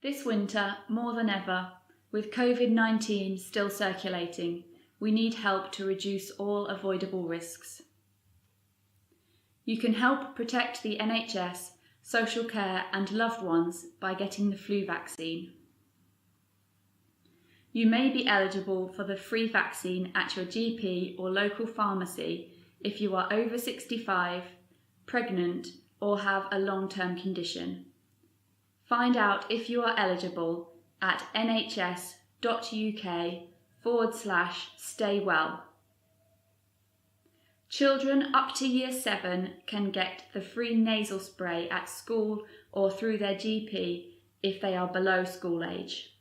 This winter, more than ever, with COVID-19 still circulating, we need help to reduce all avoidable risks. You can help protect the NHS, social care and loved ones by getting the flu vaccine. You may be eligible for the free vaccine at your GP or local pharmacy if you are over 65, pregnant or have a long-term condition. Find out if you are eligible at nhs.uk/staywell. Children up to Year 7 can get the free nasal spray at school or through their GP if they are below school age.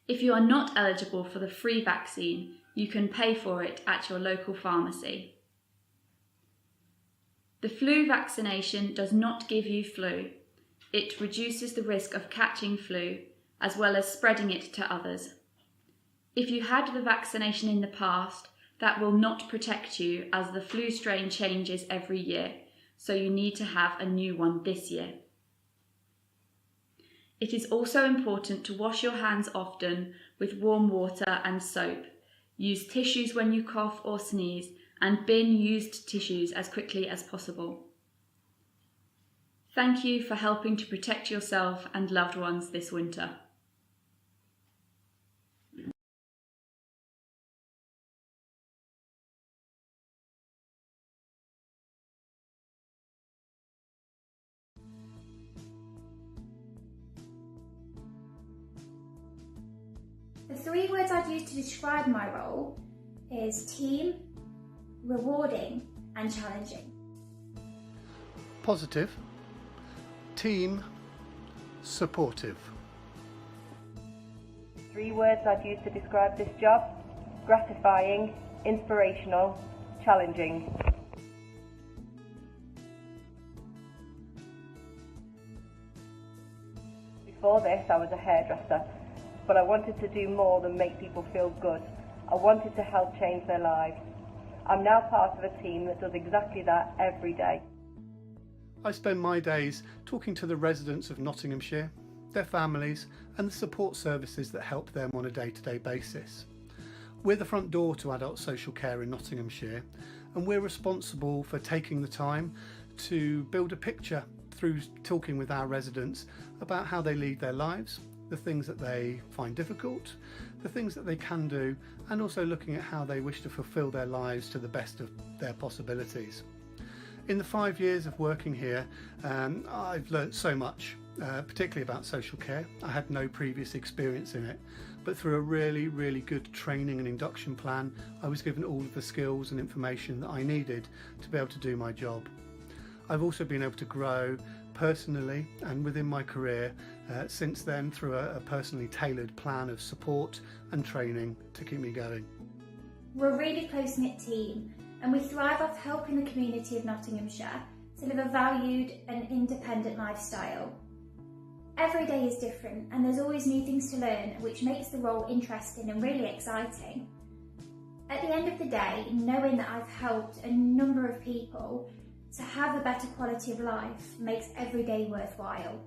If you are not eligible for the free vaccine, you can pay for it at your local pharmacy. The flu vaccination does not give you flu. It reduces the risk of catching flu, as well as spreading it to others. If you had the vaccination in the past, that will not protect you as the flu strain changes every year, so you need to have a new one this year. It is also important to wash your hands often with warm water and soap. Use tissues when you cough or sneeze, and bin used tissues as quickly as possible. Thank you for helping to protect yourself and loved ones this winter. The 3 words I'd use to describe my role is team, rewarding and challenging. Positive, team, supportive. 3 words I'd use to describe this job: gratifying, inspirational, challenging. Before this, I was a hairdresser, but I wanted to do more than make people feel good. I wanted to help change their lives. I'm now part of a team that does exactly that every day. I spend my days talking to the residents of Nottinghamshire, their families and the support services that help them on a day-to-day basis. We're the front door to adult social care in Nottinghamshire, and we're responsible for taking the time to build a picture through talking with our residents about how they lead their lives, the things that they find difficult, the things that they can do, and also looking at how they wish to fulfil their lives to the best of their possibilities. In the 5 years of working here, I've learnt so much, particularly about social care. I had no previous experience in it, but through a really good training and induction plan, I was given all of the skills and information that I needed to be able to do my job. I've also been able to grow personally and within my career since then through a personally tailored plan of support and training to keep me going. We're a really close-knit team, and we thrive off helping the community of Nottinghamshire to live a valued and independent lifestyle. Every day is different, and there's always new things to learn, which makes the role interesting and really exciting. At the end of the day, knowing that I've helped a number of people to have a better quality of life makes every day worthwhile.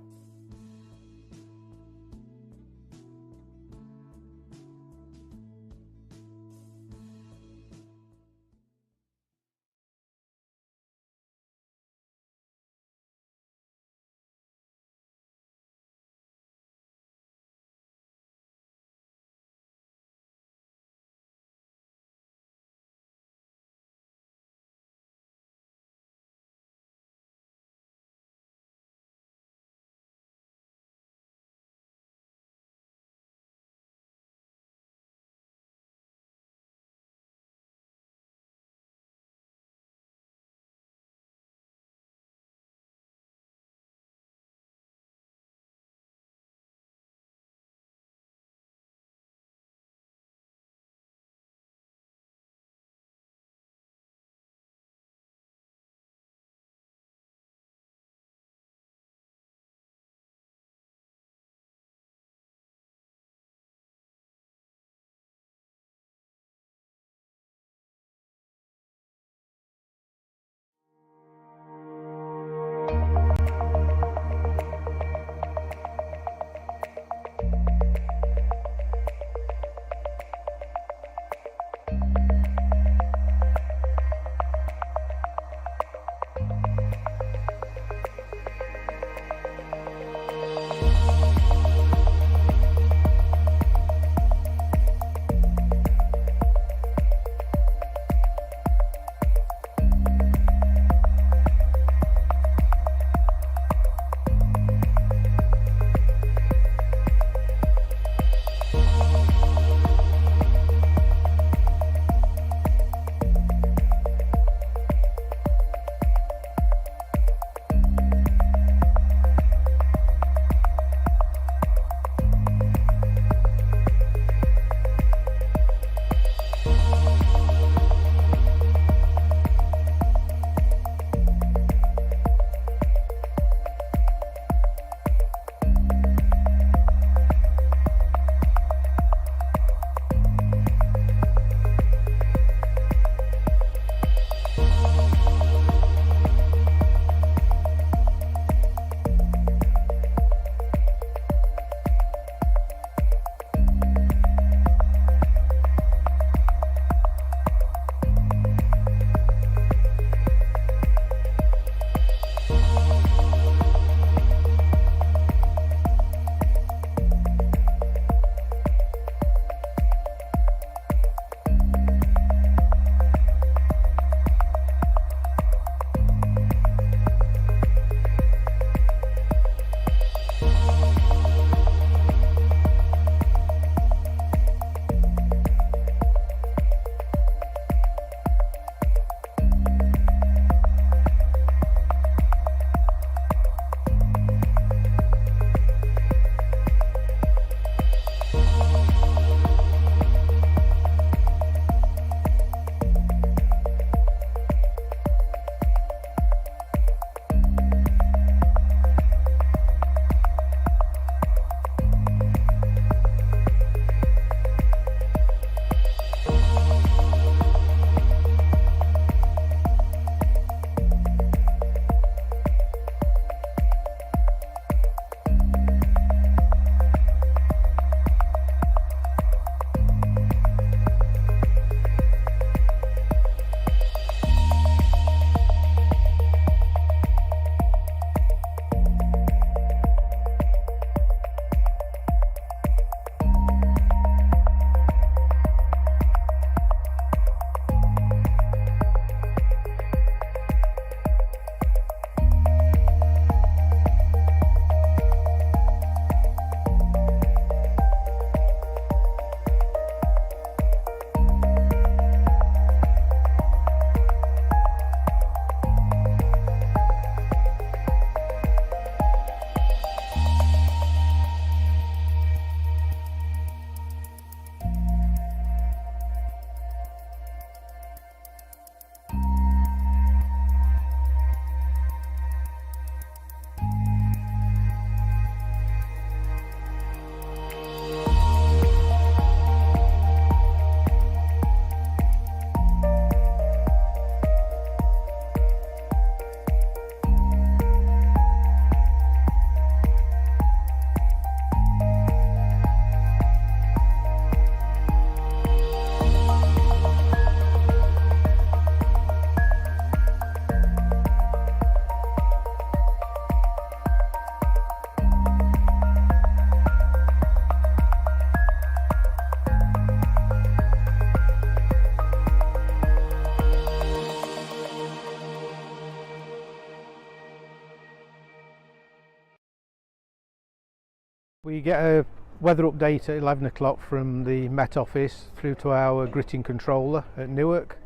get a weather update at 11 o'clock from the Met Office through to our gritting controller at Newark.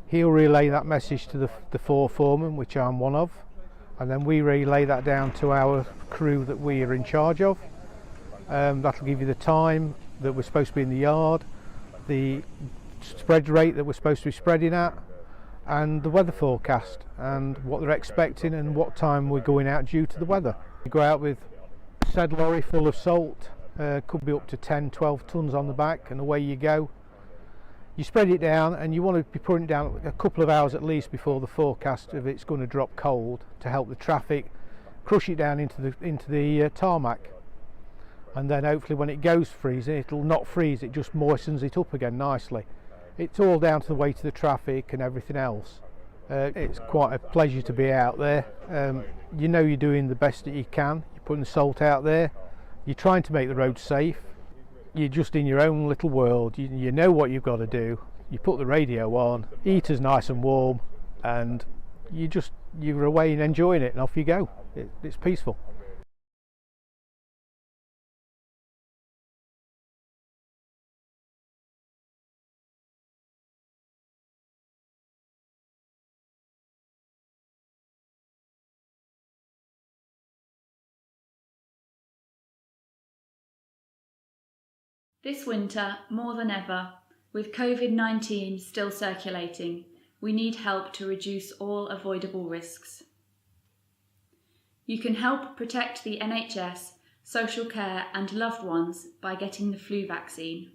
He'll relay that message to the 4 foremen, which I'm one of, and then we relay that down to our crew that we are in charge of. That'll give you the time that we're supposed to be in the yard, the spread rate that we're supposed to be spreading at, and the weather forecast and what they're expecting and what time we're going out due to the weather. We go out with a said lorry full of salt, could be up to 10-12 tons on the back, and away you go. You spread it down, and you want to be putting it down a couple of hours at least before the forecast if it's going to drop cold, to help the traffic crush it down into the tarmac. And then hopefully when it goes freezing, it'll not freeze, it just moistens it up again nicely. It's all down to the weight of the traffic and everything else. It's quite a pleasure to be out there. You know you're doing the best that you can. You're putting the salt out there. You're trying to make the roads safe. You're just in your own little world. You know what you've got to do. You put the radio on, heater's nice and warm, and you're away and enjoying it, and off you go. It's peaceful. This winter, more than ever, with COVID-19 still circulating, we need help to reduce all avoidable risks. You can help protect the NHS, social care and loved ones by getting the flu vaccine.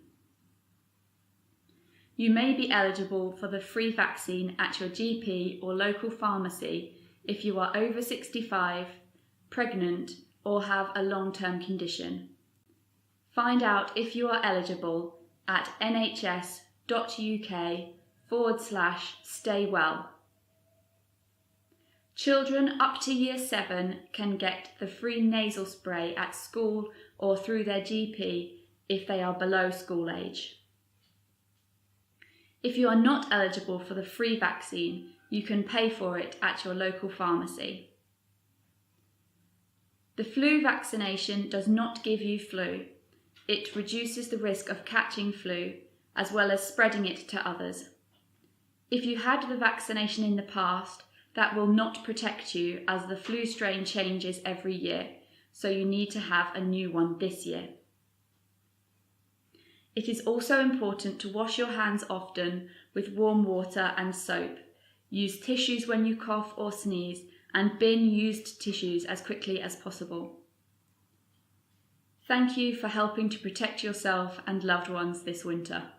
You may be eligible for the free vaccine at your GP or local pharmacy if you are over 65, pregnant or have a long-term condition. Find out if you are eligible at nhs.uk/staywell. Children up to Year 7 can get the free nasal spray at school or through their GP if they are below school age. If you are not eligible for the free vaccine, you can pay for it at your local pharmacy. The flu vaccination does not give you flu. It reduces the risk of catching flu, as well as spreading it to others. If you had the vaccination in the past, that will not protect you as the flu strain changes every year, so you need to have a new one this year. It is also important to wash your hands often with warm water and soap. Use tissues when you cough or sneeze, and bin used tissues as quickly as possible. Thank you for helping to protect yourself and loved ones this winter.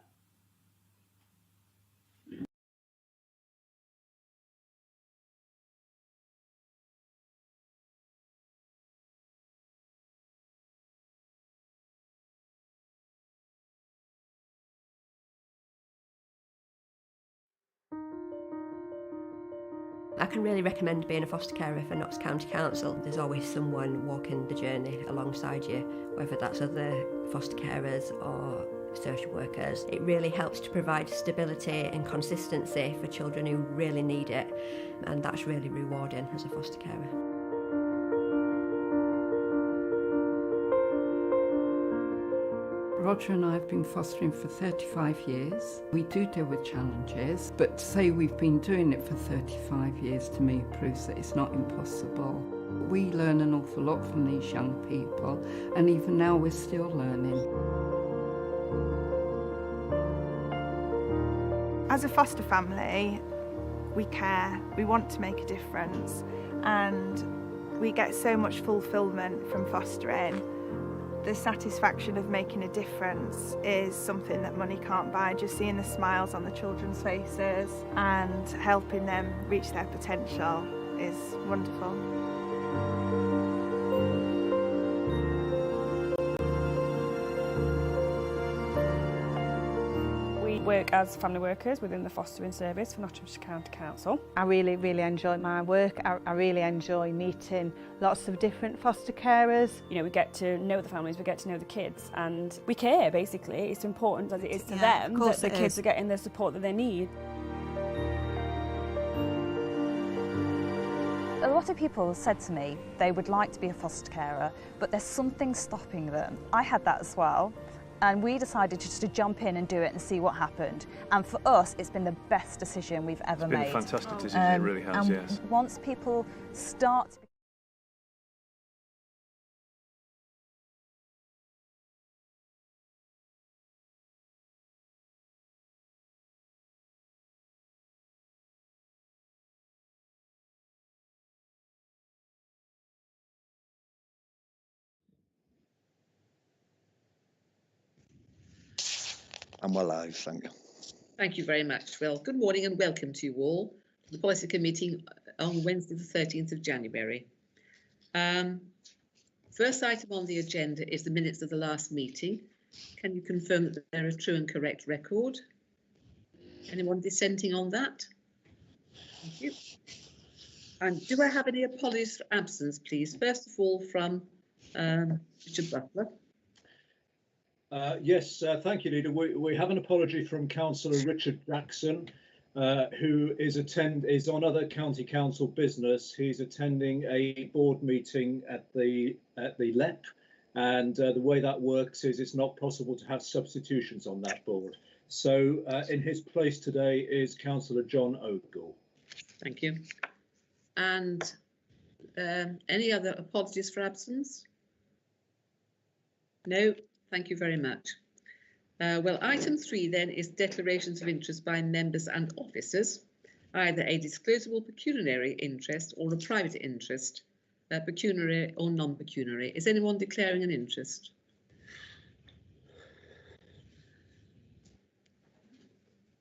I can really recommend being a foster carer for Notts County Council. There's always someone walking the journey alongside you, whether that's other foster carers or social workers. It really helps to provide stability and consistency for children who really need it, and that's really rewarding as a foster carer. Roger and I have been fostering for 35 years. We do deal with challenges, but to say we've been doing it for 35 years to me proves that it's not impossible. We learn an awful lot from these young people, and even now we're still learning. As a foster family, we care, we want to make a difference, and we get so much fulfilment from fostering. The satisfaction of making a difference is something that money can't buy. Just seeing the smiles on the children's faces and helping them reach their potential is wonderful. We work as family workers within the fostering service for Nottinghamshire County Council. I really enjoy my work. I really enjoy meeting lots of different foster carers. You know, we get to know the families, we get to know the kids, and we care basically. It's important as it is to them that the kids are getting the support that they need. A lot of people said to me they would like to be a foster carer, but there's something stopping them. I had that as well, and we decided just to jump in and do it and see what happened. And for us, it's been the best decision we've ever made. It's been a fantastic decision, it really has, yes. Once people start to And we're live, thank you. Thank you very much. Well, good morning and welcome to you all to the Policy Committee on Wednesday the 13th of January. First item on the agenda is the minutes of the last meeting. Can you confirm that they're a true and correct record? Anyone dissenting on that? Thank you. And do I have any apologies for absence, please? First of all, from Richard Butler. Yes, thank you, Leader. We have an apology from Councillor Richard Jackson, who is on other county council business. He's attending a board meeting at the LEP, and the way that works is it's not possible to have substitutions on that board. So in his place today is Councillor John Ogle. Thank you. And any other apologies for absence? No. Thank you very much. Well, item 3 then is declarations of interest by members and officers, either a disclosable pecuniary interest or a private interest, pecuniary or non-pecuniary. Is anyone declaring an interest?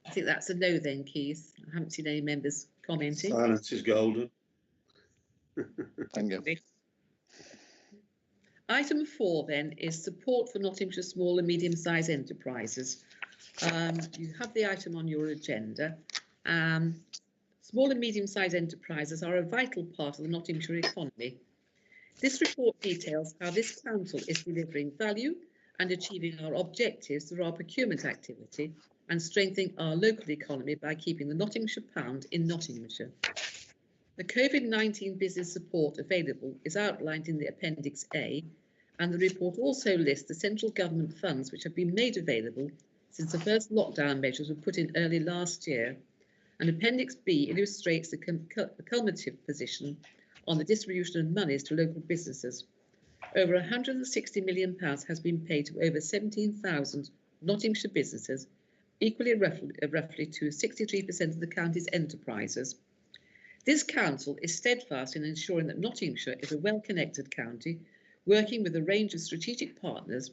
I think that's a no then, Keith. I haven't seen any members commenting. Silence is golden. Thank you. Item 4 then is support for Nottinghamshire small and medium-sized enterprises. You have the item on your agenda. Small and medium-sized enterprises are a vital part of the Nottinghamshire economy. This report details how this council is delivering value and achieving our objectives through our procurement activity and strengthening our local economy by keeping the Nottinghamshire pound in Nottinghamshire. The COVID-19 business support available is outlined in the Appendix A, and the report also lists the central government funds which have been made available since the first lockdown measures were put in early last year. And Appendix B illustrates the cumulative position on the distribution of monies to local businesses. Over £160 million has been paid to over 17,000 Nottinghamshire businesses, equally roughly to 63% of the county's enterprises. This council is steadfast in ensuring that Nottinghamshire is a well-connected county, working with a range of strategic partners,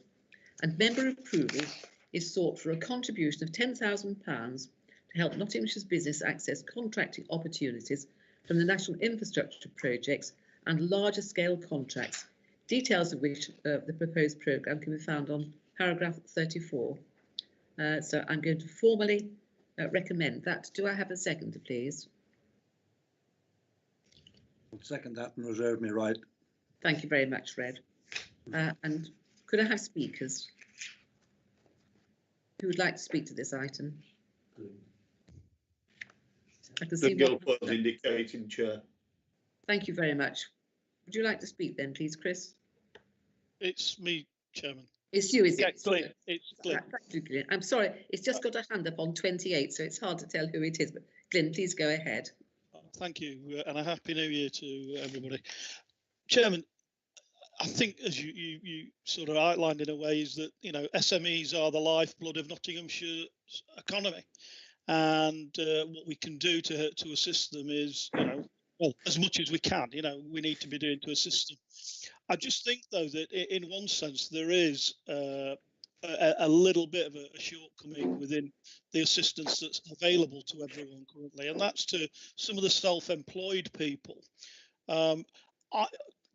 and member approval is sought for a contribution of £10,000 to help Nottinghamshire's business access contracting opportunities from the national infrastructure projects and larger scale contracts, details of which the proposed programme can be found on paragraph 34. So I'm going to formally recommend that. Do I have a second, please? Second that and reserve me right. Thank you very much, Red. And could I have speakers who would like to speak to this item? I can see the indicating, Chair. Thank you very much. Would you like to speak then, please, Chris? It's me, Chairman. It's you, is it? Glenn. It's Glenn. Thank you, Glenn. I'm sorry, it's just got a hand up on 28, so it's hard to tell who it is. But Glenn, please go ahead. Thank you, and a happy new year to everybody. Chairman, I think as you sort of outlined in a way is that, you know, SMEs are the lifeblood of Nottinghamshire's economy, and what we can do to assist them is, you know, well, as much as we can, you know, we need to be doing to assist them. I just think, though, that in one sense there is a little bit of a shortcoming within the assistance that's available to everyone currently, and that's to some of the self-employed people.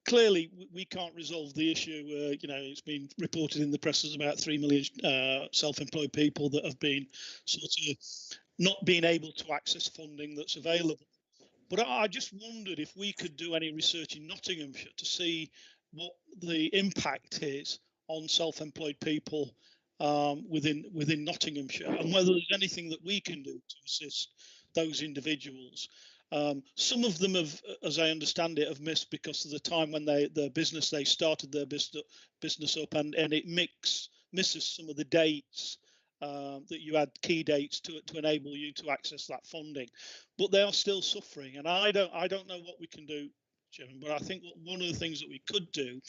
Clearly, we can't resolve the issue. You know, it's been reported in the press as about 3 million self-employed people that have been sort of not being able to access funding that's available. But I just wondered if we could do any research in Nottinghamshire to see what the impact is on self-employed people within Nottinghamshire, and whether there's anything that we can do to assist those individuals. Some of them have, as I understand it, have missed because of the time when they started their business up, and it misses some of the dates that you had, key dates to enable you to access that funding. But they are still suffering, and I don't know what we can do, Jim, but I think one of the things that we could do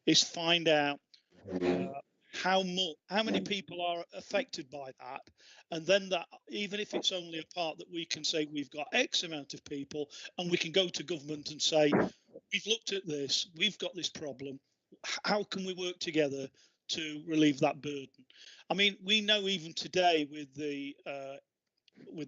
is find out how many people are affected by that, and then that, even if it's only a part, that we can say we've got X amount of people, and we can go to government and say, we've looked at this, we've got this problem, how can we work together to relieve that burden? I mean, we know even today with the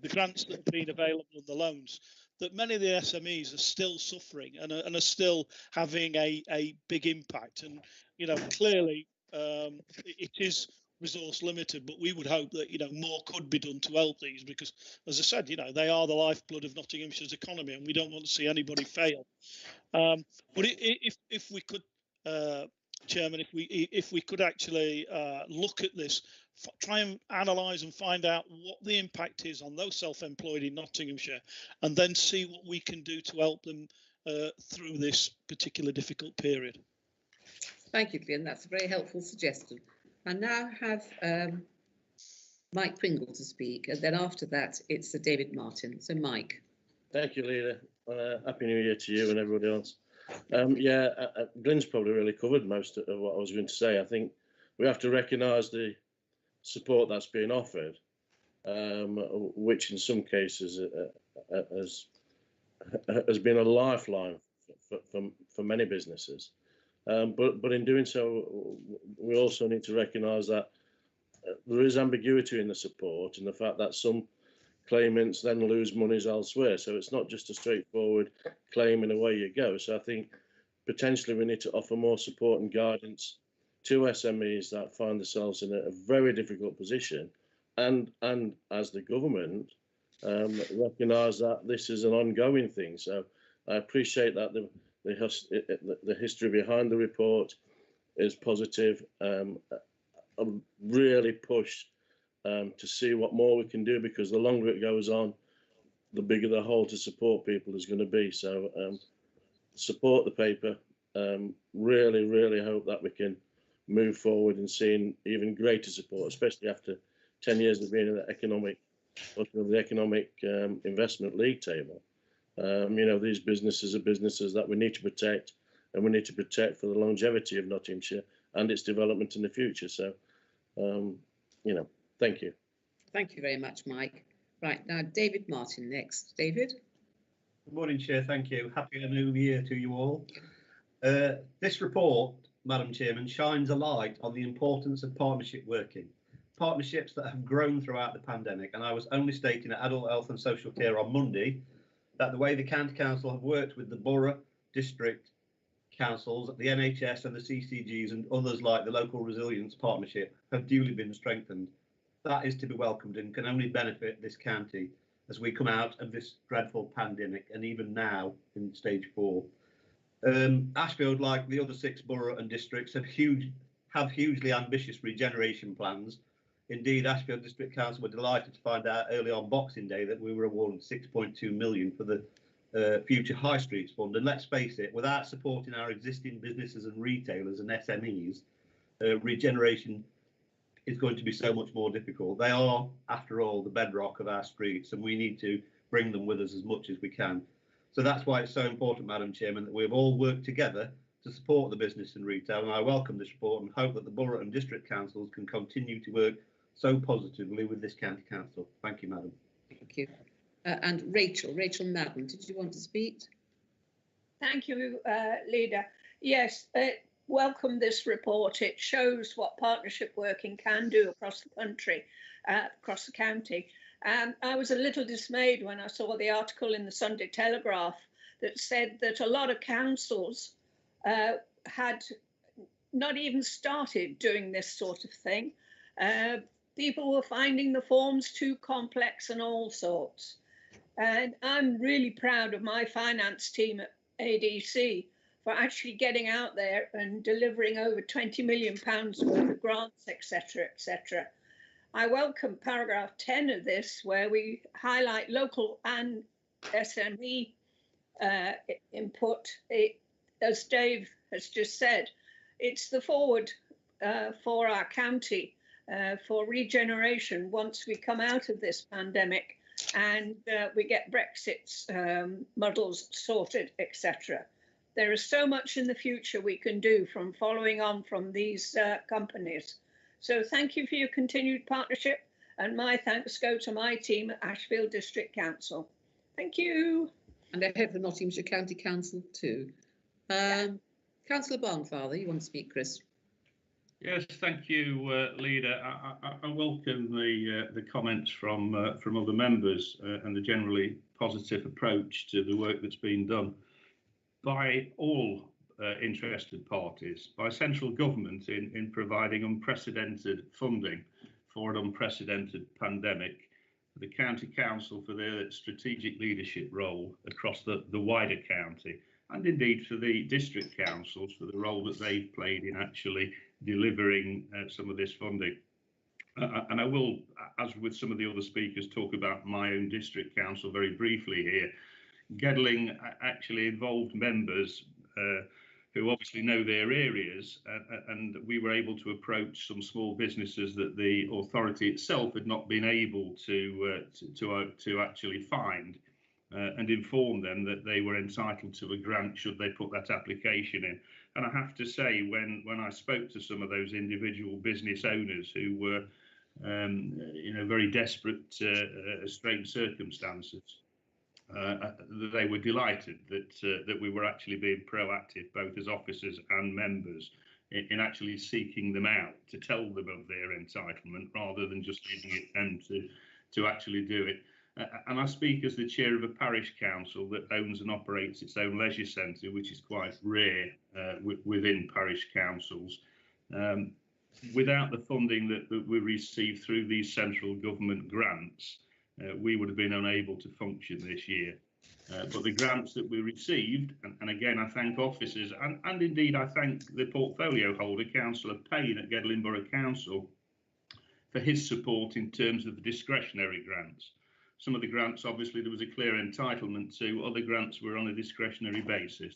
grants that have been available and the loans, that many of the SMEs are still suffering and are still having a big impact. And, you know, clearly it is resource limited, but we would hope that, you know, more could be done to help these, because, as I said, you know, they are the lifeblood of Nottinghamshire's economy, and we don't want to see anybody fail. But if we could, Chairman, if we could actually look at this, try and analyse and find out what the impact is on those self-employed in Nottinghamshire, and then see what we can do to help them through this particular difficult period. Thank you, Glenn. That's a very helpful suggestion. I now have Mike Pringle to speak, and then after that it's David Martin. So, Mike. Thank you, Leader. Happy New Year to you and everybody else. Glenn's probably really covered most of what I was going to say. I think we have to recognise the support that's being offered, which in some cases has been a lifeline for many businesses. But in doing so, we also need to recognise that there is ambiguity in the support, and the fact that some claimants then lose monies elsewhere. So it's not just a straightforward claim and away you go. So I think potentially we need to offer more support and guidance to SMEs that find themselves in a very difficult position, and as the government recognise that this is an ongoing thing. So I appreciate that the history behind the report is positive. I'm really push to see what more we can do, because the longer it goes on, the bigger the hole to support people is going to be. So support the paper. Really hope that we can move forward and seeing even greater support, especially after 10 years of being in the economic investment league table. You know, these businesses are businesses that we need to protect, and we need to protect for the longevity of Nottinghamshire and its development in the future. So, you know, thank you. Thank you very much, Mike. Right, now David Martin next. David? Good morning, Chair. Thank you. Happy New Year to you all. This report, Madam Chairman, shines a light on the importance of partnership working. Partnerships that have grown throughout the pandemic. And I was only stating at Adult Health and Social Care on Monday that the way the County Council have worked with the borough, district councils, the NHS and the CCGs and others like the Local Resilience Partnership have duly been strengthened. That is to be welcomed and can only benefit this county as we come out of this dreadful pandemic, and even now in stage 4. Ashfield, like the other 6 borough and districts, have hugely ambitious regeneration plans. Indeed, Ashfield District Council were delighted to find out early on Boxing Day that we were awarded 6.2 million for the Future High Streets Fund. And let's face it, without supporting our existing businesses and retailers and SMEs, regeneration is going to be so much more difficult. They are, after all, the bedrock of our streets, and we need to bring them with us as much as we can. So that's why it's so important, Madam Chairman, that we've all worked together to support the business and retail. And I welcome this report and hope that the borough and district councils can continue to work so positively with this county council. Thank you, Madam. Thank you. And Rachel Madden, did you want to speak? Thank you, Leader. Yes, welcome this report. It shows what partnership working can do across the country, across the county. I was a little dismayed when I saw the article in the Sunday Telegraph that said that a lot of councils had not even started doing this sort of thing. People were finding the forms too complex and all sorts. And I'm really proud of my finance team at ADC for actually getting out there and delivering over £20 million worth of grants, etc., etc. I welcome paragraph 10 of this, where we highlight local and SME input. As Dave has just said, it's the forward for our county for regeneration once we come out of this pandemic and we get Brexit's muddles sorted, etc. There is so much in the future we can do from following on from these companies. So thank you for your continued partnership, and my thanks go to my team at Ashfield District Council. Thank you. And I hope the Nottinghamshire County Council too. Councillor Barnfather, you want to speak, Chris? Yes, thank you, Leader. I welcome the comments from other members and the generally positive approach to the work that's been done by all interested parties, by central government in providing unprecedented funding for an unprecedented pandemic, the County Council for their strategic leadership role across the wider county, and indeed for the district councils for the role that they've played in actually delivering some of this funding. And I will, as with some of the other speakers, talk about my own district council very briefly here. Gedling actually involved members who obviously know their areas, and we were able to approach some small businesses that the authority itself had not been able to actually find, and inform them that they were entitled to a grant should they put that application in. And I have to say, when I spoke to some of those individual business owners who were, very desperate, strange circumstances, they were delighted that we were actually being proactive, both as officers and members, in actually seeking them out to tell them of their entitlement, rather than just leaving it them to actually do it. And I speak as the chair of a parish council that owns and operates its own leisure centre, which is quite rare within parish councils. Without the funding that we receive through these central government grants, we would have been unable to function this year. But the grants that we received, and again I thank officers and indeed I thank the portfolio holder, Councillor Payne at Gedling Borough Council, for his support in terms of the discretionary grants. Some of the grants, obviously, there was a clear entitlement to. Other grants were on a discretionary basis.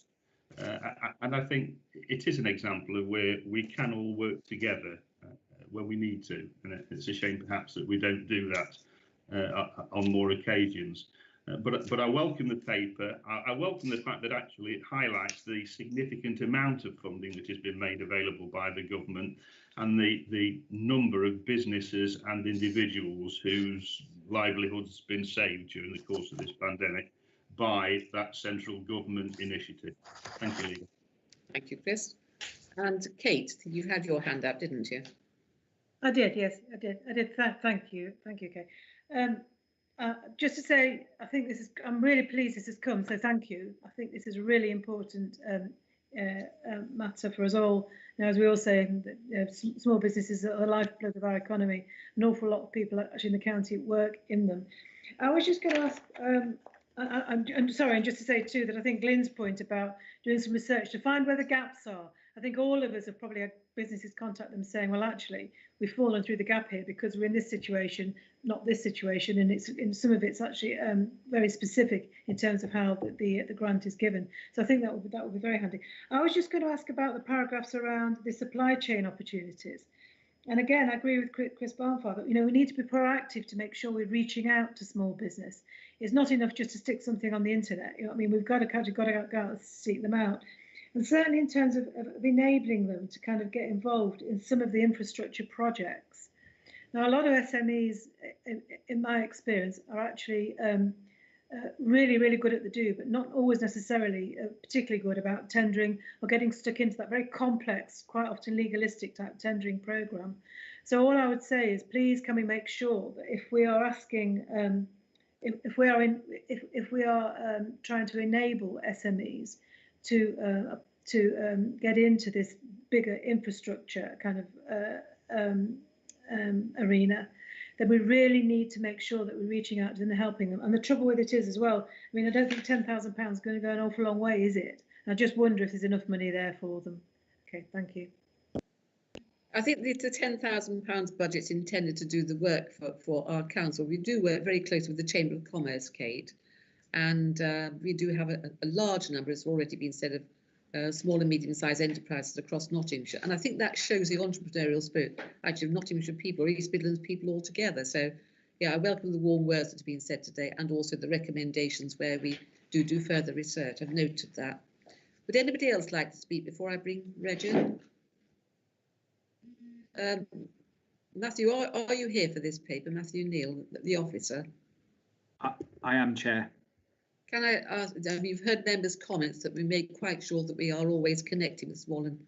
And I think it is an example of where we can all work together when we need to. And it's a shame, perhaps, that we don't do that on more occasions. But I welcome the paper. I welcome the fact that actually it highlights the significant amount of funding that has been made available by the government, and the number of businesses and individuals whose livelihoods has been saved during the course of this pandemic by that central government initiative. Thank you, Leader. Thank you, Chris. And Kate, you had your hand up, didn't you? I did, yes, I did. Thank you, Kate. Just to say, I think I'm really pleased this has come, so thank you. I think this is a really important matter for us all. Now, as we all say, small businesses are the lifeblood of our economy. An awful lot of people actually in the county work in them. I was just going to ask, I'm sorry, and just to say too that I think Glyn's point about doing some research to find where the gaps are. I think all of us have probably had businesses contact them saying, well, actually, we've fallen through the gap here because we're in this situation, not this situation, and it's in some of it's actually very specific in terms of how the grant is given. So I think that would be very handy. I was just going to ask about the paragraphs around the supply chain opportunities. And again, I agree with Chris Barnfather. We need to be proactive to make sure we're reaching out to small business. It's not enough just to stick something on the internet. We've got to go out and seek them out. And certainly in terms of enabling them to kind of get involved in some of the infrastructure projects. Now, a lot of SMEs, in my experience, are actually really, really good at the do, but not always necessarily particularly good about tendering or getting stuck into that very complex, quite often legalistic type tendering programme. So all I would say is, please can we make sure that if we are asking, if we are trying to enable SMEs to get into this bigger infrastructure kind of arena, then we really need to make sure that we're reaching out to them and helping them. And the trouble with it is as well, I don't think £10,000 is going to go an awful long way, is it? And I just wonder if there's enough money there for them. Okay, thank you. I think the £10,000 budget intended to do the work for our council. We do work very closely with the Chamber of Commerce, Kate, And we do have a large number, it's already been said, of small and medium-sized enterprises across Nottinghamshire. And I think that shows the entrepreneurial spirit, actually, of Nottinghamshire people, or East Midlands people altogether. So, yeah, I welcome the warm words that have been said today, and also the recommendations where we do further research. I've noted that. Would anybody else like to speak before I bring Reg in? Matthew, are you here for this paper? Matthew Neal, the officer? I am, Chair. Can I ask, you've heard members' comments that we make quite sure that we are always connecting with small and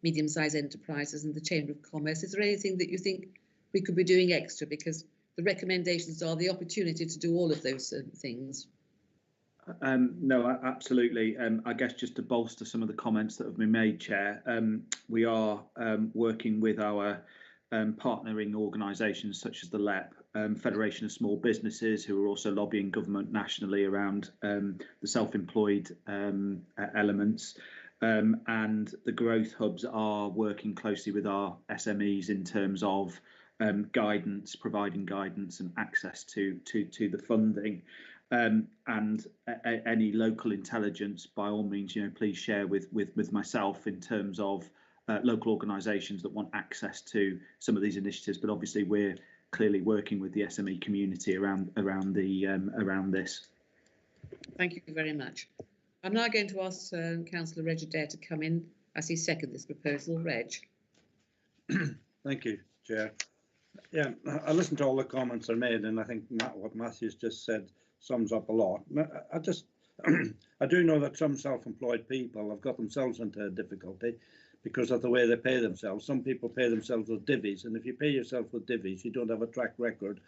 medium-sized enterprises and the Chamber of Commerce. Is there anything that you think we could be doing extra? Because the recommendations are the opportunity to do all of those things. No, absolutely. I guess just to bolster some of the comments that have been made, Chair, we are working with our partnering organisations such as the LEP, Federation of Small Businesses, who are also lobbying government nationally around the self-employed elements. And the growth hubs are working closely with our SMEs in terms of guidance, providing guidance and access to the funding. And any local intelligence, by all means, please share with myself in terms of local organisations that want access to some of these initiatives. But obviously, we're clearly working with the SME community around this. Thank you very much. I'm now going to ask Councillor Reg Adair to come in as he seconded this proposal. Reg. Thank you, Chair. Yeah, I listened to all the comments are made, and I think what Matthew's just said sums up a lot. I do know that some self-employed people have got themselves into a difficulty because of the way they pay themselves. Some people pay themselves with divvies, and if you pay yourself with divvies, you don't have a track record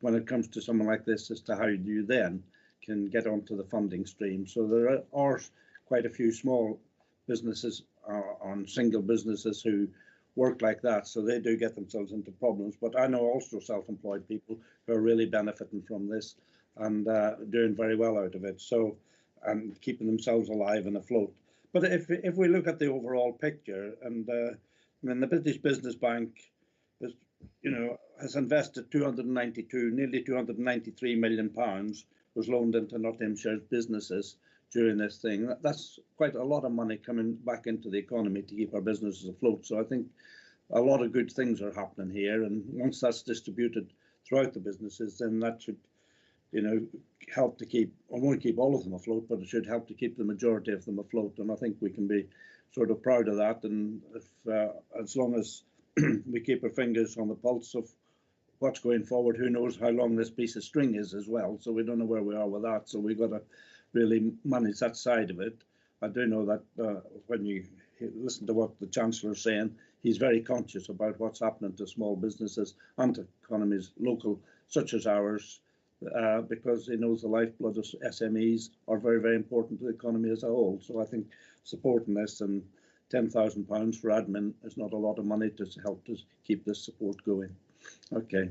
when it comes to someone like this as to how you then can get onto the funding stream. So there are quite a few small businesses on single businesses who work like that, so they do get themselves into problems. But I know also self-employed people who are really benefiting from this and doing very well out of it, so, and keeping themselves alive and afloat. But if we look at the overall picture, and I mean, the British Business Bank is, has invested nearly 293 million pounds was loaned into Nottinghamshire businesses during this thing. That's quite a lot of money coming back into the economy to keep our businesses afloat. So I think a lot of good things are happening here, and once that's distributed throughout the businesses, then that should, help to keep, I won't keep all of them afloat, but it should help to keep the majority of them afloat. And I think we can be sort of proud of that. And if, as long as we keep our fingers on the pulse of what's going forward, who knows how long this piece of string is as well. So we don't know where we are with that. So we've got to really manage that side of it. I do know that when you listen to what the Chancellor is saying, he's very conscious about what's happening to small businesses and to economies local such as ours, because he knows the lifeblood of SMEs are very, very important to the economy as a whole. So I think supporting this, and £10,000 for admin is not a lot of money to help to keep this support going. Okay.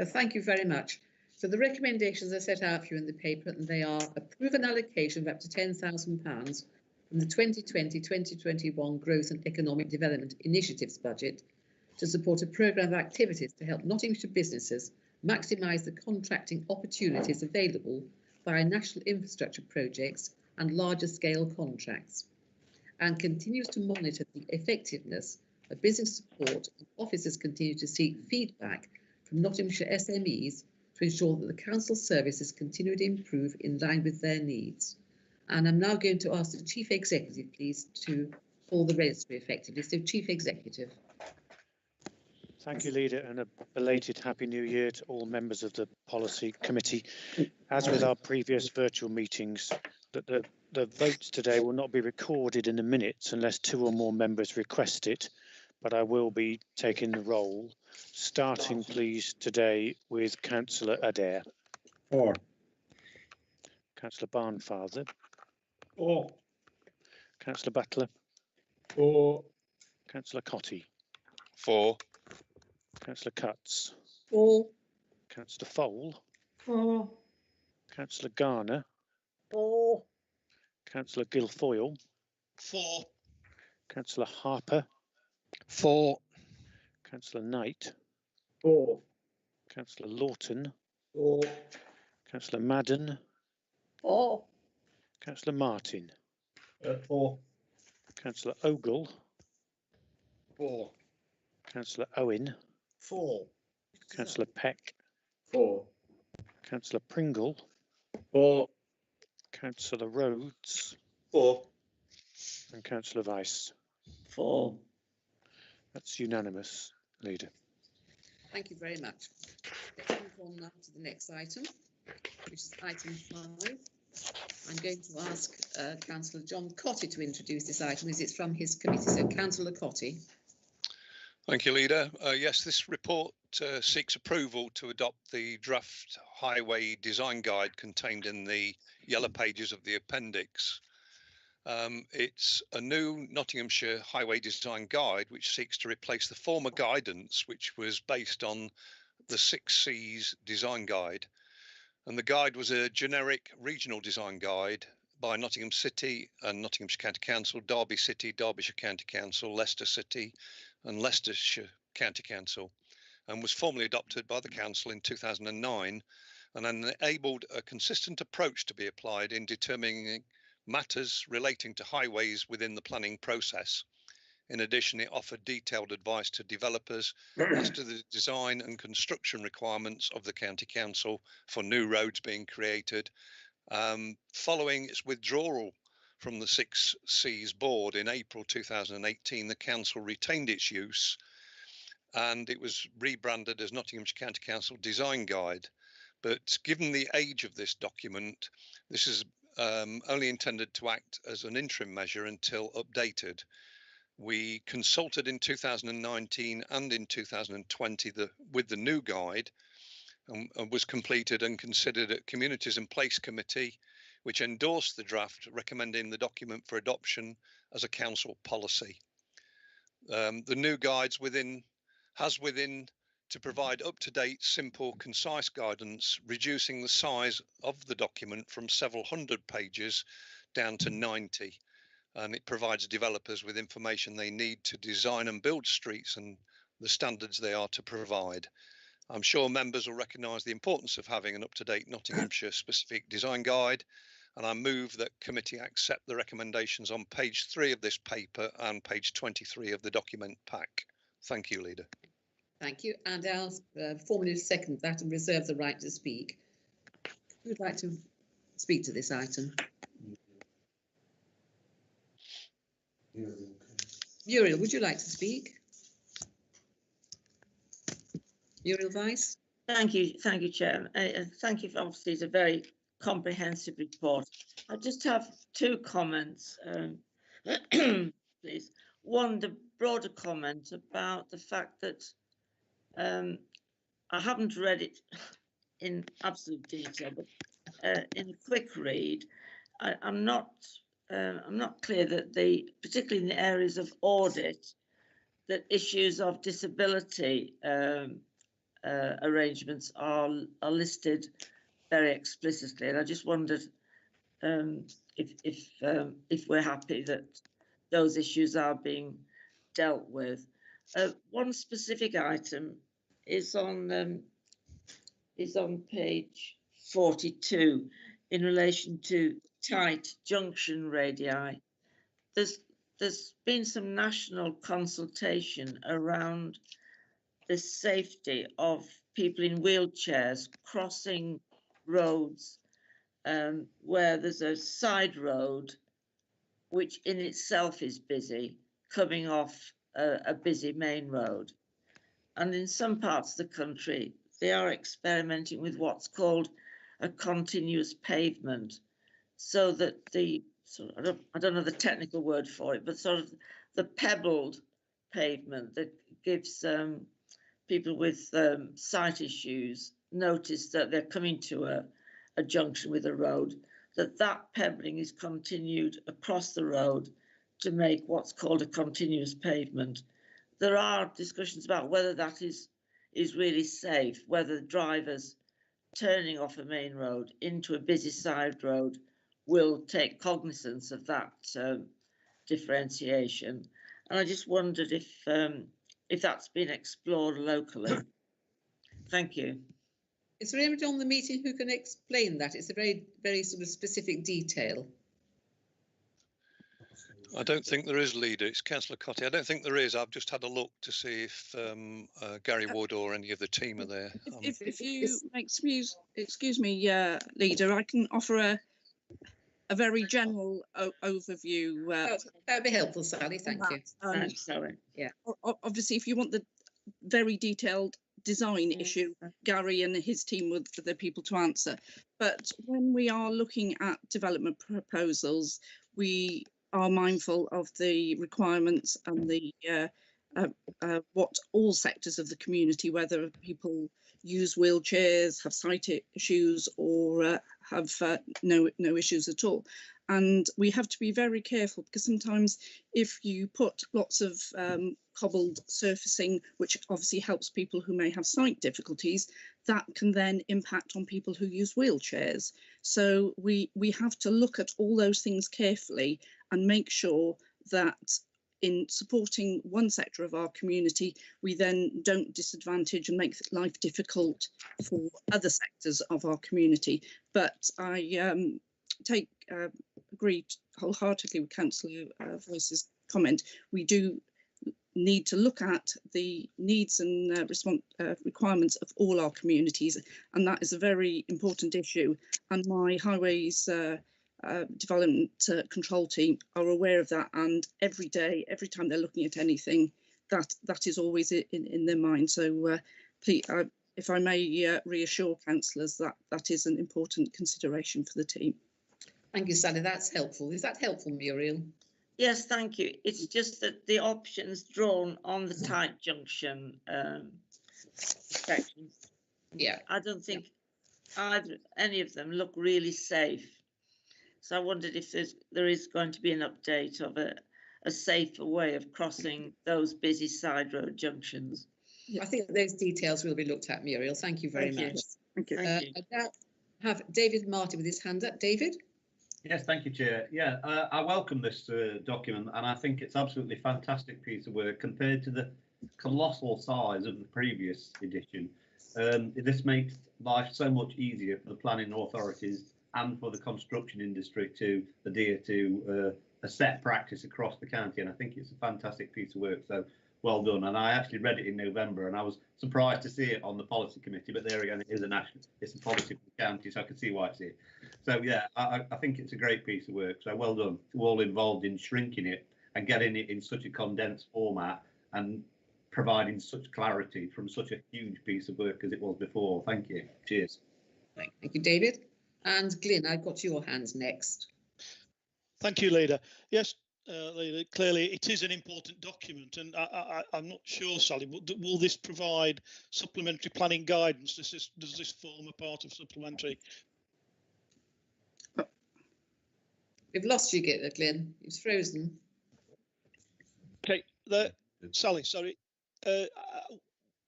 Thank you very much. So the recommendations are set out for you in the paper, and they are: approve an allocation of up to £10,000 from the 2020-2021 Growth and Economic Development Initiatives budget to support a programme of activities to help Nottinghamshire businesses maximise the contracting opportunities available via national infrastructure projects and larger scale contracts, and continues to monitor the effectiveness of business support, and officers continue to seek feedback from Nottinghamshire SMEs to ensure that the council services continue to improve in line with their needs. And I'm now going to ask the Chief Executive, please, to call the registry effectively. So, Chief Executive. Thank you, Leader, and a belated Happy New Year to all members of the Policy Committee. As with our previous virtual meetings, the votes today will not be recorded in the minutes unless 2 or more members request it, but I will be taking the roll, starting, please, today with Councillor Adair. 4. Councillor Barnfather. 4. Councillor Butler. 4. Councillor Cotty. 4. Councillor Cutts. 4. Councillor Fole. 4. Councillor Garner. 4. Councillor Guilfoyle. 4. Councillor Harper. 4. Councillor Knight. 4. Councillor Lawton. 4. Councillor Madden. 4. Councillor Martin. 4. Councillor Ogle. 4. Councillor Owen. 4. Councillor Peck. 4. Councillor Pringle. 4. Councillor Rhodes. 4. And Councillor Weiss. 4. That's unanimous, Leader. Thank you very much. Let's move on now to the next item, which is item 5. I'm going to ask Councillor John Cotty to introduce this item as it's from his committee. So, Councillor Cotty. Thank you, Leader. Yes, this report seeks approval to adopt the draft highway design guide contained in the yellow pages of the appendix. It's a new Nottinghamshire highway design guide which seeks to replace the former guidance, which was based on the 6 Cs design guide. And the guide was a generic regional design guide by Nottingham City and Nottinghamshire County Council, Derby City, Derbyshire County Council, Leicester City and Leicestershire County Council, and was formally adopted by the Council in 2009 and enabled a consistent approach to be applied in determining matters relating to highways within the planning process. In addition, it offered detailed advice to developers as to the design and construction requirements of the County Council for new roads being created. Following its withdrawal from the 6 Cs board in April 2018, the Council retained its use and it was rebranded as Nottinghamshire County Council Design Guide. But given the age of this document, this is only intended to act as an interim measure until updated. We consulted in 2019 and in 2020 with the new guide and was completed and considered at Communities and Place Committee, which endorsed the draft, recommending the document for adoption as a council policy. The new guides has to provide up-to-date, simple, concise guidance, reducing the size of the document from several hundred pages down to 90. And it provides developers with information they need to design and build streets and the standards they are to provide. I'm sure members will recognise the importance of having an up-to-date Nottinghamshire specific design guide, and I move that committee accept the recommendations on page 3 of this paper and page 23 of the document pack. Thank you, Leader. Thank you, and I'll formally second that and reserve the right to speak. Who would like to speak to this item? Muriel, would you like to speak? Muriel Weiss. Thank you, Chair. Thank you for, obviously, it's a very comprehensive report. I just have 2 comments, please. One, the broader comment about the fact that I haven't read it in absolute detail, but in a quick read, I'm not clear that particularly in the areas of audit, that issues of disability arrangements are listed very explicitly, and I just wondered if we're happy that those issues are being dealt with. One specific item is on page 42 in relation to tight junction radii. There's been some national consultation around the safety of people in wheelchairs crossing roads where there's a side road which in itself is busy, coming off a busy main road. And in some parts of the country, they are experimenting with what's called a continuous pavement, so that I don't know the technical word for it, but sort of the pebbled pavement that gives people with sight issues notice that they're coming to a junction with a road, that pebbling is continued across the road to make what's called a continuous pavement. There are discussions about whether that is really safe, whether drivers turning off a main road into a busy side road will take cognizance of that differentiation. And I just wondered if that's been explored locally. Thank you. Is there anybody on the meeting who can explain that? It's a very sort of specific detail. I don't think there is, leader. It's Councillor Cotty. I don't think there is. I've just had a look to see if Gary Wood or any of the team are there. If you excuse me, leader, I can offer a very general overview. That'd be helpful, Sally. Thank you. Thanks, Sally. Yeah. Obviously, if you want the very detailed design issue, Gary and his team were the people to answer. But when we are looking at development proposals, we are mindful of the requirements and the what all sectors of the community, whether people use wheelchairs, have sight issues, or have no issues at all. And we have to be very careful, because sometimes if you put lots of cobbled surfacing, which obviously helps people who may have sight difficulties, that can then impact on people who use wheelchairs. So we have to look at all those things carefully and make sure that in supporting one sector of our community, we then don't disadvantage and make life difficult for other sectors of our community. But I agree wholeheartedly with Councillor Voice's comment. We do need to look at the needs and requirements of all our communities, and that is a very important issue. And my highways development control team are aware of that, and every day, every time they're looking at anything, that is always in their mind. So please, if I may reassure councillors that is an important consideration for the team. Thank you, Sally. That's helpful. Is that helpful, Muriel? Yes, thank you. It's just that the options drawn on the tight junction sections, yeah, I don't think any of them look really safe. So I wondered if there is going to be an update of a safer way of crossing those busy side road junctions. I think those details will be looked at, Muriel. Thank you very much. Thank you. I now have David Martin with his hand up. David? Yes, thank you, Chair. Yeah, I welcome this document, and I think it's absolutely fantastic piece of work compared to the colossal size of the previous edition. This makes life so much easier for the planning authorities and for the construction industry to adhere to a set practice across the county, and I think it's a fantastic piece of work. So well done. And I actually read it in November, and I was surprised to see it on the policy committee. But there again, it is it's a policy for the county, so I can see why it's here. So yeah, I think it's a great piece of work. So well done to all involved in shrinking it and getting it in such a condensed format and providing such clarity from such a huge piece of work as it was before. Thank you. Cheers. Thank you, David. And Glyn, I've got your hands next. Thank you, Leader. Yes, Leader, clearly it is an important document, and I'm not sure, Sally, will this provide supplementary planning guidance? Does this form a part of supplementary? We've lost you, Glyn. It's frozen. Okay, Sally, sorry.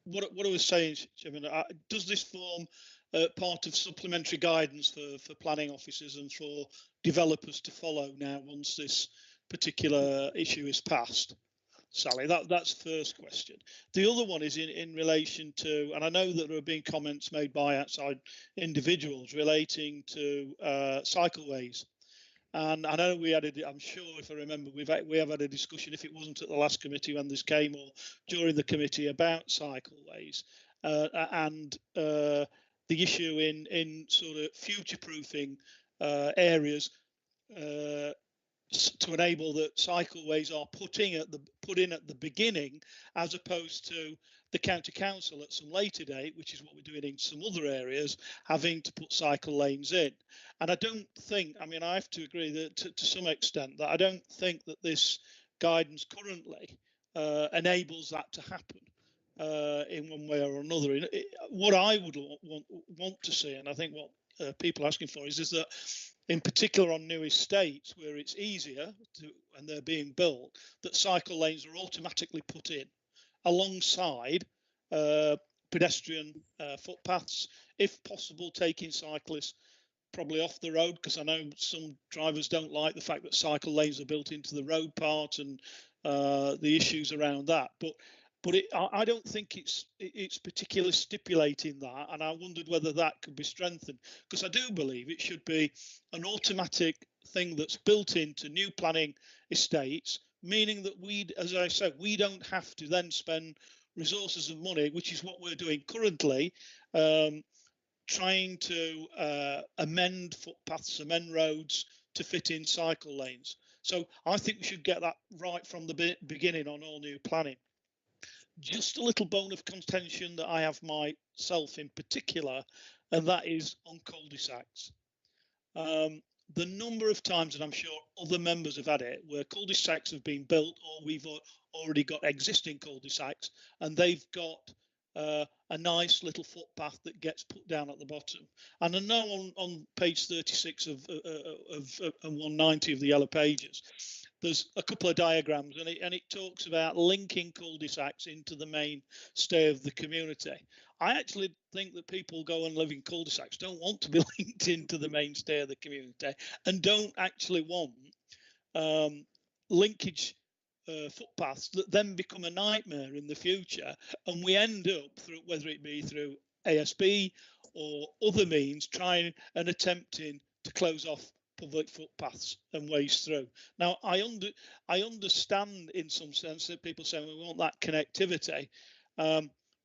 What I was saying, Chairman, does this form part of supplementary guidance for planning officers and for developers to follow now once this particular issue is passed? Sally, that's the first question. The other one is in relation to, and I know that there have been comments made by outside individuals relating to cycleways. And I know we had I'm sure if I remember, we have had a discussion, if it wasn't at the last committee when this came, or during the committee, about cycleways and the issue in sort of future-proofing areas to enable that cycleways are put in at the beginning, as opposed to the county council at some later date, which is what we're doing in some other areas, having to put cycle lanes in. And I don't think, I mean, I have to agree that to some extent, that I don't think that this guidance currently enables that to happen in one way or another. What I would want to see, and I think what people are asking for, is that in particular on new estates where it's easier to, and they're being built, that cycle lanes are automatically put in alongside pedestrian footpaths, if possible, taking cyclists probably off the road, because I know some drivers don't like the fact that cycle lanes are built into the road part and the issues around that. But but I don't think it's particularly stipulating that, and I wondered whether that could be strengthened, because I do believe it should be an automatic thing that's built into new planning estates, meaning that we, as I said, we don't have to then spend resources of money, which is what we're doing currently, trying to amend footpaths, amend roads to fit in cycle lanes. So I think we should get that right from the beginning on all new planning. Just a little bone of contention that I have myself in particular, and that is on cul-de-sacs. The number of times, and I'm sure other members have had it, where cul-de-sacs have been built or we've already got existing cul-de-sacs and they've got a nice little footpath that gets put down at the bottom. And I know on page 36 of 190 of the yellow pages, there's a couple of diagrams, and it talks about linking cul-de-sacs into the mainstay of the community. I actually think that people go and live in cul-de-sacs don't want to be linked into the mainstay of the community, and don't actually want linkage footpaths that then become a nightmare in the future, and we end up through, whether it be through ASB or other means, trying and attempting to close off public footpaths and ways through. Now, I understand in some sense that people say we want that connectivity,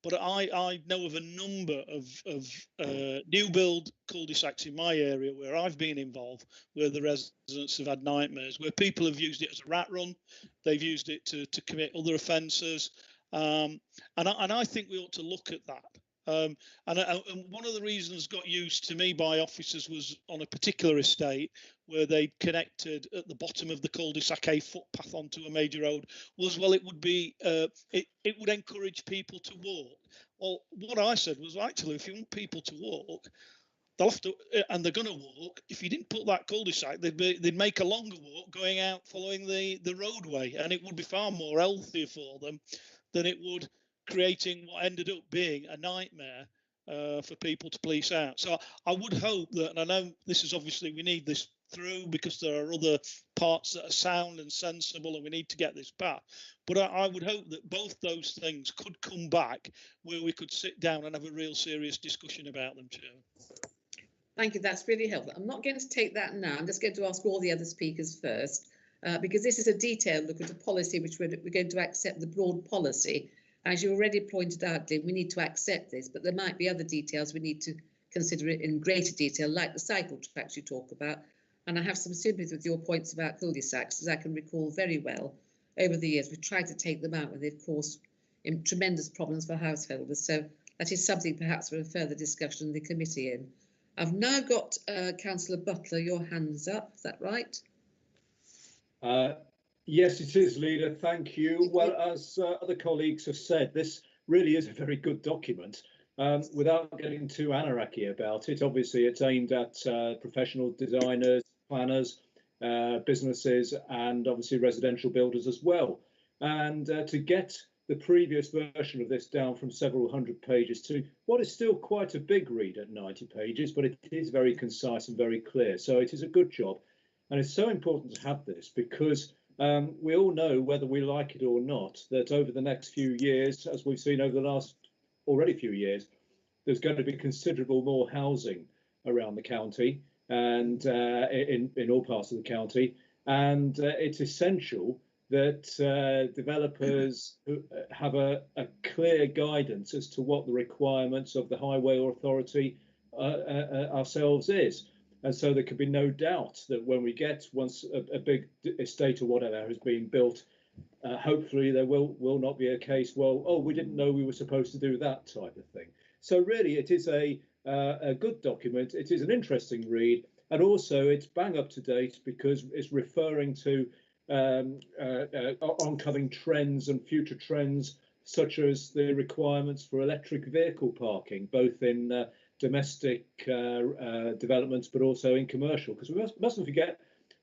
but I know of a number of new build cul-de-sacs in my area where I've been involved, where the residents have had nightmares, where people have used it as a rat run, they've used it to commit other offences, and I think we ought to look at that. And one of the reasons got used to me by officers was on a particular estate where they connected at the bottom of the cul-de-sac a footpath onto a major road, was, well, it would be it would encourage people to walk. Well, what I said was, actually, if you want people to walk, they'll have to, and they're going to walk. If you didn't put that cul-de-sac, they'd make a longer walk going out following the roadway, and it would be far more healthier for them than it would creating what ended up being a nightmare for people to police out. So I would hope that, and I know this is obviously, we need this through because there are other parts that are sound and sensible and we need to get this back. But I would hope that both those things could come back where we could sit down and have a real serious discussion about them, Chair. Thank you, that's really helpful. I'm not going to take that now. I'm just going to ask all the other speakers first, because this is a detailed look at a policy which we're going to accept the broad policy. As you already pointed out, Dave, we need to accept this, but there might be other details we need to consider it in greater detail, like the cycle tracks you talk about. And I have some sympathy with your points about cul-de-sacs, as I can recall very well over the years. We've tried to take them out, and they've caused tremendous problems for householders. So that is something perhaps for a further discussion in the committee in. I've now got Councillor Butler, your hand's up, is that right? Yes, it is, Leader. Thank you. Well, as other colleagues have said, this really is a very good document. Without getting too anarchy about it, obviously it's aimed at professional designers, planners, businesses, and obviously residential builders as well. And to get the previous version of this down from several hundred pages to what is still quite a big read at 90 pages, but it is very concise and very clear. So it is a good job. And it's so important to have this because we all know, whether we like it or not, that over the next few years, as we've seen over the last already few years, there's going to be considerable more housing around the county and in all parts of the county. And it's essential that developers have a clear guidance as to what the requirements of the Highway Authority ourselves is. And so there can be no doubt that when we get, once a big estate or whatever has been built, hopefully there will not be a case, well, oh, we didn't know we were supposed to do that type of thing. So really, it is a good document. It is an interesting read, and also it's bang up to date because it's referring to oncoming trends and future trends, such as the requirements for electric vehicle parking, both in domestic developments, but also in commercial, because we mustn't forget,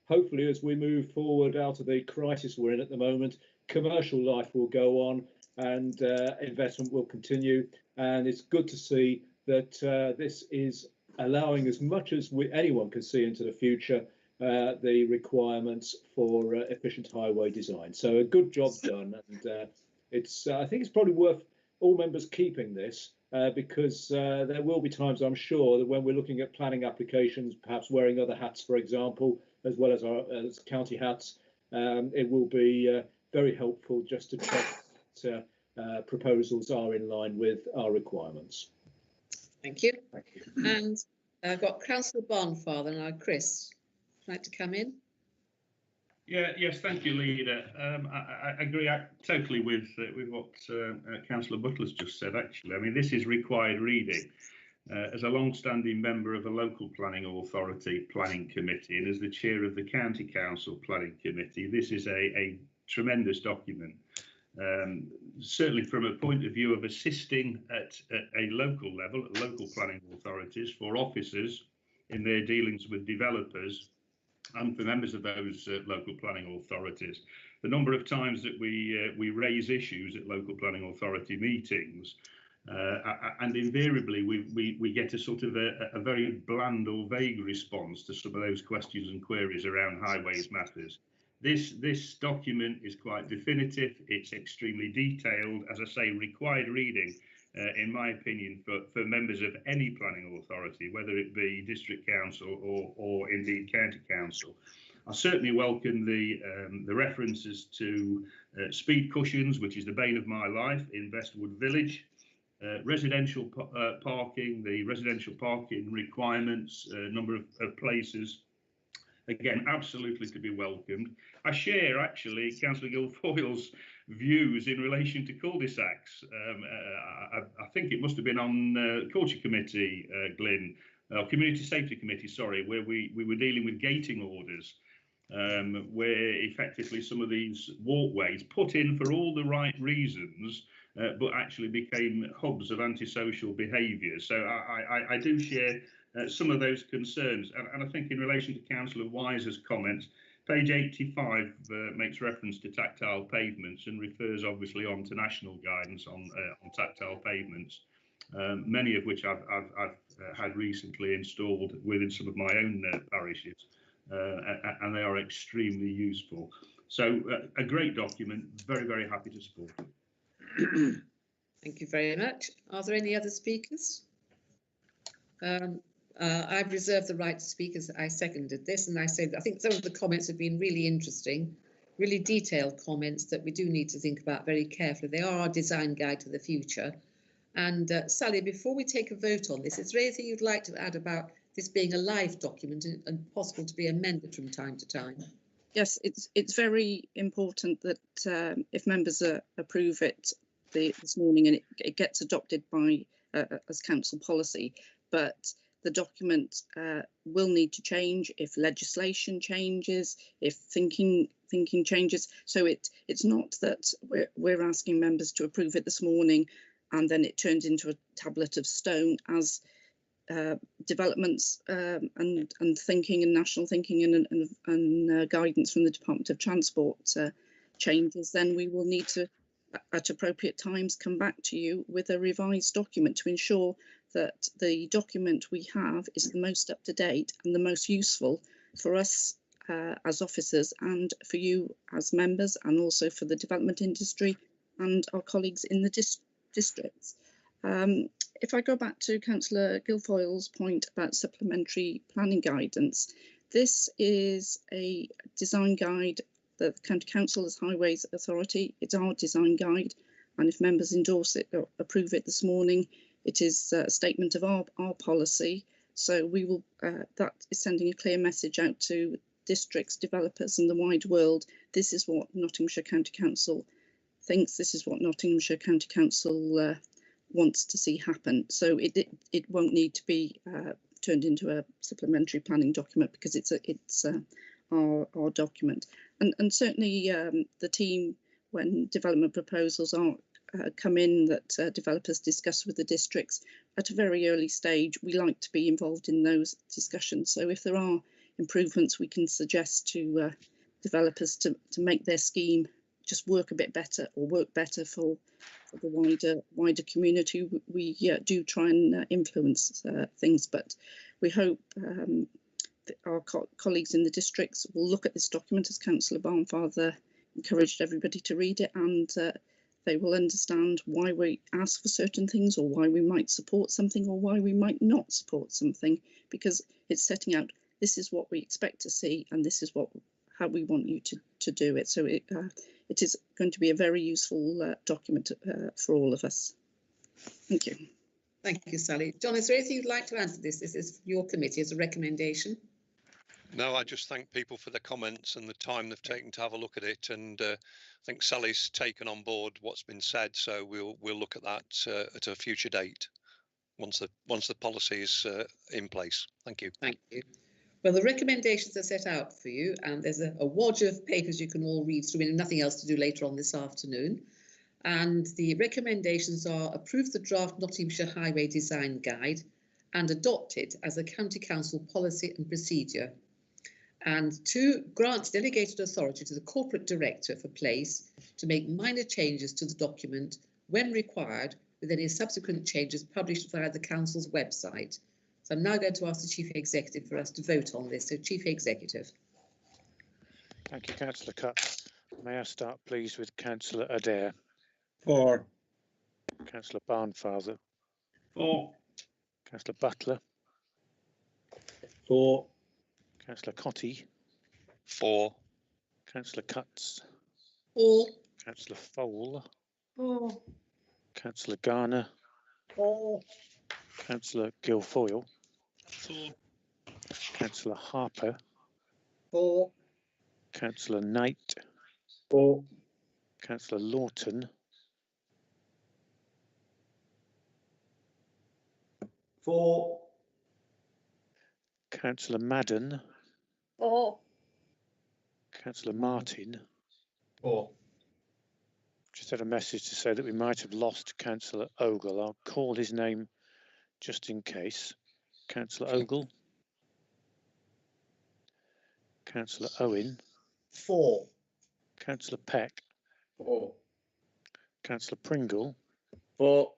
hopefully, as we move forward out of the crisis we're in at the moment, commercial life will go on and investment will continue. And it's good to see that this is allowing, as much as anyone can see into the future, the requirements for efficient highway design. So a good job done, and it's I think it's probably worth all members keeping this because there will be times, I'm sure, that when we're looking at planning applications, perhaps wearing other hats, for example, as well as our county hats, it will be very helpful just to check that proposals are in line with our requirements. Thank you. And I've got Councillor Barnfather now. Chris, would you like to come in? Yes, thank you, Leader. I agree totally with what Councillor Butler's just said, actually. I mean, this is required reading. As a long-standing member of a local planning authority planning committee and as the chair of the county council planning committee, this is a tremendous document. Certainly from a point of view of assisting at a local level, at local planning authorities, for officers in their dealings with developers and for members of those local planning authorities. The number of times that we raise issues at local planning authority meetings, and invariably we get a sort of a very bland or vague response to some of those questions and queries around highways matters. This document is quite definitive, it's extremely detailed, as I say, required reading, in my opinion, for members of any planning authority, whether it be district council or indeed county council. I certainly welcome the references to speed cushions, which is the bane of my life in Westwood Village, residential parking, the residential parking requirements, number of places. Again, absolutely to be welcomed. I share actually Councillor Guilfoyle's views in relation to cul-de-sacs. I think it must have been on Culture Committee, Glyn, Community Safety Committee, sorry, where we were dealing with gating orders, where effectively some of these walkways put in for all the right reasons, but actually became hubs of antisocial behaviour. So I do share some of those concerns, and I think in relation to Councillor Wise's comments, page 85 makes reference to tactile pavements and refers obviously on to national guidance on tactile pavements, many of which I've had recently installed within some of my own parishes, and they are extremely useful. So a great document, very, very happy to support it. Thank you very much. Are there any other speakers? I've reserved the right to speak as I seconded this, and I say that I think some of the comments have been really interesting, really detailed comments that we do need to think about very carefully. They are our design guide to the future. And Sally, before we take a vote on this, is there anything you'd like to add about this being a live document and possible to be amended from time to time? Yes, it's very important that if members approve it this morning and it gets adopted by as council policy, but the document will need to change if legislation changes, if thinking changes. So it's not that we're asking members to approve it this morning and then it turns into a tablet of stone. As developments and thinking and national thinking and guidance from the Department of Transport changes, then we will need to, at appropriate times, come back to you with a revised document to ensure that the document we have is the most up to date and the most useful for us as officers and for you as members, and also for the development industry and our colleagues in the districts. If I go back to Councillor Guilfoyle's point about supplementary planning guidance, this is a design guide that the County Council as Highways Authority, it's our design guide, and if members endorse it or approve it this morning, it is a statement of our policy. So we will, that is sending a clear message out to districts, developers and the wide world. This is what Nottinghamshire County Council thinks, this is what Nottinghamshire County Council wants to see happen. So it won't need to be turned into a supplementary planning document because it's our document. And certainly the team, when development proposals are come in that developers discuss with the districts at a very early stage, we like to be involved in those discussions. So if there are improvements we can suggest to developers to make their scheme just work a bit better or work better for the wider community, we do try and influence things. But we hope that our colleagues in the districts will look at this document, as Councillor Barnfather encouraged everybody to read it, and They will understand why we ask for certain things, or why we might support something, or why we might not support something, because it's setting out, this is what we expect to see, and this is how we want you to do it. So it is going to be a very useful document for all of us. Thank you. Thank you, Sally. John, is there anything you'd like to add to this? This is your committee as a recommendation. No, I just thank people for their comments and the time they've taken to have a look at it. And I think Sally's taken on board what's been said, so we'll look at that at a future date once the policy is in place. Thank you. Thank you. Well, the recommendations are set out for you, and there's a wodge of papers you can all read through, and nothing else to do later on this afternoon. And the recommendations are: approve the draft Nottinghamshire Highway Design Guide and adopt it as a County Council policy and procedure. And 2, grant delegated authority to the Corporate Director for Place to make minor changes to the document when required, with any subsequent changes published via the Council's website. So I'm now going to ask the Chief Executive for us to vote on this. So, Chief Executive. Thank you, Councillor Cutt. May I start, please, with Councillor Adair? For. Councillor Barnfather? For. Councillor Butler? For. Councillor Cotty? For. Councillor Cutts? For. Councillor Fowle? For. Councillor Garner? For. Councillor Guilfoyle? For. Councillor Harper? For. Councillor Knight? For. Councillor Lawton? For. Councillor Madden? For. Councillor Martin? For. Just had a message to say that we might have lost Councillor Ogle. I'll call his name just in case. Councillor Ogle? Councillor Owen? For. Councillor Peck? For. Councillor Pringle? For.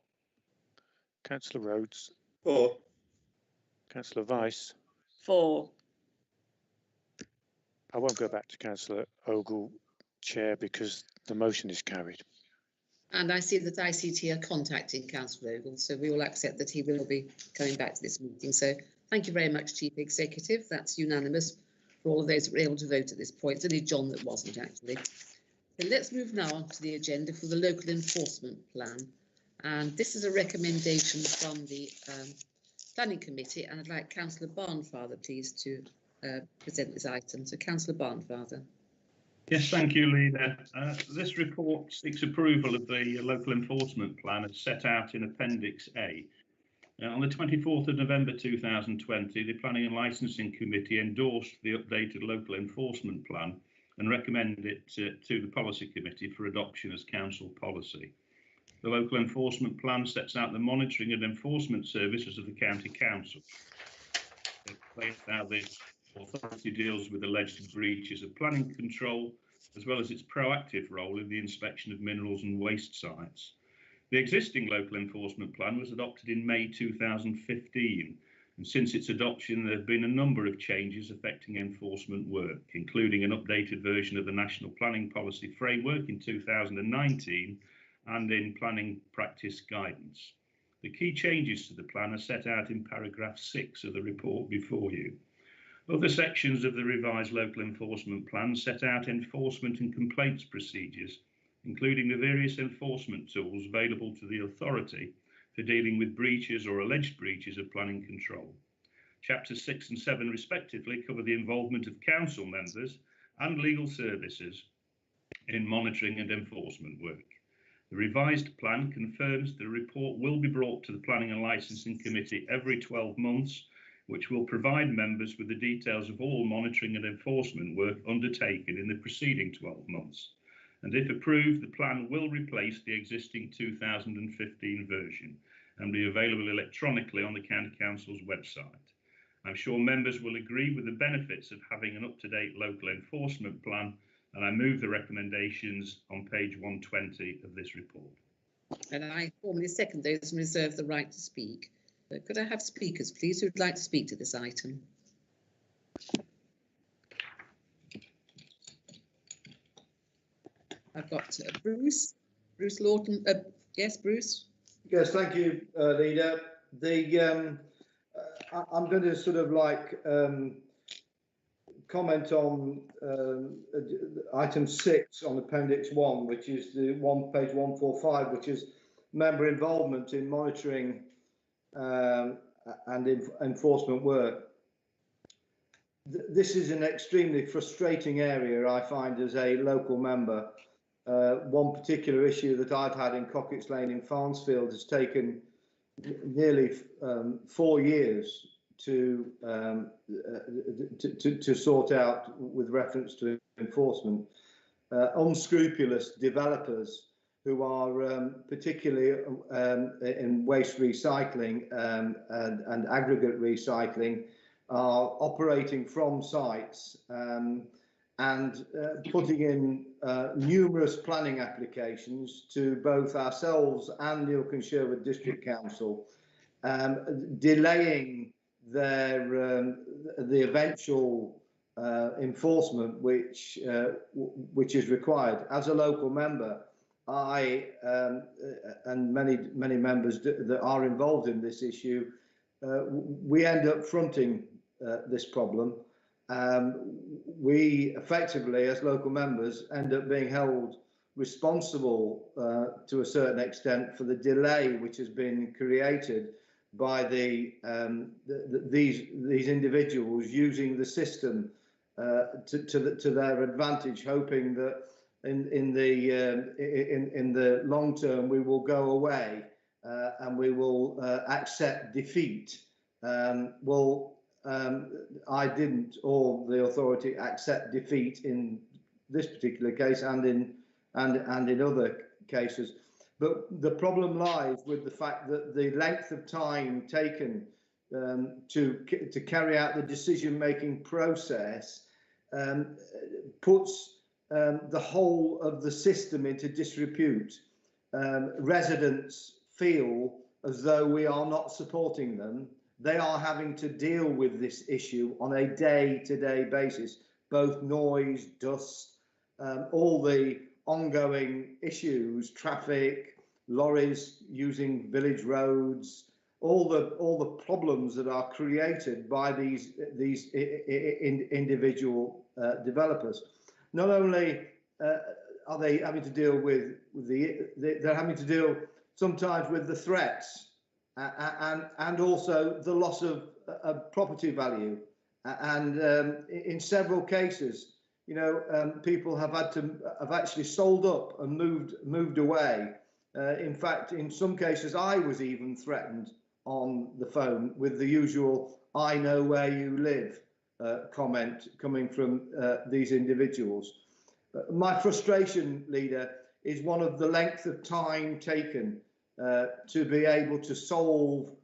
Councillor Rhodes? For. Councillor Vice? For. I won't go back to Councillor Ogle, Chair, because the motion is carried. And I see that ICT are contacting Councillor Ogle, so we will accept that he will be coming back to this meeting. So thank you very much, Chief Executive. That's unanimous for all of those that were able to vote at this point. It's only John that wasn't, actually. So let's move now on to the agenda for the local enforcement plan. And this is a recommendation from the Planning Committee, and I'd like Councillor Barnfather, please, to present this item. So, Councillor Barnfather. Yes, thank you, Leader. This report seeks approval of the local enforcement plan as set out in Appendix A. On the 24th of November 2020, the Planning and Licensing Committee endorsed the updated local enforcement plan and recommended it to the Policy Committee for adoption as council policy. The local enforcement plan sets out the monitoring and enforcement services of the County Council. It explains how the authority deals with alleged breaches of planning control, as well as its proactive role in the inspection of minerals and waste sites. The existing local enforcement plan was adopted in May 2015, and since its adoption there have been a number of changes affecting enforcement work, including an updated version of the National Planning Policy Framework in 2019 and in planning practice guidance. The key changes to the plan are set out in paragraph 6 of the report before you. Other sections of the revised local enforcement plan set out enforcement and complaints procedures, including the various enforcement tools available to the authority for dealing with breaches or alleged breaches of planning control. Chapters 6 and 7 respectively cover the involvement of council members and legal services in monitoring and enforcement work. The revised plan confirms the report will be brought to the Planning and Licensing Committee every 12 months, which will provide members with the details of all monitoring and enforcement work undertaken in the preceding 12 months. And if approved, the plan will replace the existing 2015 version and be available electronically on the County Council's website. I'm sure members will agree with the benefits of having an up-to-date local enforcement plan, and I move the recommendations on page 120 of this report. And I formally second those and reserve the right to speak. But could I have speakers, please, who'd like to speak to this item? I've got Bruce, Bruce Lawton. Yes, Bruce. Yes, thank you, Leader. I'm going to sort of like comment on item 6 on Appendix 1, which is the page 145, which is member involvement in monitoring and enforcement work. This is an extremely frustrating area, I find, as a local member. One particular issue that I've had in Cockett's Lane in Farnsfield has taken nearly 4 years to sort out with reference to enforcement. Unscrupulous developers who are particularly in waste recycling and aggregate recycling are operating from sites and putting in numerous planning applications to both ourselves and Neilkin Sherwood District Council, delaying the eventual enforcement which is required. As a local member, I and many members that are involved in this issue, we end up fronting this problem. We effectively, as local members, end up being held responsible to a certain extent for the delay which has been created by these individuals using the system to their advantage, hoping that in the long term we will go away and we will accept defeat. I didn't, or the authority, accept defeat in this particular case and in other cases. But the problem lies with the fact that the length of time taken to carry out the decision-making process puts the whole of the system into disrepute. Residents feel as though we are not supporting them. They are having to deal with this issue on a day-to-day basis, both noise, dust, all the ongoing issues, traffic, lorries using village roads, all the problems that are created by these individual developers. Not only are they having to deal with they're having to deal sometimes with the threats and also the loss of property value, and in several cases, you know, people have actually sold up and moved away. In fact, in some cases, I was even threatened on the phone with the usual "I know where you live" comment coming from these individuals. My frustration, Leader, is one of the length of time taken to be able to solve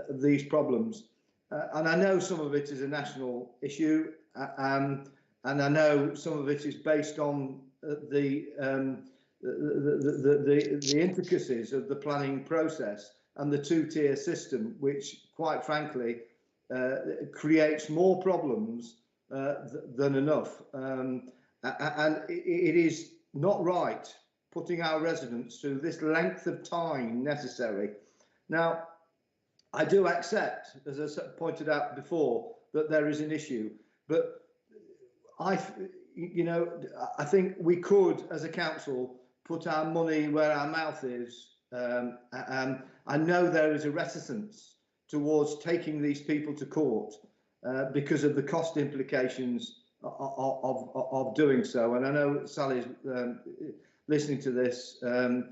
these problems. And I know some of it is a national issue, and I know some of it is based on the intricacies of the planning process and the two-tier system, which, quite frankly, creates more problems than enough. And it is not right putting our residents through this length of time necessary. Now, I do accept, as I pointed out before, that there is an issue, but I think we could, as a council, put our money where our mouth is. And I know there is a reticence towards taking these people to court because of the cost implications of doing so. And I know Sally's listening to this. You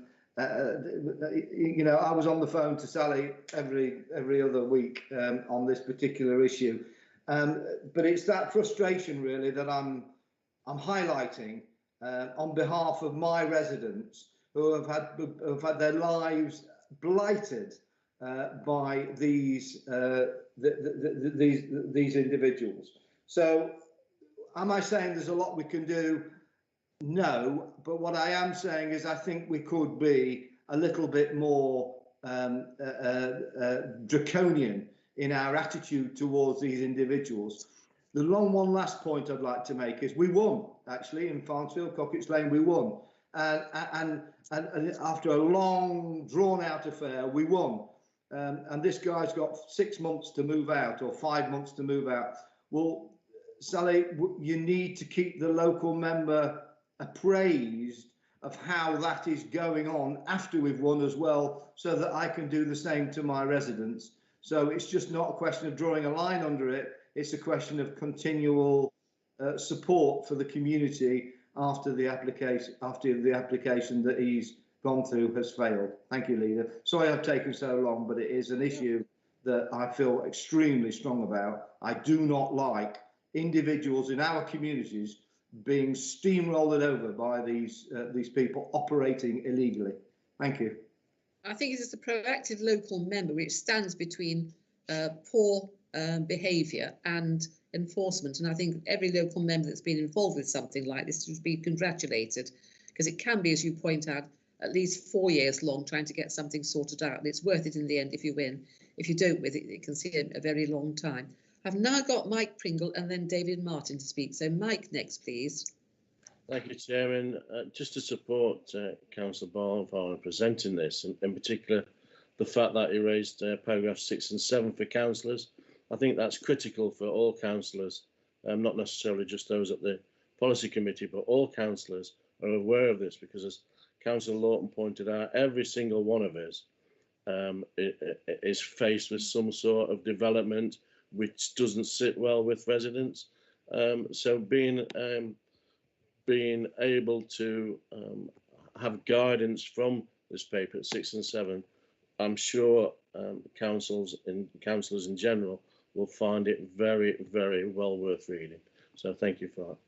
know, I was on the phone to Sally every other week on this particular issue, but it's that frustration really that I'm highlighting on behalf of my residents who have had their lives blighted by these individuals. So, am I saying there's a lot we can do? No, but what I am saying is I think we could be a little bit more draconian in our attitude towards these individuals. The one last point I'd like to make is we won, actually, in Farnsfield, Cockett's Lane, we won. and after a long, drawn-out affair, we won. And this guy's got 6 months to move out, or 5 months to move out. Well, Sally, you need to keep the local member appraised of how that is going on after we've won as well, so that I can do the same to my residents. So it's just not a question of drawing a line under it. It's a question of continual support for the community after the application that he's gone through has failed. Thank you, Leader. Sorry I've taken so long, but it is an issue that I feel extremely strong about. I do not like individuals in our communities being steamrolled over by these people operating illegally. Thank you. I think it is a proactive local member which stands between poor behaviour and enforcement, and I think every local member that's been involved with something like this should be congratulated, because it can be, as you point out, at least 4 years long trying to get something sorted out, and it's worth it in the end if you win. If you don't with it, it can see a very long time. I've now got Mike Pringle and then David Martin to speak. So Mike next, please. Thank you, Chairman. Just to support Councillor Barnfire in presenting this, and in particular the fact that he raised paragraphs 6 and 7 for councillors. I think that's critical for all councillors, not necessarily just those at the policy committee, but all councillors are aware of this, because as Councillor Lawton pointed out, every single one of us is faced with some sort of development which doesn't sit well with residents. So being able to have guidance from this paper at 6 and 7, I'm sure councillors in general will find it very, very well worth reading. So thank you for that.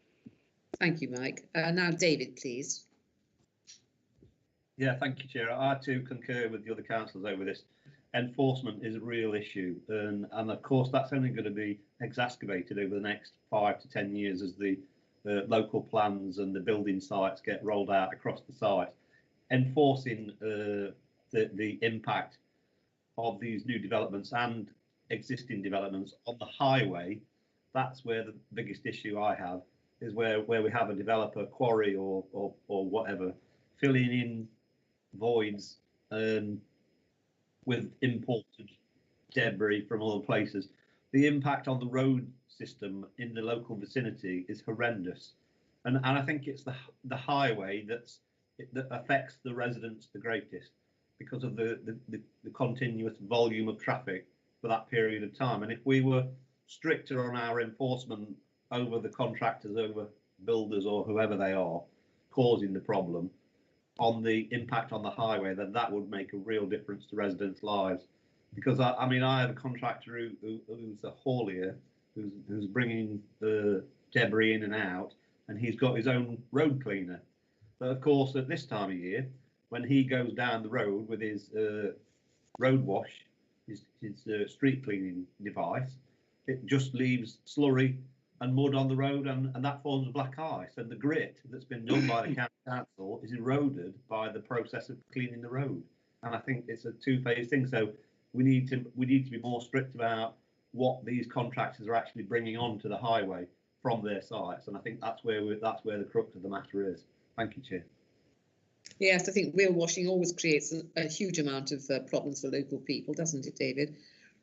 Thank you, Mike. Now David, please. Yeah, thank you, Chair. I too concur with the other councillors over this. Enforcement is a real issue, and of course that's only going to be exacerbated over the next 5 to 10 years as the local plans and the building sites get rolled out across the site. Enforcing the impact of these new developments and existing developments on the highway, that's where the biggest issue I have is where we have a developer, quarry or whatever, filling in voids with imported debris from other places. The impact on the road system in the local vicinity is horrendous, and I think it's the highway that affects the residents the greatest, because of the continuous volume of traffic for that period of time. And if we were stricter on our enforcement over the contractors, over builders or whoever they are causing the problem, on the impact on the highway, then that would make a real difference to residents' lives. Because I mean, I have a contractor who's a haulier, who's bringing the debris in and out, and he's got his own road cleaner. But of course, at this time of year, when he goes down the road with his road wash, his street cleaning device, it just leaves slurry and mud on the road, and that forms black ice, and the grit that's been done by the county council is eroded by the process of cleaning the road. And I think it's a two-phase thing. So we need to be more strict about what these contractors are actually bringing onto the highway from their sites, and I think that's where the crux of the matter is. Thank you, Chair. Yes, I think wheel washing always creates a huge amount of problems for local people, doesn't it, David?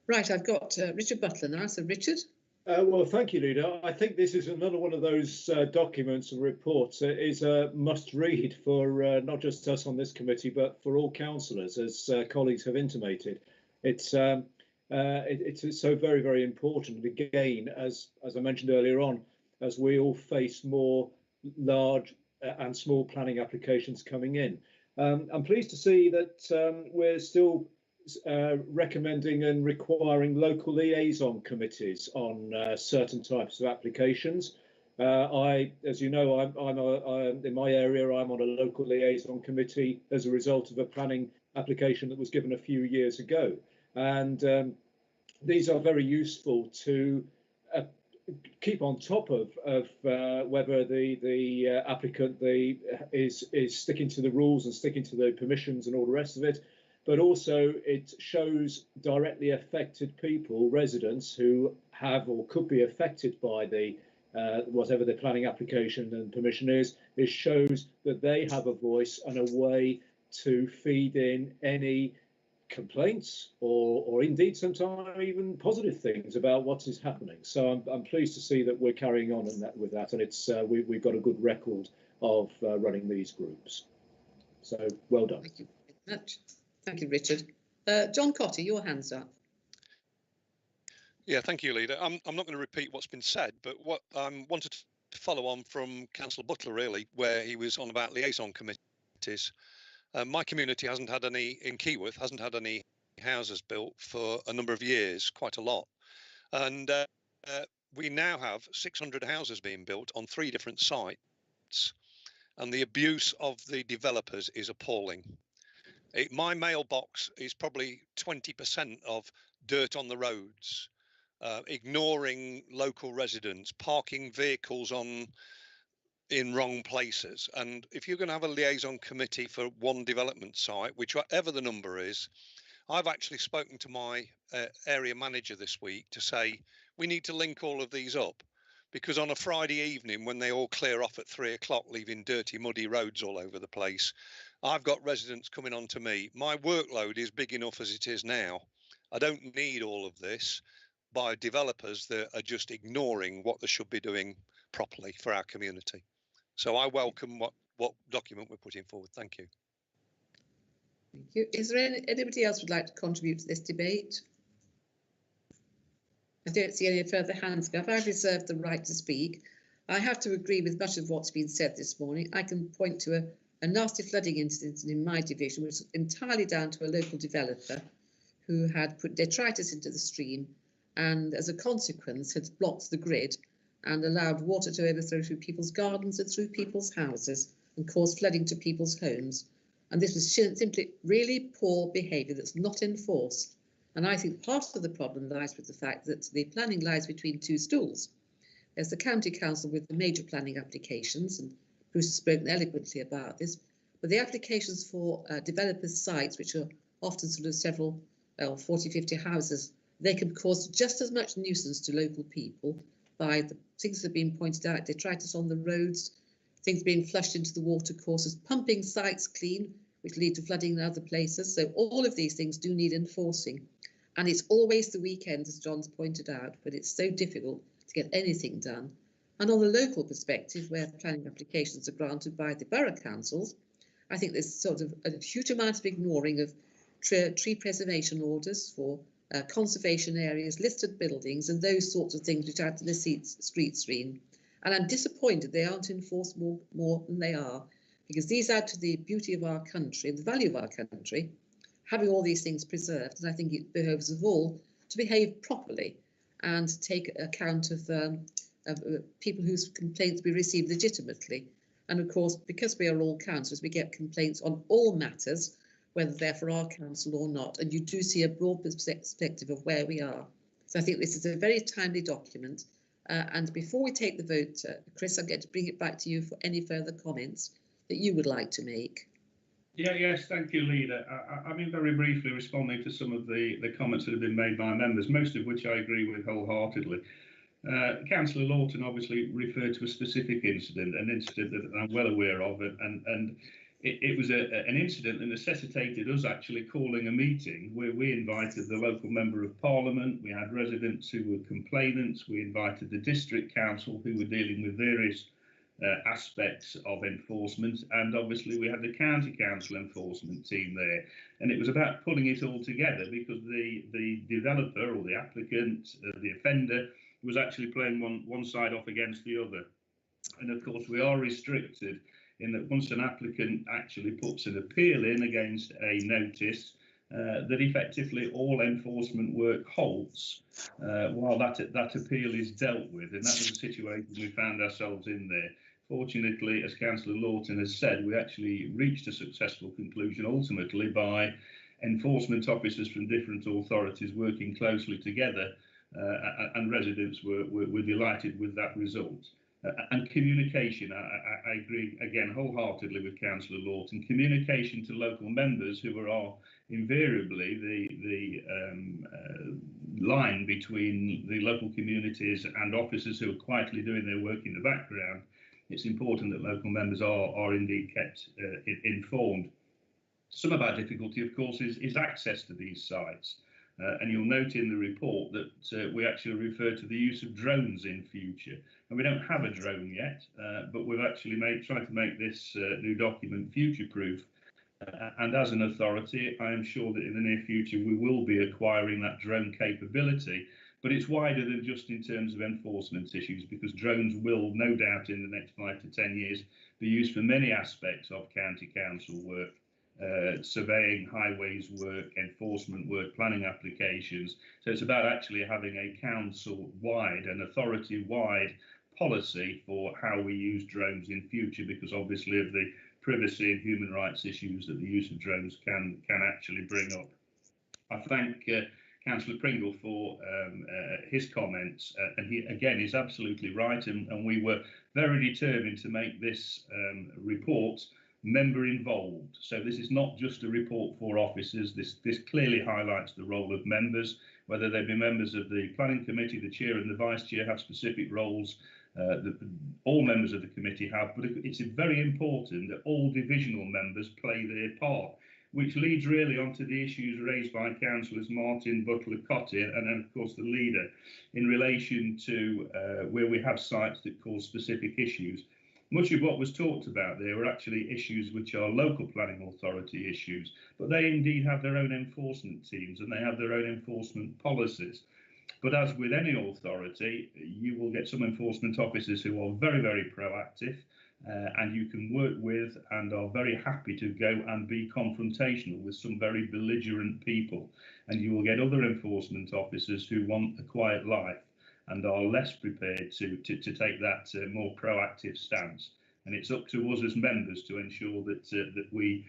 Right, I've got Richard Butler now. So, Richard. Well, thank you, Leader. I think this is another one of those documents and reports that is a must-read for not just us on this committee, but for all councillors, as colleagues have intimated. It's so very, very important. Again, as I mentioned earlier on, as we all face more large and small planning applications coming in. I'm pleased to see that we're still recommending and requiring local liaison committees on certain types of applications. As you know, I'm in my area, I'm on a local liaison committee as a result of a planning application that was given a few years ago. And these are very useful to keep on top of whether the applicant is sticking to the rules and sticking to the permissions and all the rest of it. But also it shows directly affected people, residents who have or could be affected by the whatever the planning application and permission is, it shows that they have a voice and a way to feed in any complaints or indeed sometimes even positive things about what is happening. So I'm pleased to see that we're carrying on with that, and it's we've got a good record of running these groups. So well done. Thank you very much. Thank you, Richard. John Cotter, your hand's up. Yeah, thank you, Leader. I'm not going to repeat what's been said, but what I wanted to follow on from Councillor Butler, really, where he was on about liaison committees. My community hasn't had any, in Keyworth, hasn't had any houses built for a number of years, quite a lot. And we now have 600 houses being built on 3 different sites. And the abuse of the developers is appalling. My mailbox is probably 20% of dirt on the roads, ignoring local residents, parking vehicles in wrong places. And if you're going to have a liaison committee for one development site, whichever the number is, I've actually spoken to my area manager this week to say we need to link all of these up, because on a Friday evening when they all clear off at 3 o'clock, leaving dirty, muddy roads all over the place, I've got residents coming on to me. My workload is big enough as it is now. I don't need all of this by developers that are just ignoring what they should be doing properly for our community. So I welcome what document we're putting forward. Thank you. Thank you. Is there anybody else would like to contribute to this debate? I don't see any further hands go up. I've reserved the right to speak. I have to agree with much of what's been said this morning. I can point to a nasty flooding incident in my division, which was entirely down to a local developer who had put detritus into the stream and as a consequence had blocked the grid and allowed water to overflow through people's gardens and through people's houses and caused flooding to people's homes. And this was simply really poor behaviour that's not enforced. And I think part of the problem lies with the fact that the planning lies between 2 stools. There's the County Council with the major planning applications, and Bruce has spoken eloquently about this, but the applications for developers' sites, which are often sort of several, 40, 50 houses, they can cause just as much nuisance to local people by the things that have been pointed out, detritus on the roads, things being flushed into the water courses, pumping sites clean, which lead to flooding in other places. So all of these things do need enforcing. And it's always the weekend, as John's pointed out, but it's so difficult to get anything done. And on the local perspective, where planning applications are granted by the borough councils, I think there's sort of a huge amount of ignoring of tree preservation orders for conservation areas, listed buildings, and those sorts of things which add to the street screen. And I'm disappointed they aren't enforced more than they are, because these add to the beauty of our country and the value of our country, having all these things preserved. And I think it behoves of all to behave properly and take account of people whose complaints we receive legitimately. And of course, because we are all councillors, we get complaints on all matters, whether they're for our council or not. And you do see a broad perspective of where we are. So I think this is a very timely document. And before we take the vote, Chris, I'm going to bring it back to you for any further comments that you would like to make. Yes, thank you, Leader. I mean, very briefly responding to some of the comments that have been made by members, most of which I agree with wholeheartedly. Councillor Lawton obviously referred to a specific incident, an incident that I'm well aware of, and it was an incident that necessitated us actually calling a meeting where we invited the local member of parliament, we had residents who were complainants, we invited the district council who were dealing with various aspects of enforcement, and obviously we had the county council enforcement team there, and it was about pulling it all together because the developer or the applicant, the offender, was actually playing one side off against the other. And of course we are restricted in that once an applicant actually puts an appeal in against a notice, that effectively all enforcement work halts while that appeal is dealt with, and that was the situation we found ourselves in there. Fortunately, as Councillor Lawton has said, we actually reached a successful conclusion ultimately by enforcement officers from different authorities working closely together, and residents were delighted with that result. And communication, I agree again wholeheartedly with Councillor Lawton. Communication to local members who are invariably line between the local communities and officers who are quietly doing their work in the background, it's important that local members are indeed kept informed. Some of our difficulty, of course, is access to these sites. And you'll note in the report that we actually refer to the use of drones in future. And we don't have a drone yet, but we've actually tried to make this new document future-proof. And as an authority, I am sure that in the near future we will be acquiring that drone capability. But it's wider than just in terms of enforcement issues, because drones will no doubt in the next 5 to 10 years be used for many aspects of county council work. Surveying, highways work, enforcement work, planning applications. So it's about actually having a council-wide and authority-wide policy for how we use drones in future, because obviously of the privacy and human rights issues that the use of drones can actually bring up. I thank Councillor Pringle for his comments, and he again is absolutely right, and we were very determined to make this report member involved. So this is not just a report for officers. This clearly highlights the role of members, whether they be members of the planning committee, the chair and the vice chair have specific roles. All members of the committee have, but it's very important that all divisional members play their part, which leads really onto the issues raised by councillors Martin, Butler, Cottier, and then of course the leader in relation to where we have sites that cause specific issues. Much of what was talked about there were actually issues which are local planning authority issues, but they indeed have their own enforcement teams and they have their own enforcement policies. But as with any authority, you will get some enforcement officers who are very, very proactive and you can work with and are very happy to go and be confrontational with some very belligerent people. And you will get other enforcement officers who want a quiet life and are less prepared to take that more proactive stance. And it's up to us as members to ensure that we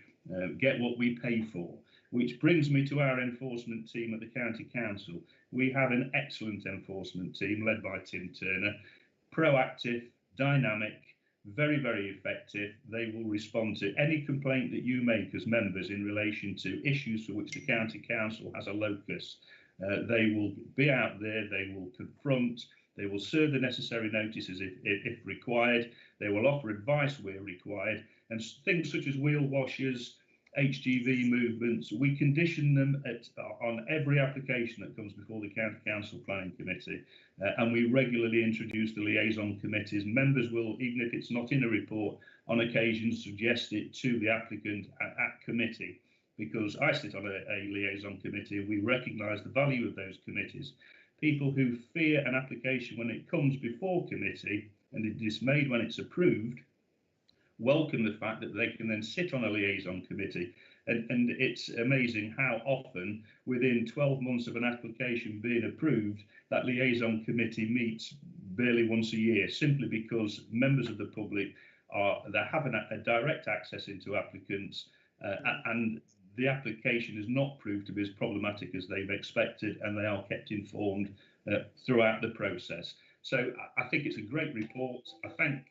get what we pay for. Which brings me to our enforcement team at the County Council. We have an excellent enforcement team led by Tim Turner, proactive, dynamic, very, very effective. They will respond to any complaint that you make as members in relation to issues for which the County Council has a locus. They will be out there, they will confront, they will serve the necessary notices if required, they will offer advice where required, and things such as wheel washers, HGV movements, we condition them on every application that comes before the County Council Planning Committee, and we regularly introduce the liaison committees. Members will, even if it's not in a report, on occasion suggest it to the applicant at committee, because I sit on a liaison committee. We recognise the value of those committees. People who fear an application when it comes before committee and are dismayed when it's approved welcome the fact that they can then sit on a liaison committee, and it's amazing how often within 12 months of an application being approved, that liaison committee meets barely once a year, simply because members of the public they have a direct access into applicants, and the application is not proved to be as problematic as they've expected, and they are kept informed throughout the process. So I think it's a great report. I thank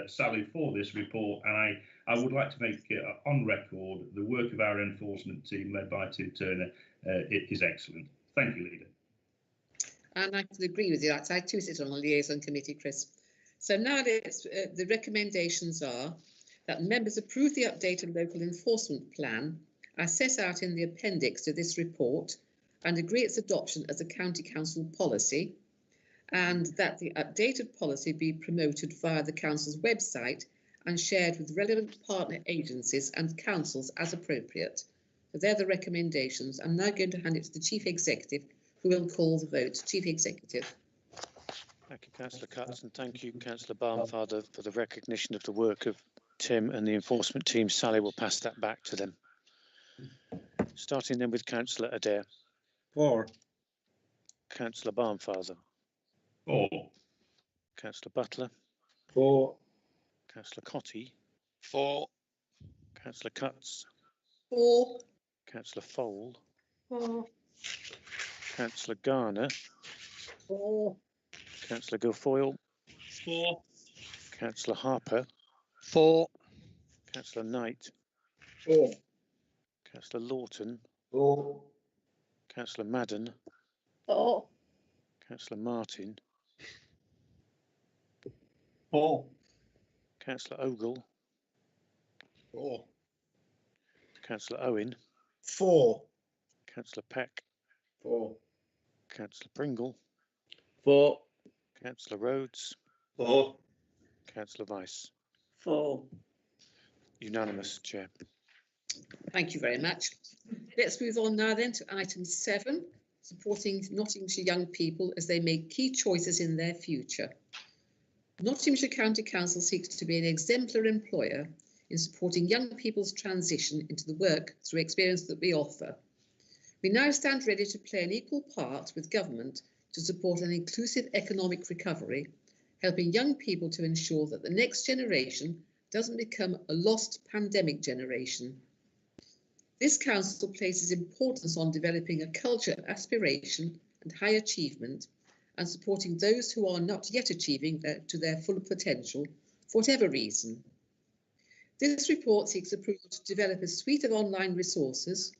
Sally for this report, and I would like to make on record the work of our enforcement team led by Tim Turner. It is excellent. Thank you, Leader. And I can agree with you. I too sit on a liaison committee, Chris. So now the recommendations are that members approve the updated local enforcement plan as set out in the appendix to this report and agree its adoption as a county council policy, and that the updated policy be promoted via the council's website and shared with relevant partner agencies and councils as appropriate. So they're the recommendations. I'm now going to hand it to the Chief Executive, who will call the vote. Chief Executive. Thank you, Councillor Cutts, and thank you, Councillor Barnfather, for the recognition of the work of Tim and the enforcement team. Sally will pass that back to them. Starting then with Councillor Adair. 4. Councillor Barnfather. 4. Councillor Butler. 4. Councillor Cotty. 4. Councillor Cutts. 4. Councillor Fold. 4. Councillor Garner. 4. Councillor Guilfoyle. 4. Councillor Harper. 4. Councillor Knight. 4. Councillor Lawton. 4. Councillor Madden. 4. Councillor Martin. 4. Councillor Ogle. 4. Councillor Owen. 4. Councillor Peck. 4. Councillor Pringle. 4. Councillor Rhodes. 4. Councillor Weiss. 4. Unanimous, Chair. Thank you very much. Let's move on now then to item 7, supporting Nottinghamshire young people as they make key choices in their future. Nottinghamshire County Council seeks to be an exemplar employer in supporting young people's transition into the work through experience that we offer. We now stand ready to play an equal part with government to support an inclusive economic recovery, helping young people to ensure that the next generation doesn't become a lost pandemic generation. This council places importance on developing a culture of aspiration and high achievement and supporting those who are not yet achieving to their full potential for whatever reason. This report seeks approval to develop a suite of online resources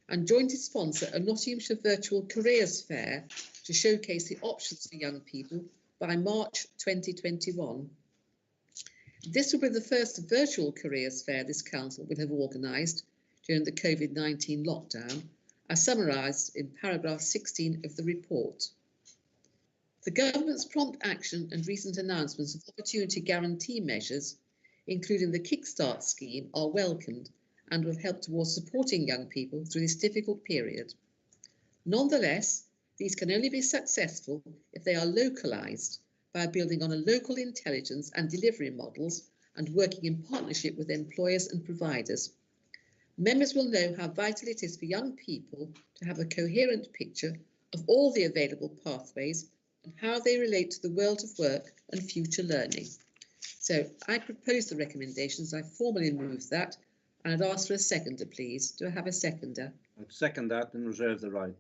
and jointly sponsor a Nottinghamshire Virtual Careers Fair to showcase the options for young people by March 2021. This will be the first virtual careers fair this council will have organised during the COVID-19 lockdown, as summarised in paragraph 16 of the report. The government's prompt action and recent announcements of opportunity guarantee measures, including the Kickstart scheme, are welcomed and will help towards supporting young people through this difficult period. Nonetheless, these can only be successful if they are localised by building on a local intelligence and delivery models and working in partnership with employers and providers. Members will know how vital it is for young people to have a coherent picture of all the available pathways and how they relate to the world of work and future learning. So I propose the recommendations. I formally move that, and I'd ask for a seconder, please. Do I have a seconder? I'd second that and reserve the right.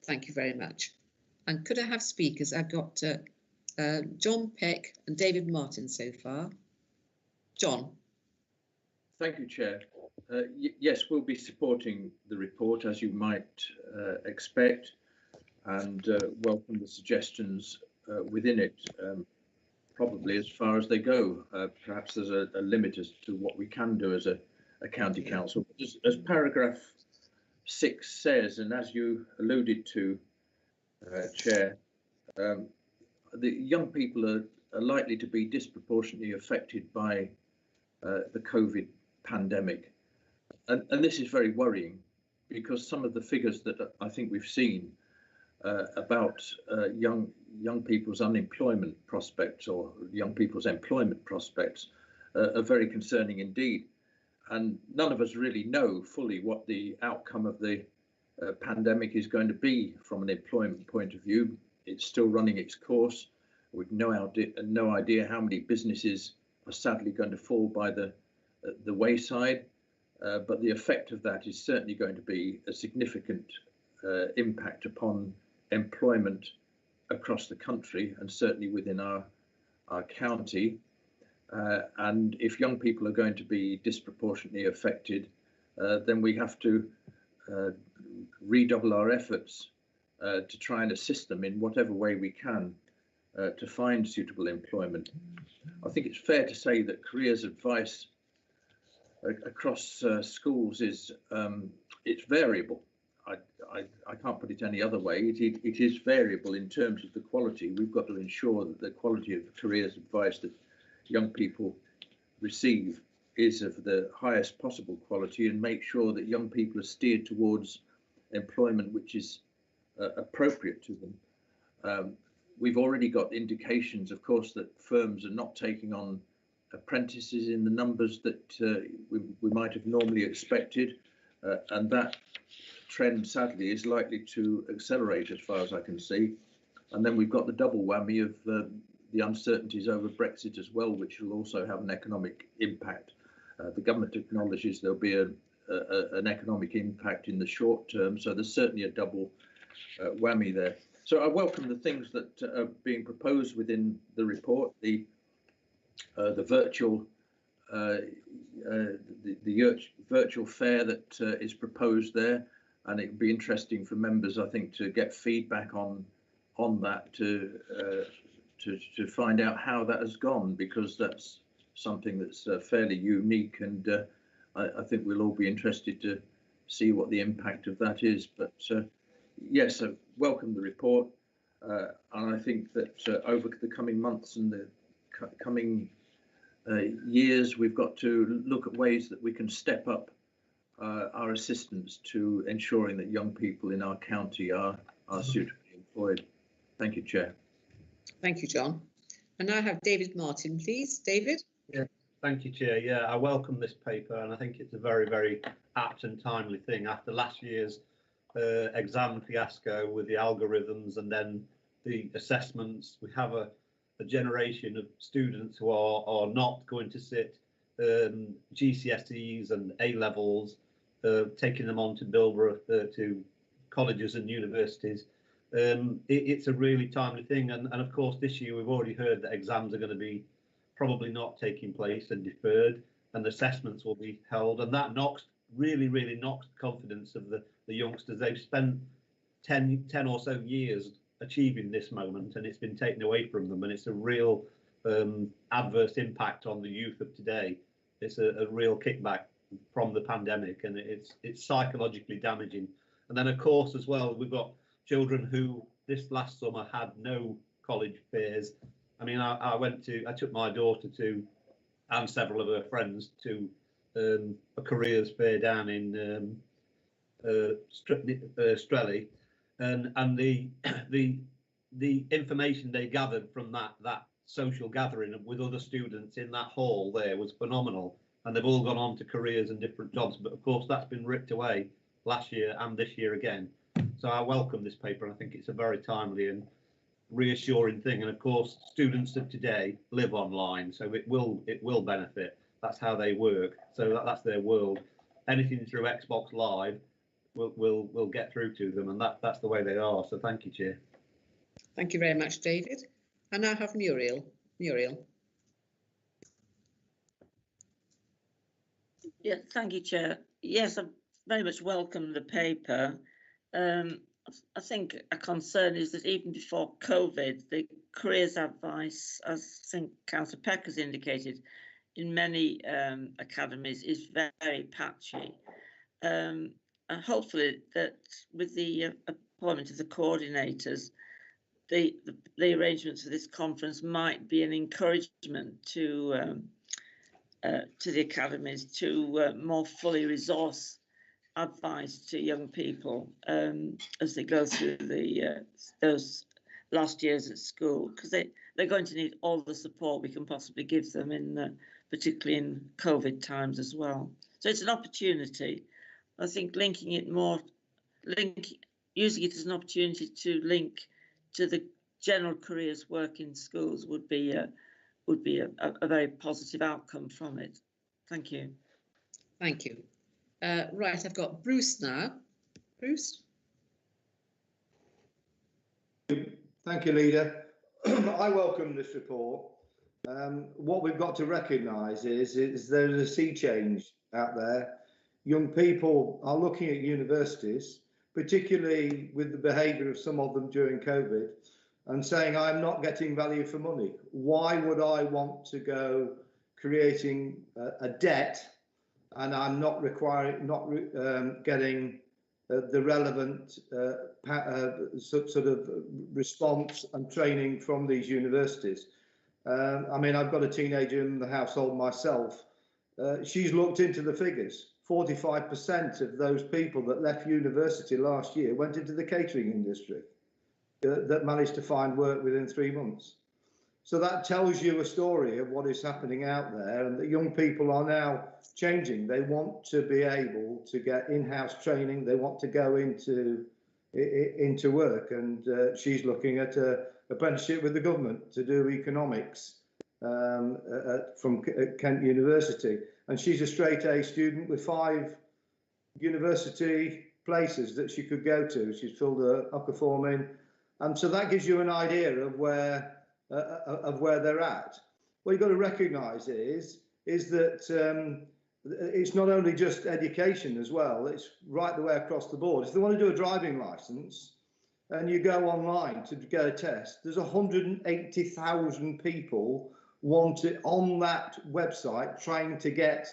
Thank you very much. And could I have speakers? I've got John Peck and David Martin so far. John. Thank you, Chair. Yes, we'll be supporting the report, as you might expect, and welcome the suggestions within it, probably as far as they go. Perhaps there's a limit as to what we can do as a county council. As paragraph 6 says, and as you alluded to, Chair, the young people are likely to be disproportionately affected by the COVID pandemic. And this is very worrying because some of the figures that I think we've seen about young people's unemployment prospects or young people's employment prospects are very concerning indeed. And none of us really know fully what the outcome of the pandemic is going to be from an employment point of view. It's still running its course. We've no idea how many businesses are sadly going to fall by the wayside. But the effect of that is certainly going to be a significant impact upon employment across the country and certainly within our county. And if young people are going to be disproportionately affected, then we have to redouble our efforts to try and assist them in whatever way we can to find suitable employment. I think it's fair to say that careers advice across schools is it's variable. I can't put it any other way. It is variable in terms of the quality. We've got to ensure that the quality of careers advice that young people receive is of the highest possible quality and make sure that young people are steered towards employment which is appropriate to them. We've already got indications, of course, that firms are not taking on apprentices in the numbers that we might have normally expected, and that trend sadly is likely to accelerate as far as I can see. And then we've got the double whammy of the uncertainties over Brexit as well, which will also have an economic impact. The government acknowledges there'll be an economic impact in the short term, so there's certainly a double whammy there. So I welcome the things that are being proposed within the report, the virtual virtual fair that is proposed there. and it would be interesting for members, I think, to get feedback on that to find out how that has gone, because that's something that's fairly unique, and I think we'll all be interested to see what the impact of that is. But yes, I welcome the report, and I think that over the coming months and the coming years, we've got to look at ways that we can step up our assistance to ensuring that young people in our county are suitably employed. Thank you, Chair. Thank you, John. And now I have David Martin, please. David? Yeah, thank you, Chair. Yeah, I welcome this paper, and I think it's a very, very apt and timely thing after last year's exam fiasco with the algorithms and then the assessments. We have a generation of students who are not going to sit GCSEs and A levels, taking them on to Bilborough to colleges and universities. It's a really timely thing, and of course this year we've already heard that exams are going to be probably not taking place and deferred, and assessments will be held, and that really knocks the confidence of the youngsters. They've spent 10 or so years achieving this moment, and it's been taken away from them, and it's a real adverse impact on the youth of today. It's a real kickback from the pandemic, and it's psychologically damaging. And then of course as well, we've got children who this last summer had no college fares. I mean, I took my daughter to, and several of her friends, to a careers fair down in Strelly, and the information they gathered from that social gathering with other students in that hall there was phenomenal, and they've all gone on to careers and different jobs. But of course that's been ripped away last year and this year again. So I welcome this paper, and I think it's a very timely and reassuring thing. And of course students of today live online, so it will benefit. That's how they work, so that's their world. Anything through Xbox Live will get through to them, and that's the way they are. So thank you, Chair. Thank you very much, David. And now I have Muriel. Muriel. Yeah, thank you, Chair. Yes, I very much welcome the paper. I think a concern is that even before COVID, the careers advice, as I think Councillor Peck has indicated, in many academies is very patchy. And hopefully that with the appointment of the coordinators, the arrangements for this conference might be an encouragement to the academies to more fully resource advice to young people as they go through those last years at school, because they're going to need all the support we can possibly give them, particularly in COVID times as well. So it's an opportunity. I think using it as an opportunity to link to the general careers work in schools would be a very positive outcome from it. Thank you. Thank you. Right, I've got Bruce now. Bruce. Thank you, Leader. I welcome this report. What we've got to recognise is there's a sea change out there. Young people are looking at universities, particularly with the behaviour of some of them during COVID, and saying, I'm not getting value for money. Why would I want to go creating a debt, and I'm not getting the relevant sort of response and training from these universities? I mean, I've got a teenager in the household myself. She's looked into the figures. 45% of those people that left university last year went into the catering industry that managed to find work within 3 months. So that tells you a story of what is happening out there, and that young people are now changing. They want to be able to get in-house training. They want to go into work, and she's looking at an apprenticeship with the government to do economics from Kent University. And she's a straight A student with 5 university places that she could go to. She's filled her upper form in. And so that gives you an idea of where they're at. What you've got to recognise is that it's not only just education as well, it's right the way across the board. If they want to do a driving licence and you go online to get a test, there's 180,000 people want it on that website trying to get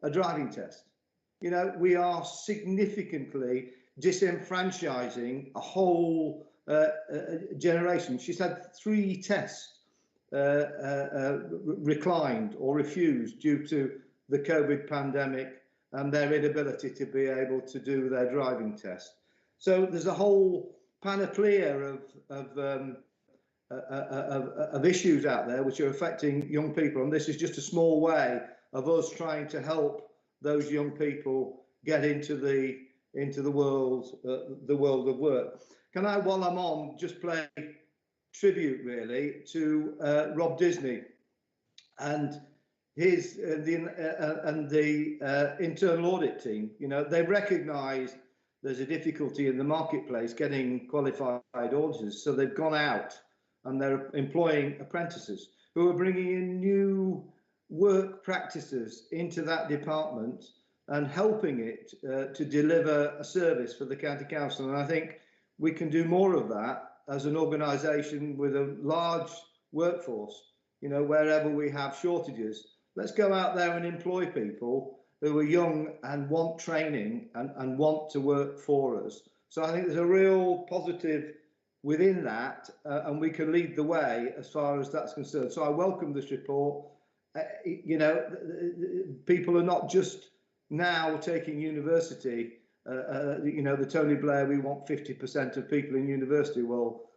a driving test. You know, we are significantly disenfranchising a whole generation. She's had 3 tests reclined or refused due to the COVID pandemic and their inability to be able to do their driving test. So there's a whole panoplia of issues out there which are affecting young people, and this is just a small way of us trying to help those young people get into the world of work. Can I, while I'm on, just play tribute really to Rob Disney and his the internal audit team? You know, they recognise there's a difficulty in the marketplace getting qualified auditors, so they've gone out and they're employing apprentices who are bringing in new work practices into that department and helping it to deliver a service for the county council. And I think we can do more of that as an organisation with a large workforce. You know, wherever we have shortages, let's go out there and employ people who are young and want training and want to work for us. So I think there's a real positive within that, and we can lead the way as far as that's concerned. So I welcome this report. You know, people are not just now taking university. You know, the Tony Blair, we want 50% of people in university. Well,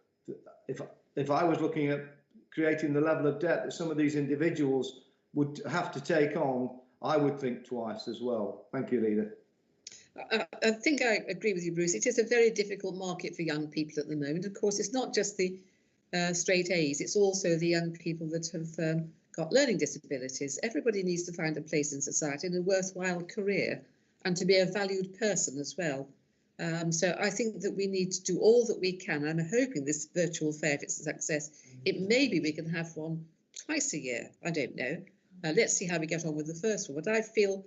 if I was looking at creating the level of debt that some of these individuals would have to take on, I would think twice as well. Thank you, Leader. I think I agree with you, Bruce. It is a very difficult market for young people at the moment. Of course, it's not just the straight A's, it's also the young people that have got learning disabilities. Everybody needs to find a place in society and a worthwhile career, and to be a valued person as well. So I think that we need to do all that we can. I'm hoping this virtual fair, if it's a success, maybe we can have one twice a year. I don't know. Let's see how we get on with the first one. But I feel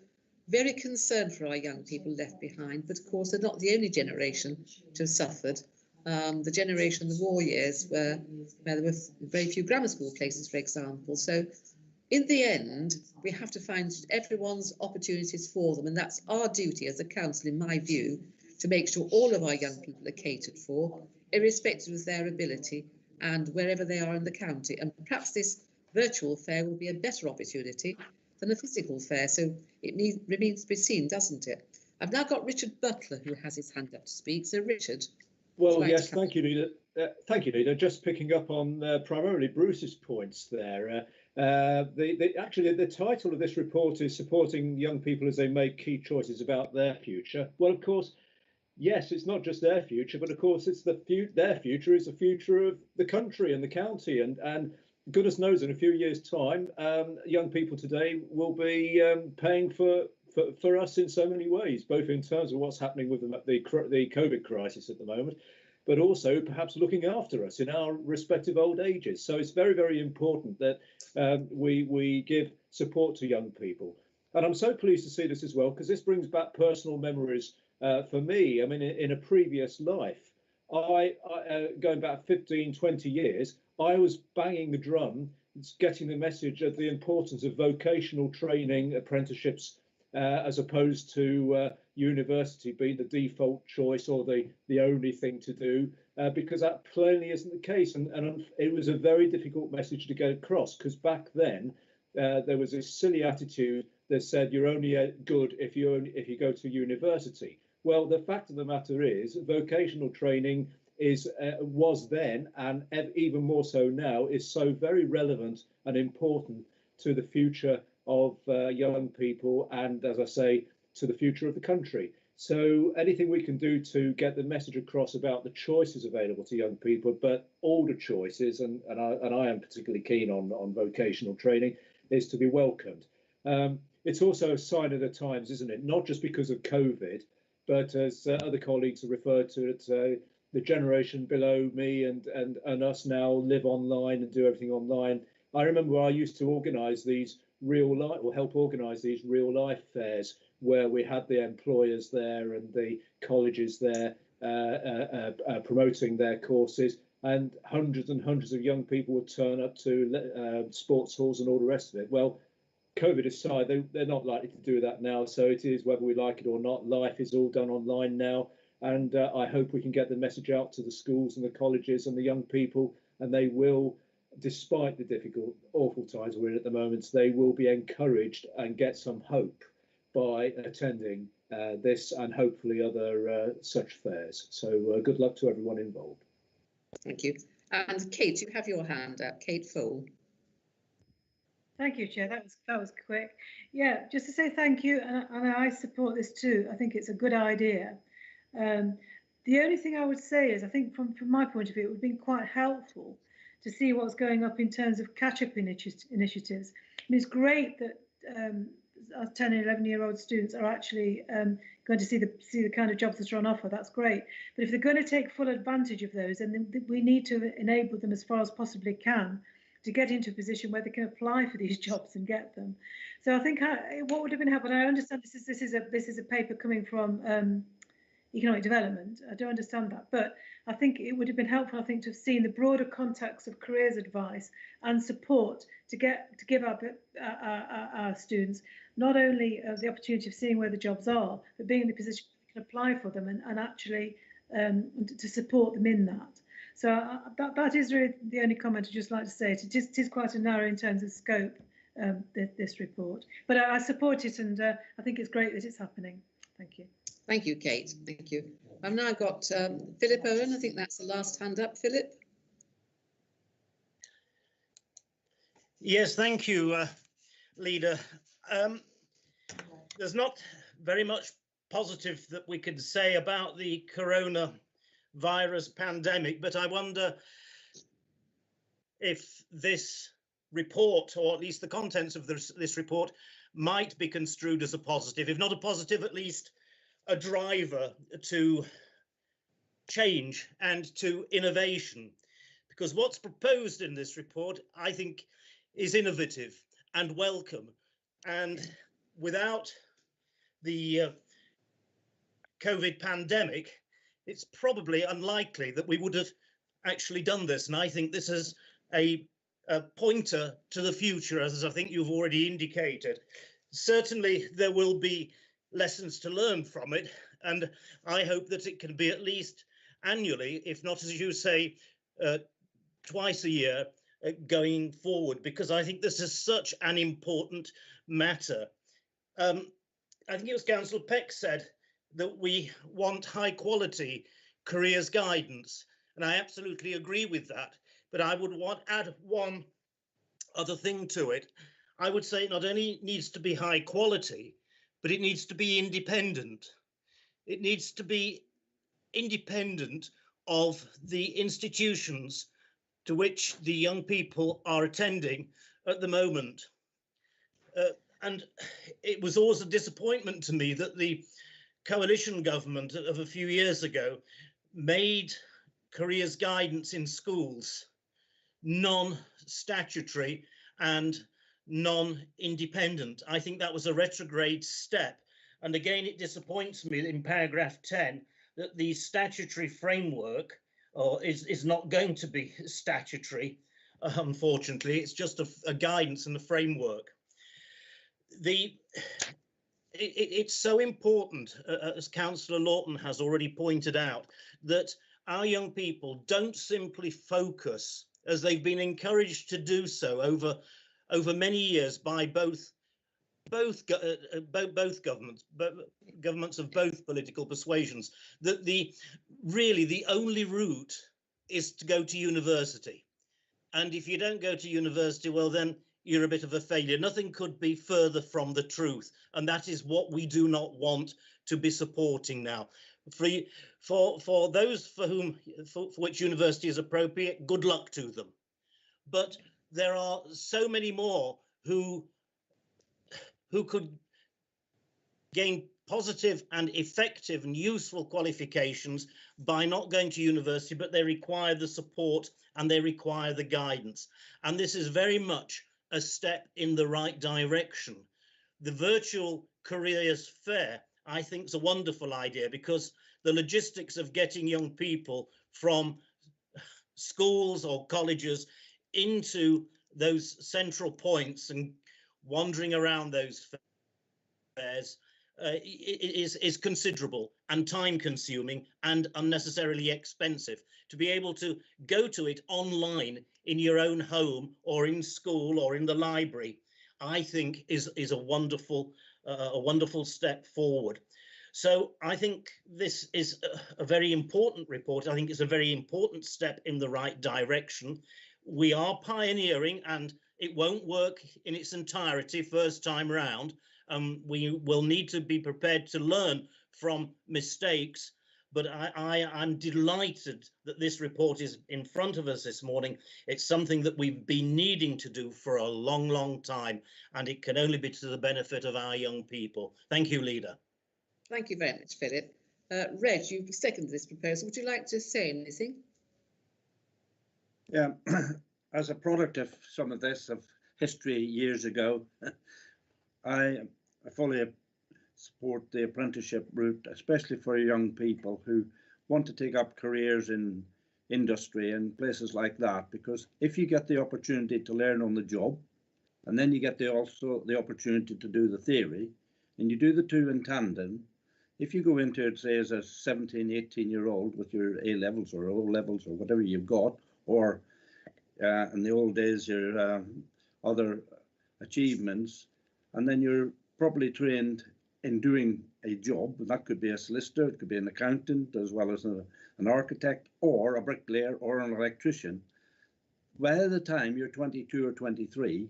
very concerned for our young people left behind. But of course, they're not the only generation to have suffered. The generation of the war years, where there were very few grammar school places, for example. So in the end, we have to find everyone's opportunities for them. And that's our duty as a council, in my view, to make sure all of our young people are catered for, irrespective of their ability and wherever they are in the county. And perhaps this virtual fair will be a better opportunity than a physical fair. So it remains to be seen, doesn't it? I've now got Richard Butler, who has his hand up to speak. So, Richard. Well, yes, thank you, Leader. Thank you, Leader. Just picking up on primarily Bruce's points there. Actually, the title of this report is Supporting Young People as They Make Key Choices About Their Future. Well, of course, yes, it's not just their future, but of course, it's their future is the future of the country and the county. And goodness knows, in a few years' time, young people today will be paying for us in so many ways, both in terms of what's happening with the COVID crisis at the moment, but also perhaps looking after us in our respective old ages. So it's very, very important that we give support to young people. And I'm so pleased to see this as well, because this brings back personal memories for me. I mean, in a previous life, going back 15, 20 years, I was banging the drum, getting the message of the importance of vocational training, apprenticeships, as opposed to university being the default choice or the only thing to do, because that plainly isn't the case. And it was a very difficult message to get across, because back then there was this silly attitude that said you're only good if you go to university. Well, the fact of the matter is vocational training was then, and even more so now, is so very relevant and important to the future of young people, and as I say, to the future of the country. So anything we can do to get the message across about the choices available to young people, but older choices, and I am particularly keen on vocational training, is to be welcomed. It's also a sign of the times, isn't it? Not just because of COVID, but as other colleagues have referred to it, the generation below me and us now live online and do everything online. I remember I used to organise these real life, or help organise these real life fairs where we had the employers there and the colleges there promoting their courses, and hundreds of young people would turn up to sports halls and all the rest of it. Well, COVID aside, they're not likely to do that now. So it is, whether we like it or not, life is all done online now. And I hope we can get the message out to the schools and the colleges and the young people, and they will, despite the difficult, awful times we're in at the moment, they will be encouraged and get some hope by attending this and hopefully other such fairs. So good luck to everyone involved. Thank you. And Kate, you have your hand up. Kate Full. Thank you, Chair. That was quick. Yeah, just to say thank you, and I support this too. I think it's a good idea. The only thing I would say is, I think from my point of view, it would have been quite helpful to see what's going up in terms of catch-up initiatives. I mean, it's great that our 10 and 11-year-old students are actually going to see the kind of jobs that are on offer. That's great. But if they're going to take full advantage of those, then we need to enable them as far as possibly can to get into a position where they can apply for these jobs and get them. So I think what would have been helpful, and I understand this is a paper coming from economic development. I don't understand that, but I think it would have been helpful, I think, to have seen the broader context of careers advice and support to give our students not only the opportunity of seeing where the jobs are, but being in the position where they can apply for them and actually to support them in that. So that is really the only comment I'd just like to say. It is quite a narrow in terms of scope, this report, but I support it, and I think it's great that it's happening. Thank you. Thank you, Kate. Thank you. I've now got Philip Owen. I think that's the last hand up. Philip? Yes, thank you, Leader. There's not very much positive that we could say about the coronavirus pandemic, but I wonder if this report, or at least the contents of this report, might be construed as a positive, if not a positive, at least a driver to change and to innovation. Because what's proposed in this report, I think, is innovative and welcome. And without the COVID pandemic, it's probably unlikely that we would have actually done this. And I think this is a pointer to the future, as I think you've already indicated. Certainly, there will be lessons to learn from it, and I hope that it can be at least annually, if not, as you say, twice a year going forward, because I think this is such an important matter. I think it was Councillor Peck said that we want high quality careers guidance, and I absolutely agree with that, but I would add one other thing to it. I would say it not only needs to be high quality, but it needs to be independent. It needs to be independent of the institutions to which the young people are attending at the moment. And it was always a disappointment to me that the coalition government of a few years ago made careers guidance in schools non-statutory and non-independent. I think that was a retrograde step. And again, it disappoints me in paragraph 10 that the statutory framework is not going to be statutory. Unfortunately, it's just a guidance and a framework. It's so important, as Councillor Lawton has already pointed out, that our young people don't simply focus, as they've been encouraged to do so over many years by both governments of both political persuasions, that really the only route is to go to university. And if you don't go to university, well, then you're a bit of a failure. Nothing could be further from the truth. And that is what we do not want to be supporting now. For those for which university is appropriate, good luck to them. But there are so many more who could gain positive and effective and useful qualifications by not going to university, but they require the support and they require the guidance. And this is very much a step in the right direction. The virtual careers fair, I think, is a wonderful idea, because the logistics of getting young people from schools or colleges into those central points and wandering around those fairs is considerable and time consuming and unnecessarily expensive. To be able to go to it online in your own home or in school or in the library, I think is a wonderful step forward. So I think this is a very important report. I think it's a very important step in the right direction. We are pioneering, and it won't work in its entirety first time round. We will need to be prepared to learn from mistakes, but I'm delighted that this report is in front of us this morning. It's something that we've been needing to do for a long, long time, and it can only be to the benefit of our young people. Thank you, Leader. Thank you very much, Philip. Reg, you've seconded this proposal. Would you like to say anything? Yeah, as a product of some of this, of history years ago, I fully support the apprenticeship route, especially for young people who want to take up careers in industry and places like that, because if you get the opportunity to learn on the job, and then you get also the opportunity to do the theory, and you do the two in tandem, if you go into it, say, as a 17, 18-year-old with your A levels or O levels or whatever you've got, or in the old days, your other achievements, and then you're properly trained in doing a job. That could be a solicitor, it could be an accountant, as well as an architect, or a bricklayer, or an electrician. By the time you're 22 or 23,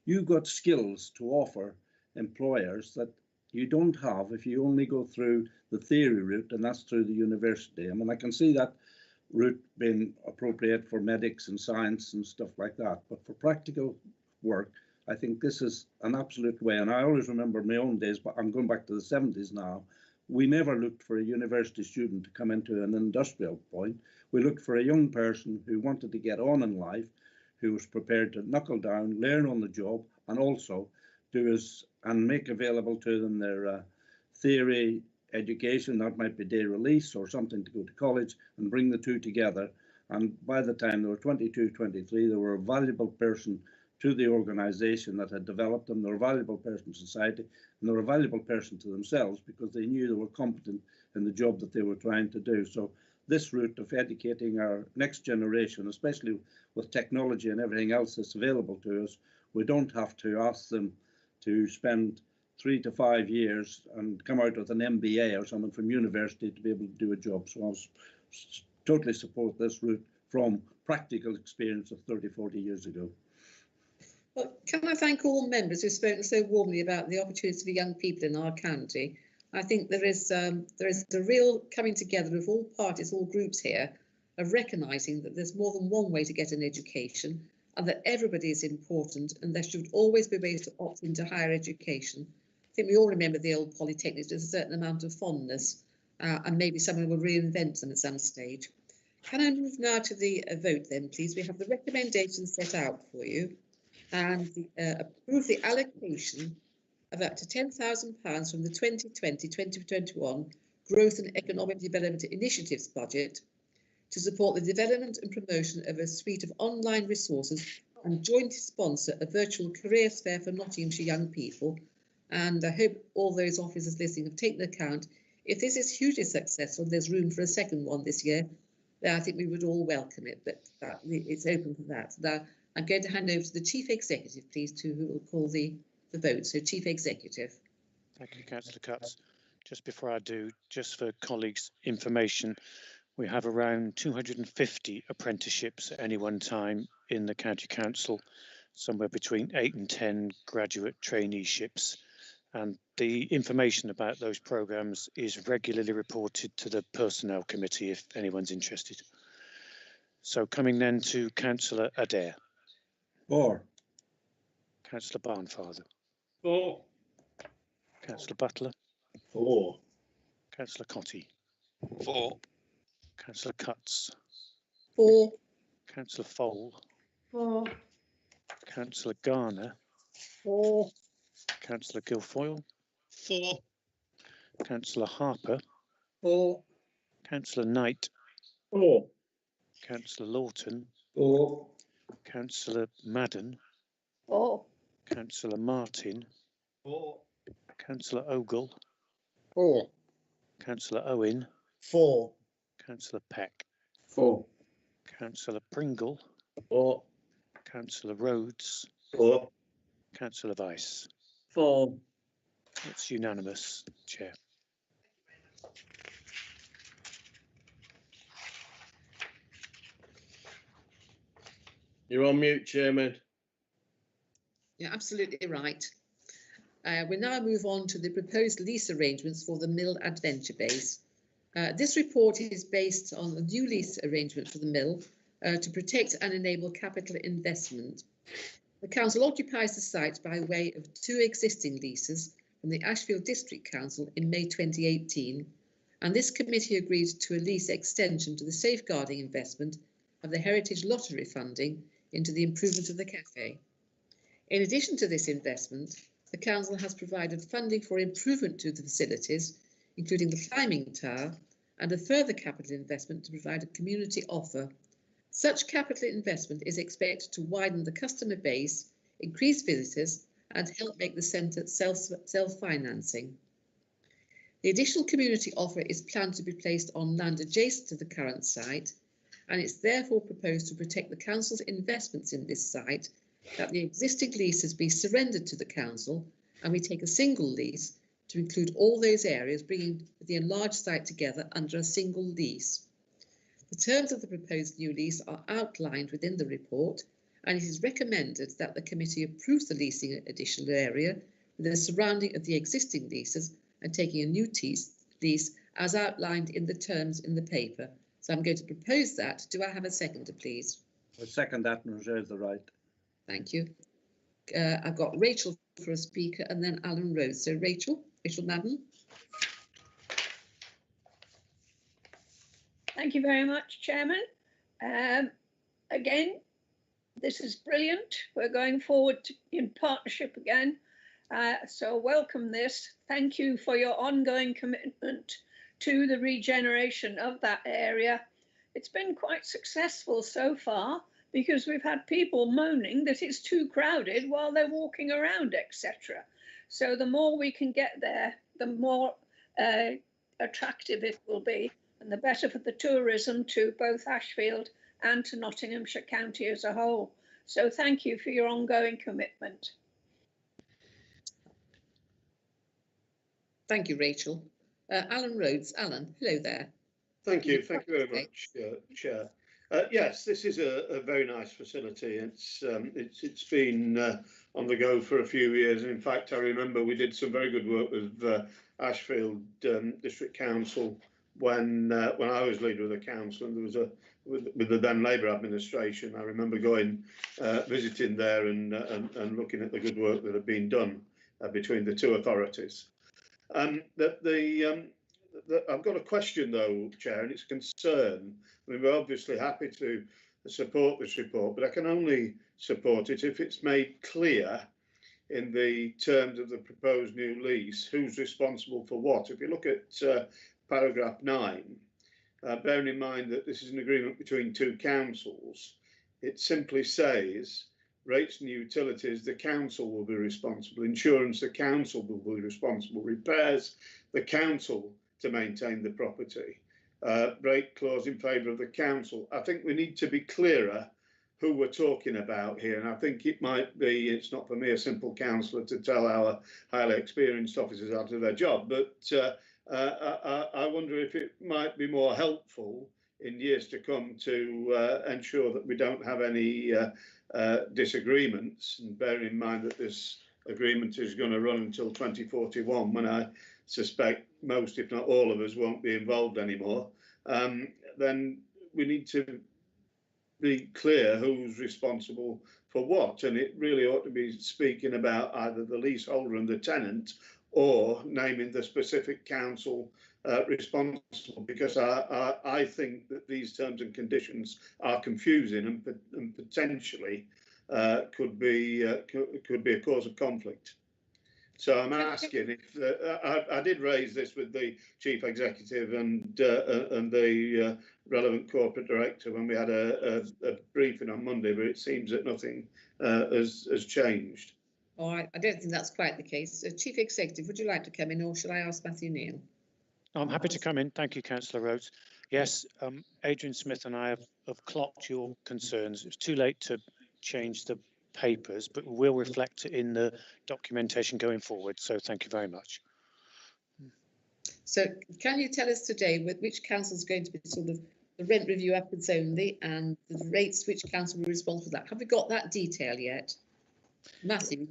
you've got skills to offer employers that you don't have if you only go through the theory route, and that's through the university. I mean, I can see that route being appropriate for medics and science and stuff like that, but for practical work, I think this is an absolute way. And I always remember my own days, but I'm going back to the 70s now. We never looked for a university student to come into an industrial point. We looked for a young person who wanted to get on in life, who was prepared to knuckle down, learn on the job, and also and make available to them their theory education. That might be day release or something to go to college, and bring the two together. And by the time they were 22, 23, they were a valuable person to the organisation that had developed them. They were a valuable person to society, and they were a valuable person to themselves, because they knew they were competent in the job that they were trying to do. So this route of educating our next generation, especially with technology and everything else that's available to us, we don't have to ask them to spend 3 to 5 years and come out with an MBA or someone from university to be able to do a job. So I totally support this route from practical experience of 30, 40 years ago. Well, can I thank all members who've spoken so warmly about the opportunity for young people in our county. I think there is a real coming together of all parties, all groups here, of recognising that there's more than one way to get an education, and that everybody is important, and there should always be ways to opt into higher education. I think we all remember the old polytechnics with a certain amount of fondness, and maybe someone will reinvent them at some stage. Can I move now to the vote then, please? We have the recommendations set out for you, and approve the allocation of up to £10,000 from the 2020-2021 Growth and Economic Development Initiatives budget to support the development and promotion of a suite of online resources, and jointly sponsor a virtual careers fair for Nottinghamshire young people. And I hope all those officers listening have taken account. If this is hugely successful, there's room for a second one this year, then I think we would all welcome it, but it's open for that. Now, I'm going to hand over to the Chief Executive, please, who will call the vote. So, Chief Executive. Thank you, Councillor Cutts. Just before I do, just for colleagues' information, we have around 250 apprenticeships at any one time in the County Council, somewhere between 8 and 10 graduate traineeships. And the information about those programmes is regularly reported to the Personnel Committee if anyone's interested. So coming then to Councillor Adair. 4. Councillor Barnfather. 4. Councillor Butler. 4. Councillor Cotty. 4. Councillor Cutts. 4. Councillor Fole. 4. Councillor Garner. 4. Councillor Guilfoyle. 4. Councillor Harper. 4. Councillor Knight. 4. Councillor Lawton. 4. Councillor Madden. 4. Councillor Martin. 4. Councillor Ogle. 4. Councillor Owen. 4. Councillor Peck. 4. Councillor Pringle. 4. Councillor Rhodes. 4. Councillor Vice. 4. It's unanimous, Chair. You're on mute, Chairman. You're absolutely right. We now move on to the proposed lease arrangements for the Mill Adventure Base. This report is based on a new lease arrangement for the mill to protect and enable capital investment. The council occupies the site by way of 2 existing leases from the Ashfield District Council in May 2018, and this committee agreed to a lease extension to the safeguarding investment of the Heritage Lottery funding into the improvement of the cafe. In addition to this investment, the council has provided funding for improvement to the facilities, including the climbing tower, and a further capital investment to provide a community offer. Such capital investment is expected to widen the customer base, increase visitors, and help make the centre self-financing. The additional community offer is planned to be placed on land adjacent to the current site, and it's therefore proposed to protect the council's investments in this site, that the existing leases be surrendered to the council and we take a single lease to include all those areas, bringing the enlarged site together under a single lease. The terms of the proposed new lease are outlined within the report, and it is recommended that the committee approves the leasing additional area with the surrounding of the existing leases and taking a new lease as outlined in the terms in the paper. So I'm going to propose that. Do I have a seconder, please? I second that and reserve the right. Thank you. I've got Rachel for a speaker and then Alan Rhodes. So Rachel Madden. Thank you very much, Chairman. Again, this is brilliant. We're going forward in partnership again. So welcome this. Thank you for your ongoing commitment to the regeneration of that area. It's been quite successful so far, because we've had people moaning that it's too crowded while they're walking around, etc. So the more we can get there, the more attractive it will be, and the better for the tourism to both Ashfield and to Nottinghamshire County as a whole. So thank you for your ongoing commitment. Thank you, Rachel. Alan Rhodes. Alan, hello there. Thank you very much, Chair. Yes, this is a very nice facility. It's been on the go for a few years. And in fact, I remember we did some very good work with Ashfield District Council when I was leader of the council, and there was with the then Labour administration. I remember going visiting there and looking at the good work that had been done between the two authorities. I've got a question though, Chair, and it's a concern. I mean, we're obviously happy to support this report, but I can only support it if it's made clear in the terms of the proposed new lease who's responsible for what. If you look at paragraph 9, bearing in mind that this is an agreement between 2 councils, it simply says rates and utilities, the council will be responsible, insurance, the council will be responsible, repairs, the council to maintain the property. Break clause in favour of the council. I think we need to be clearer who we're talking about here, and I think it might be, it's not for me, a simple councillor, to tell our highly experienced officers how to do their job, but I wonder if it might be more helpful in years to come to ensure that we don't have any disagreements, and bear in mind that this agreement is going to run until 2041, when I suspect most, if not all of us, won't be involved anymore. Then we need to be clear who's responsible for what, and it really ought to be speaking about either the leaseholder and the tenant, or naming the specific council responsible, because I think that these terms and conditions are confusing and potentially could be a cause of conflict. So I'm asking if I did raise this with the chief executive and the relevant corporate director when we had a briefing on Monday, but it seems that nothing has changed. All right, I don't think that's quite the case. So, Chief Executive, would you like to come in, or shall I ask Matthew Neal? I'm happy to come in. Thank you, Councillor Rhodes. Yes, Adrian Smith and I have clocked your concerns. It's too late to change the papers, but we'll reflect it in the documentation going forward. So thank you very much. So can you tell us today with which council is going to be sort of the rent review upwards only and the rates, which council will be responsible for that? Have we got that detail yet? Matthew,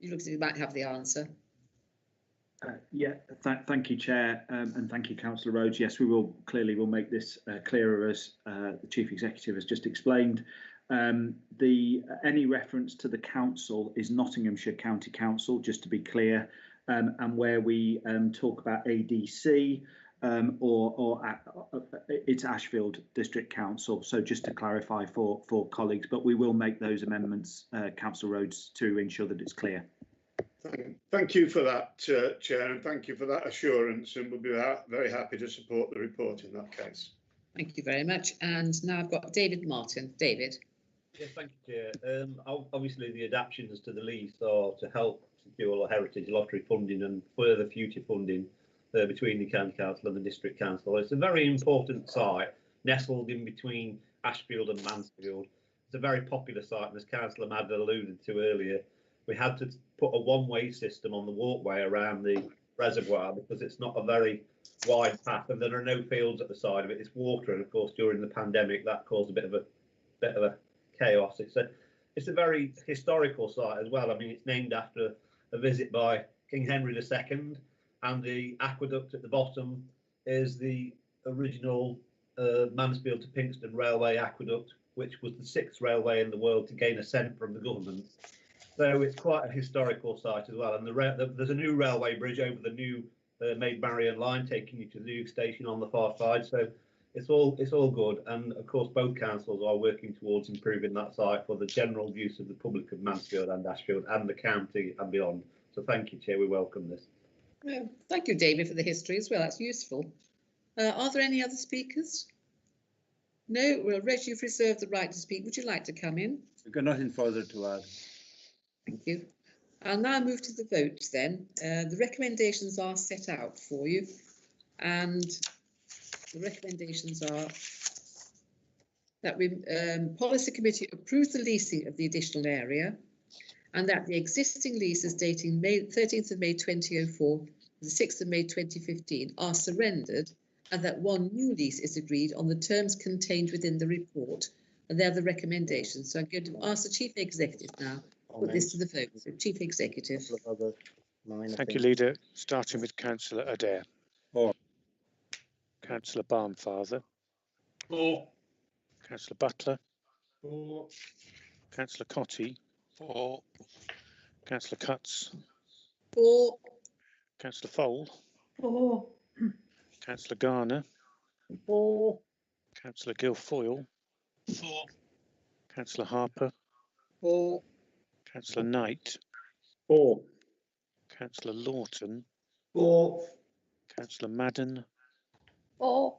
you look as if you might have the answer. Yeah, thank you, Chair, and thank you, Councillor Rhodes. Yes, we will clearly will make this clearer as the Chief Executive has just explained. Any reference to the council is Nottinghamshire County Council, just to be clear, and where we talk about ADC it's Ashfield District Council. So just to clarify for colleagues, but we will make those amendments, Councillor Rhodes, to ensure that it's clear. Thank you for that, Chair, and thank you for that assurance, and we'll be very happy to support the report in that case. Thank you very much. And now I've got David Martin. David. Yes, thank you, Chair. Obviously, the adaptations to the lease are to help secure heritage lottery funding and further future funding between the County Council and the District Council. It's a very important site, nestled in between Ashfield and Mansfield. It's a very popular site, and as Councillor Mad alluded to earlier, we had to put a one-way system on the walkway around the reservoir because it's not a very wide path, and there are no fields at the side of it. It's water, and of course, during the pandemic, that caused a bit of a chaos. It's a very historical site as well. I mean, it's named after a visit by King Henry II, and the aqueduct at the bottom is the original Mansfield to Pinxton Railway aqueduct, which was the 6th railway in the world to gain assent from the government. So it's quite a historical site as well. And there's a new railway bridge over the new Maid Marian line taking you to the new station on the far side. So it's all good. And of course, both councils are working towards improving that site for the general use of the public of Mansfield and Ashfield and the county and beyond. So thank you, Chair. We welcome this. Well, thank you, David, for the history as well. That's useful. Are there any other speakers? No? Well, Reg, you've reserved the right to speak. Would you like to come in? I've got nothing further to add. Thank you. I'll now move to the vote then. The recommendations are set out for you, and the recommendations are that we Policy Committee approves the leasing of the additional area, and that the existing leases dating 13th of May 2004 to the 6th of May 2015 are surrendered, and that one new lease is agreed on the terms contained within the report. And they're the recommendations. So I'm going to ask the Chief Executive now to put this to the vote. So, Chief Executive. Thank you, Leader. Starting with Councillor Adair. For. Councillor Barnfather. For. Councillor Butler. For. Councillor Cotty. For. Councillor Cutts. For. Councillor Fole. For. Councillor Garner. For. Councillor Guilfoyle. For. Councillor Harper. For. Councillor Knight. For. Councillor Lawton. For. Councillor Madden. For.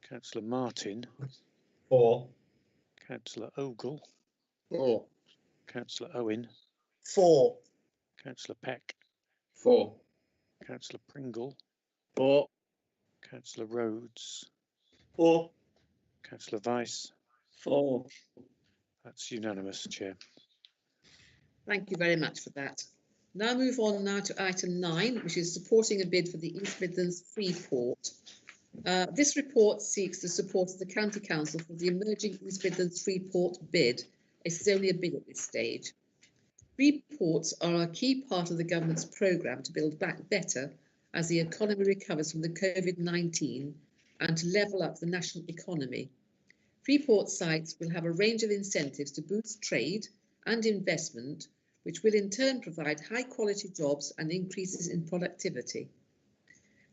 Councillor Martin. For. Councillor Ogle. For. Councillor Owen. For. Councillor Peck. For. Councillor Pringle. For. Councillor Rhodes. For. Councillor Vice. For. That's unanimous, Chair. Thank you very much for that. Now move on now to item 9, which is supporting a bid for the East Midlands Freeport. This report seeks the support of the County Council for the emerging East Midlands Freeport bid. It's only a bid at this stage. Freeports are a key part of the government's programme to build back better as the economy recovers from the COVID-19 and to level up the national economy. Freeport sites will have a range of incentives to boost trade and investment, which will in turn provide high quality jobs and increases in productivity.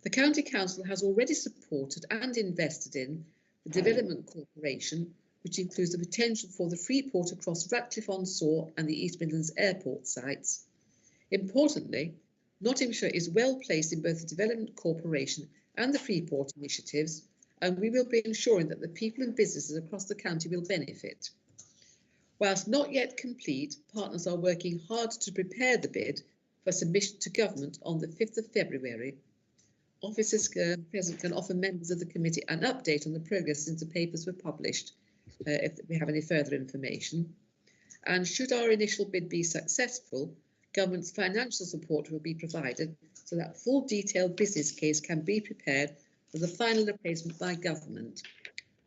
The County Council has already supported and invested in the Development Corporation which includes the potential for the Freeport across Ratcliffe-on-Soar and the East Midlands Airport sites. Importantly, Nottinghamshire is well placed in both the Development Corporation and the Freeport initiatives, and we will be ensuring that the people and businesses across the county will benefit. Whilst not yet complete, partners are working hard to prepare the bid for submission to government on the 5th of February. Officers present can offer members of the committee an update on the progress since the papers were published, if we have any further information. And should our initial bid be successful, government's financial support will be provided so that full detailed business case can be prepared for the final appraisal by government.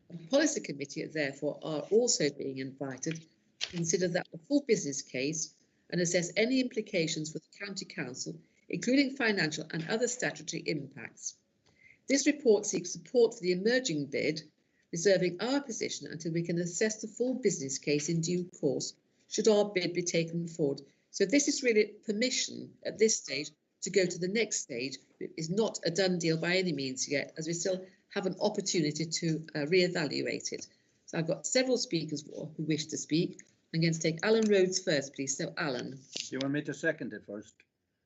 The policy committee, therefore, are also being invited to consider that the full business case and assess any implications for the County Council, including financial and other statutory impacts. This report seeks support for the emerging bid, reserving our position until we can assess the full business case in due course, should our bid be taken forward. So this is really permission at this stage to go to the next stage. It is not a done deal by any means yet, as we still have an opportunity to re-evaluate it. So I've got several speakers who wish to speak. I'm going to take Alan Rhodes first, please. So Alan. Do you want me to second it first?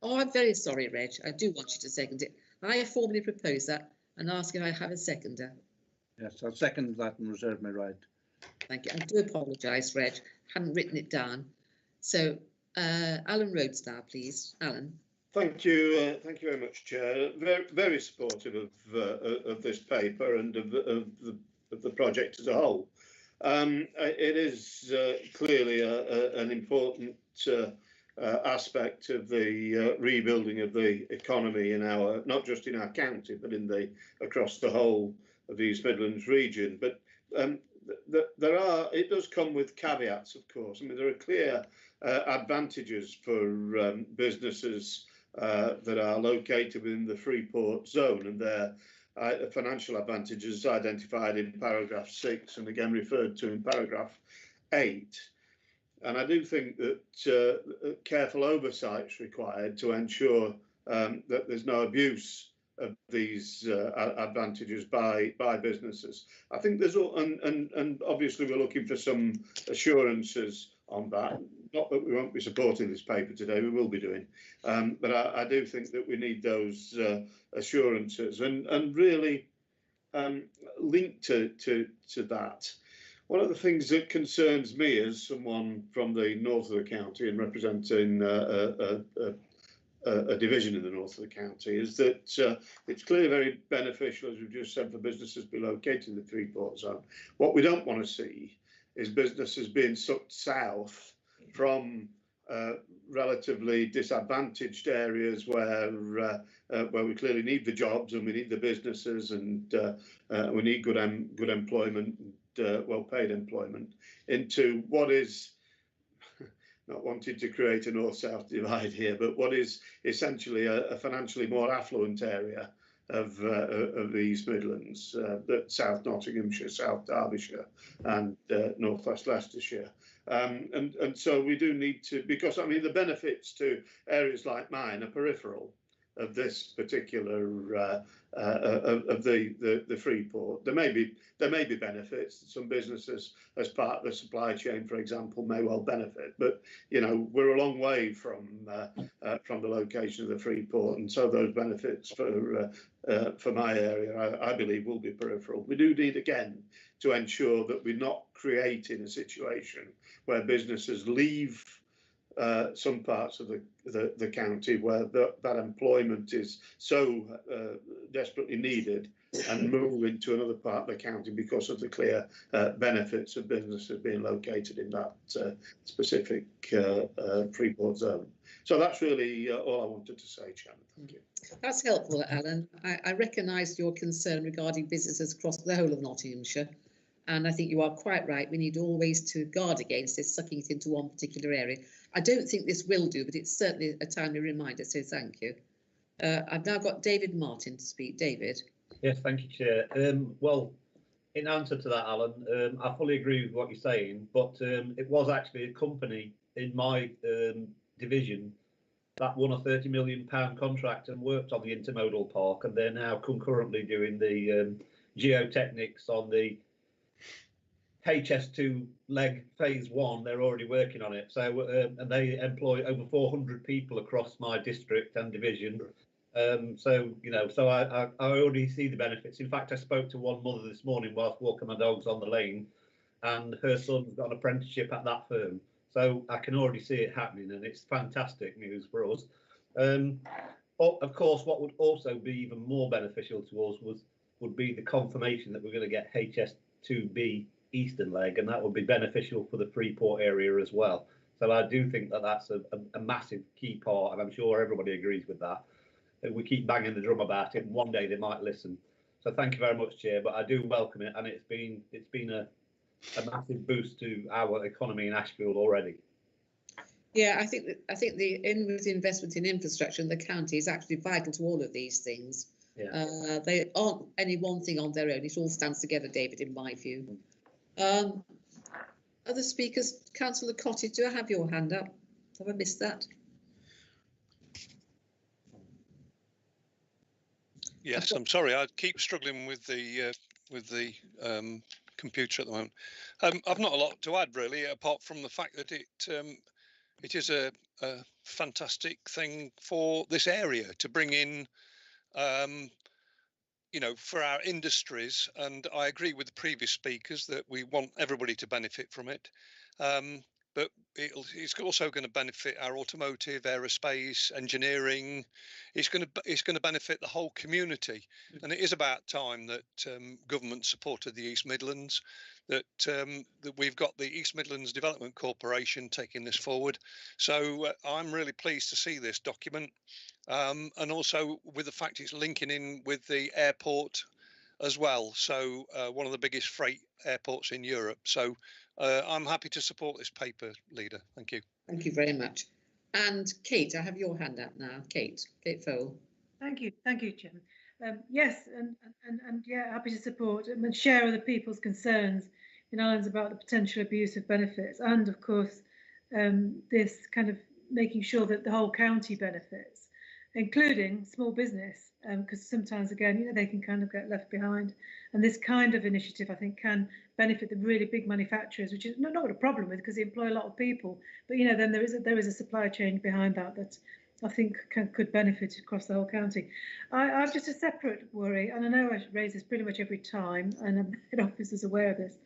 Oh, I'm very sorry, Reg. I do want you to second it. I have formally proposed that and ask if I have a seconder. Yes, I'll second that and reserve my right. Thank you. I do apologise, Reg. Hadn't written it down. So Alan Rhodes now, please. Alan. Thank you very much, Chair. Very supportive of this paper and of the project as a whole. It is clearly an important aspect of the rebuilding of the economy in our, not just in our county, but in the across the whole of the East Midlands region. But it does come with caveats, of course. I mean, there are clear advantages for businesses that are located within the Freeport zone, and their financial advantages identified in paragraph 6 and again referred to in paragraph 8. And I do think that careful oversight is required to ensure that there's no abuse of these advantages by businesses. I think there's and obviously we're looking for some assurances on that. Not that we won't be supporting this paper today, we will be doing, but I do think that we need those assurances and really linked to that. One of the things that concerns me as someone from the north of the county and representing a division in the north of the county is that it's clearly very beneficial, as we've just said, for businesses to be located in the Freeport zone. What we don't want to see is businesses being sucked south from relatively disadvantaged areas where we clearly need the jobs and we need the businesses and we need good employment and well-paid employment, into what is, not wanting to create a north-south divide here, but what is essentially a financially more affluent area of the East Midlands, South Nottinghamshire, South Derbyshire and North West Leicestershire. And so we do need to, because I mean the benefits to areas like mine are peripheral of this particular of the Freeport. There may be benefits. Some businesses, as part of the supply chain, for example, may well benefit. But you know, we're a long way from the location of the Freeport, and so those benefits for my area, I believe, will be peripheral. We do need again to ensure that we're not creating a situation where businesses leave some parts of the county where that employment is so desperately needed and move into another part of the county because of the clear benefits of businesses being located in that specific Freeport zone. So that's really all I wanted to say, Chairman. Thank you. That's helpful, Alan. I recognise your concern regarding businesses across the whole of Nottinghamshire. And I think you are quite right. We need always to guard against this, sucking it into one particular area. I don't think this will do, but it's certainly a timely reminder, so thank you. I've now got David Martin to speak. David. Yes, thank you, Chair. Well, in answer to that, Alan, I fully agree with what you're saying, but it was actually a company in my division that won a £30 million contract and worked on the intermodal park, and they're now concurrently doing the geotechnics on the HS2 leg phase 1, they're already working on it. So and they employ over 400 people across my district and division. So you know, so I already see the benefits. In fact, I spoke to one mother this morning whilst walking my dogs on the lane, and her son's got an apprenticeship at that firm. So I can already see it happening, and it's fantastic news for us. Of course, what would also be even more beneficial to us would be the confirmation that we're going to get HS2B Eastern leg, and that would be beneficial for the Freeport area as well. So I do think that that's a massive key part, and I'm sure everybody agrees with that. And we keep banging the drum about it, and one day they might listen. So thank you very much, Chair, but I do welcome it, and it's been a massive boost to our economy in Ashfield already. Yeah, I think the investment in infrastructure in the county is actually vital to all of these things. Yeah. They aren't any one thing on their own. It all stands together, David, in my view. Other speakers, Councillor Cottage, do I have your hand up? Have I missed that? Yes, I'm sorry. I keep struggling with the computer at the moment. I've not a lot to add really, apart from the fact that it is a fantastic thing for this area to bring in, you know, for our industries. And I agree with the previous speakers that we want everybody to benefit from it. But it's also going to benefit our automotive, aerospace, engineering. It's going to benefit the whole community, and it is about time that government supported the East Midlands. That we've got the East Midlands Development Corporation taking this forward. So I'm really pleased to see this document, and also with the fact it's linking in with the airport as well. So one of the biggest freight airports in Europe. So I'm happy to support this paper, Leader. Thank you. Thank you very much. And Kate, I have your hand up now. Kate Fowle. Thank you, Chairman. Yes, and yeah, happy to support and share other people's concerns in Islands about the potential abuse of benefits, and of course, this kind of making sure that the whole county benefits, including small business, because sometimes again, you know, they can kind of get left behind. And this kind of initiative, I think, can benefit the really big manufacturers, which is not a problem with, because they employ a lot of people. But you know, then there is a supply chain behind that I think could benefit across the whole county. I've just a separate worry, and I know I raise this pretty much every time, and the head office is aware of this,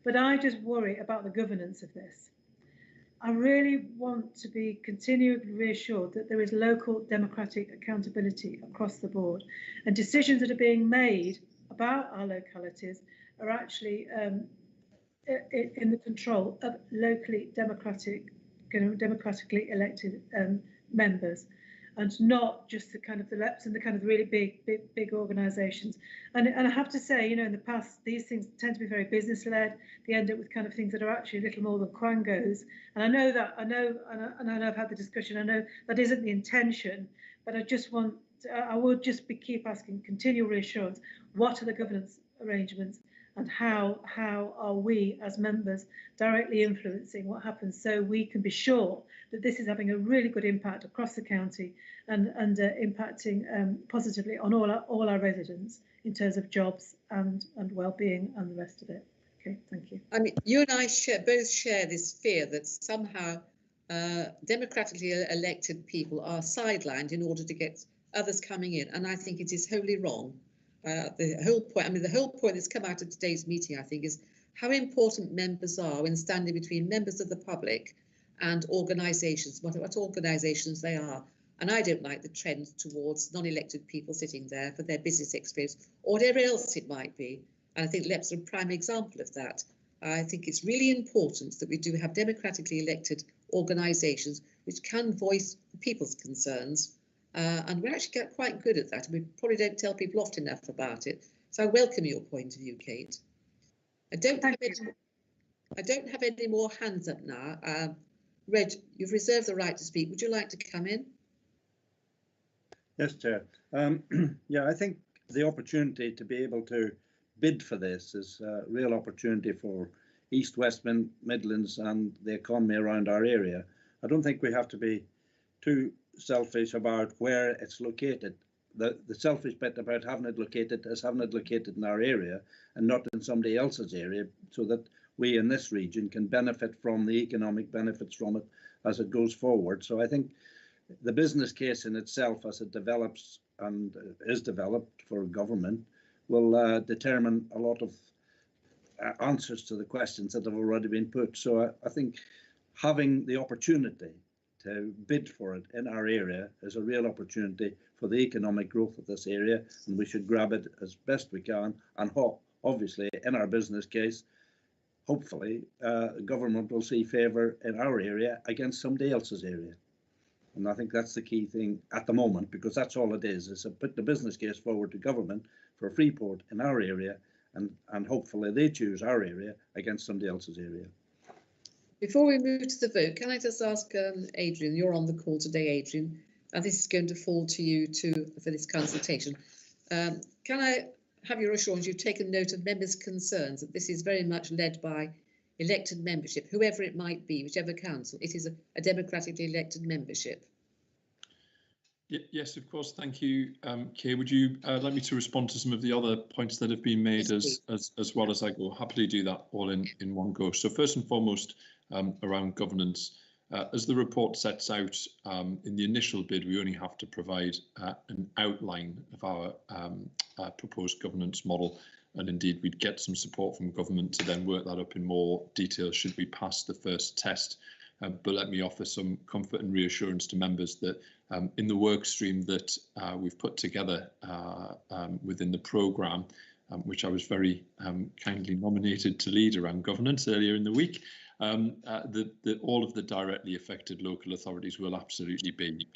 but I just worry about the governance of this. I really want to be continually reassured that there is local democratic accountability across the board, and decisions that are being made about our localities are actually in the control of locally democratically elected members, and not just the kind of the LEPs and the kind of really big organisations. And I have to say, you know, in the past, these things tend to be very business-led. They end up with kind of things that are actually a little more than quangos. And I know I've had the discussion. I know that isn't the intention, but I would just keep asking continual reassurance. What are the governance arrangements, and how are we as members directly influencing what happens, so we can be sure that this is having a really good impact across the county and impacting positively on all our residents in terms of jobs and well-being and the rest of it. Okay, thank you. I mean, you and I both share this fear that somehow democratically elected people are sidelined in order to get others coming in, and I think it is wholly wrong. The whole point that's come out of today's meeting, I think, is how important members are when standing between members of the public and organisations, what organisations they are. And I don't like the trend towards non-elected people sitting there for their business experience or whatever else it might be. And I think LEP's a prime example of that. I think it's really important that we do have democratically elected organisations which can voice people's concerns. And we're actually quite good at that. We probably don't tell people often enough about it. So I welcome your point of view, Kate. I don't have any more hands up now. Reg, you've reserved the right to speak. Would you like to come in? Yes, Chair. Yeah, I think the opportunity to be able to bid for this is a real opportunity for East West Midlands and the economy around our area. I don't think we have to be too selfish about where it's located. The selfish bit about having it located is having it located in our area and not in somebody else's area, so that we in this region can benefit from the economic benefits from it as it goes forward. So I think the business case in itself, as it develops and is developed for government, will determine a lot of answers to the questions that have already been put. So I think having the opportunity to bid for it in our area is a real opportunity for the economic growth of this area, and we should grab it as best we can. And obviously, in our business case, hopefully, government will see favour in our area against somebody else's area. And I think that's the key thing at the moment, because that's all it is to put the business case forward to government for Freeport in our area, and hopefully they choose our area against somebody else's area. Before we move to the vote, can I just ask Adrian, you're on the call today, Adrian, and this is going to fall to you for this consultation. Can I have your assurance you've taken note of members' concerns that this is very much led by elected membership, whoever it might be, whichever council, it is a democratically elected membership? Yes, of course. Thank you, Kay. Would you like me to respond to some of the other points that have been made as well as I go? Happily do that all in one go. So first and foremost, around governance, as the report sets out, in the initial bid, we only have to provide an outline of our proposed governance model. And indeed, we'd get some support from government to then work that up in more detail should we pass the first test. But let me offer some comfort and reassurance to members that in the work stream that we've put together within the programme, which I was very kindly nominated to lead around governance earlier in the week, all of the directly affected local authorities will absolutely be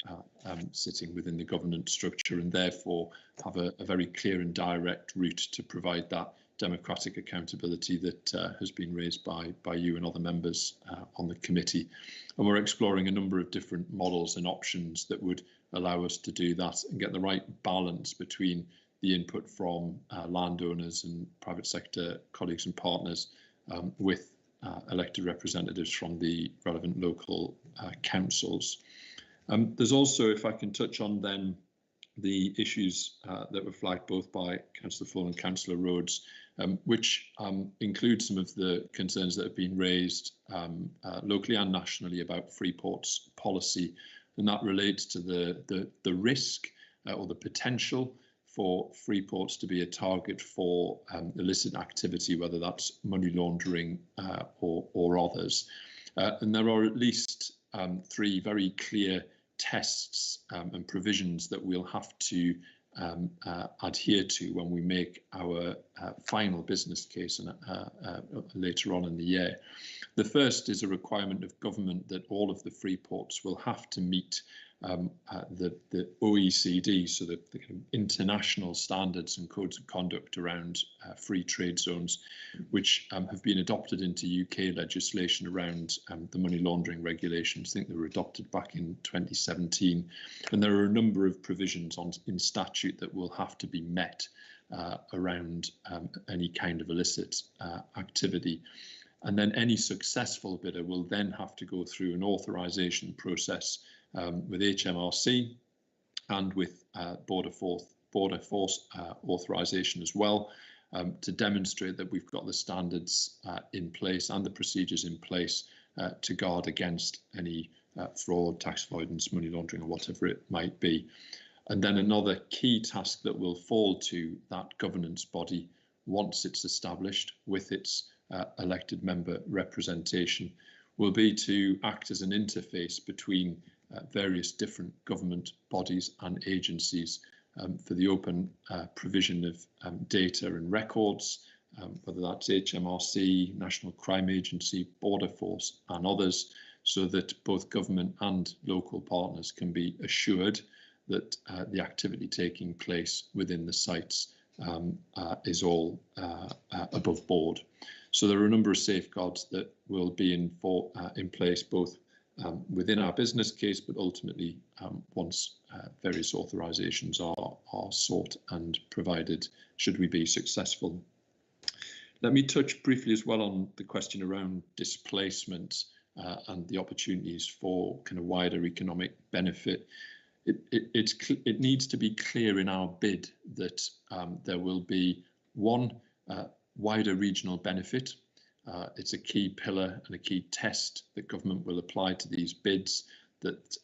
sitting within the governance structure, and therefore have a very clear and direct route to provide that democratic accountability that has been raised by you and other members on the committee. And we're exploring a number of different models and options that would allow us to do that and get the right balance between the input from landowners and private sector colleagues and partners with elected representatives from the relevant local councils. There's also, if I can touch on then, the issues that were flagged both by Councillor Full and Councillor Rhodes, which include some of the concerns that have been raised locally and nationally about Freeport's policy, and that relates to the risk or the potential for Freeports to be a target for illicit activity, whether that's money laundering or others. And there are at least 3 very clear tests and provisions that we'll have to adhere to when we make our final business case later on in the year. The first is a requirement of government that all of the Freeports will have to meet the OECD, so the kind of international standards and codes of conduct around free trade zones, which have been adopted into UK legislation around the money laundering regulations. I think they were adopted back in 2017, and there are a number of provisions in statute that will have to be met around any kind of illicit activity. And then any successful bidder will then have to go through an authorisation process with HMRC and with Border Force authorisation as well, to demonstrate that we've got the standards in place and the procedures in place to guard against any fraud, tax avoidance, money laundering, or whatever it might be. And then another key task that will fall to that governance body once it's established with its elected member representation will be to act as an interface between various different government bodies and agencies for the open provision of data and records, whether that's HMRC, National Crime Agency, Border Force and others, so that both government and local partners can be assured that the activity taking place within the sites is all above board. So there are a number of safeguards that will be in place both within our business case, but ultimately once various authorisations are sought and provided, should we be successful. Let me touch briefly as well on the question around displacement and the opportunities for kind of wider economic benefit. It needs to be clear in our bid that there will be one wider regional benefit It's a key pillar and a key test that government will apply to these bids, that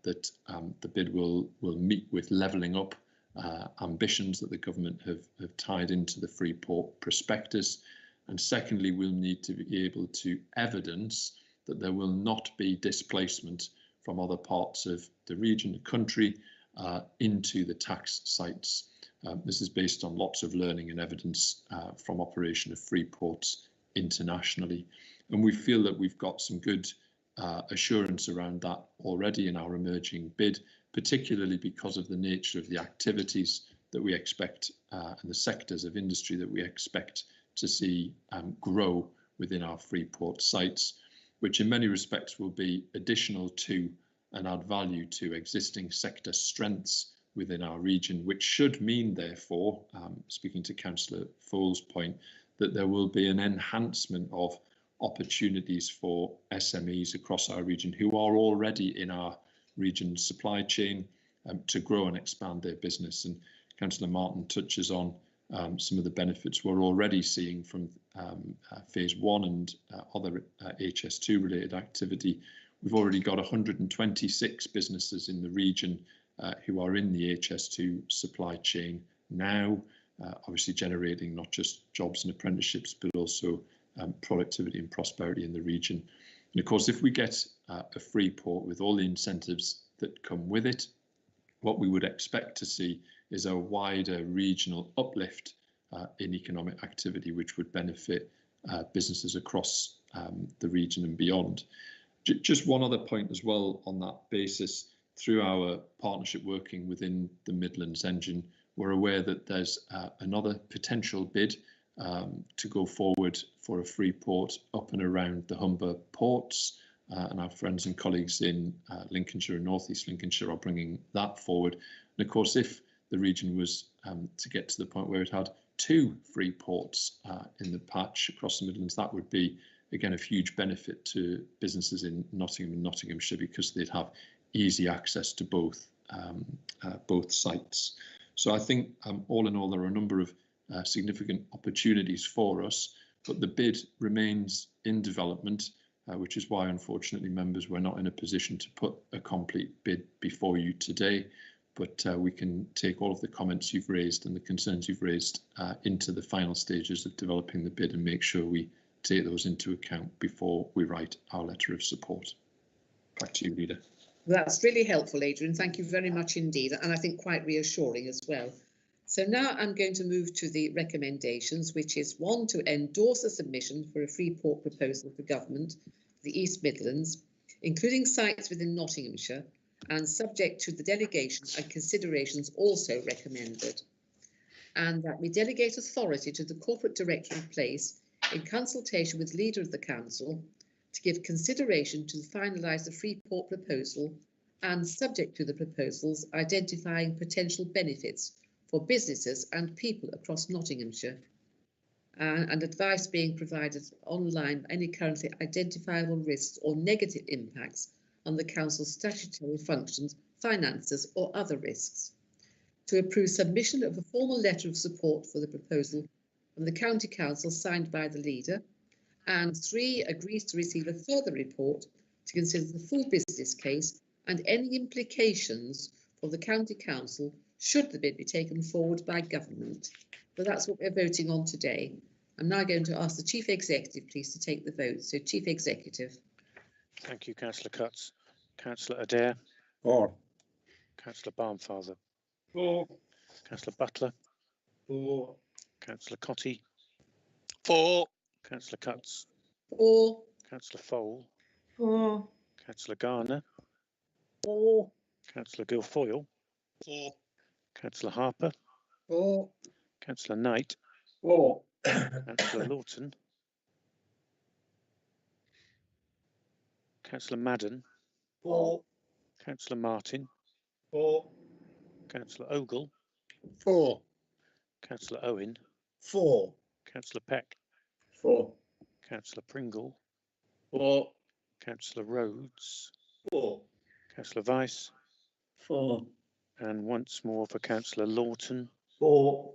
the bid will meet with levelling up ambitions that the government have tied into the Freeport prospectus. And secondly, we'll need to be able to evidence that there will not be displacement from other parts of the region, the country, into the tax sites. This is based on lots of learning and evidence from operation of Freeports internationally. And we feel that we've got some good assurance around that already in our emerging bid, particularly because of the nature of the activities that we expect and the sectors of industry that we expect to see grow within our Freeport sites, which in many respects will be additional to and add value to existing sector strengths within our region, which should mean, therefore, speaking to Councillor Fole's point, that there will be an enhancement of opportunities for SMEs across our region who are already in our region's supply chain to grow and expand their business. And Councillor Martin touches on some of the benefits we're already seeing from phase 1 and other HS2 related activity. We've already got 126 businesses in the region who are in the HS2 supply chain now, obviously generating not just jobs and apprenticeships, but also productivity and prosperity in the region. And of course, if we get a Freeport with all the incentives that come with it, what we would expect to see is a wider regional uplift in economic activity, which would benefit businesses across the region and beyond. Just one other point as well on that basis, through our partnership working within the Midlands Engine, we're aware that there's another potential bid to go forward for a Freeport up and around the Humber ports, and our friends and colleagues in Lincolnshire and North East Lincolnshire are bringing that forward. And of course, if the region was to get to the point where it had 2 Freeports in the patch across the Midlands, that would be, again, a huge benefit to businesses in Nottingham and Nottinghamshire, because they'd have easy access to both sites. So I think all in all, there are a number of significant opportunities for us, but the bid remains in development, which is why, unfortunately, members, we're not in a position to put a complete bid before you today, but we can take all of the comments you've raised and the concerns you've raised into the final stages of developing the bid and make sure we take those into account before we write our letter of support. Back to you, Leader. That's really helpful, Adrian. Thank you very much indeed, and I think quite reassuring as well. So now I'm going to move to the recommendations, which is 1, to endorse a submission for a Freeport proposal for government, the East Midlands, including sites within Nottinghamshire, and subject to the delegation and considerations also recommended. And that we delegate authority to the Corporate Director in place, in consultation with Leader of the Council, to give consideration to finalise the Freeport proposal and, subject to the proposals, identifying potential benefits for businesses and people across Nottinghamshire, and advice being provided online any currently identifiable risks or negative impacts on the Council's statutory functions, finances or other risks. To approve submission of a formal letter of support for the proposal from the County Council signed by the Leader, and 3, agrees to receive a further report to consider the full business case and any implications for the County Council should the bid be taken forward by government. So that's what we're voting on today. I'm now going to ask the Chief Executive, please, to take the vote. So, Chief Executive. Thank you, Councillor Cutts. Councillor Adair. For. Councillor Barnfather. For. Councillor Butler. For. Councillor Cotty. For. Councillor Cutts. For. Councillor Fole. For. Councillor Garner. For. Councillor Guilfoyle. For. Councillor Harper. For. Councillor Knight. For. Councillor Lawton. Councillor Madden. For. Councillor Martin. For. Councillor Ogle. For. Councillor Owen. For. Councillor Peck. For. Councillor Pringle. For. Councillor Rhodes. For. Councillor Vice. For. And once more for Councillor Lawton. For.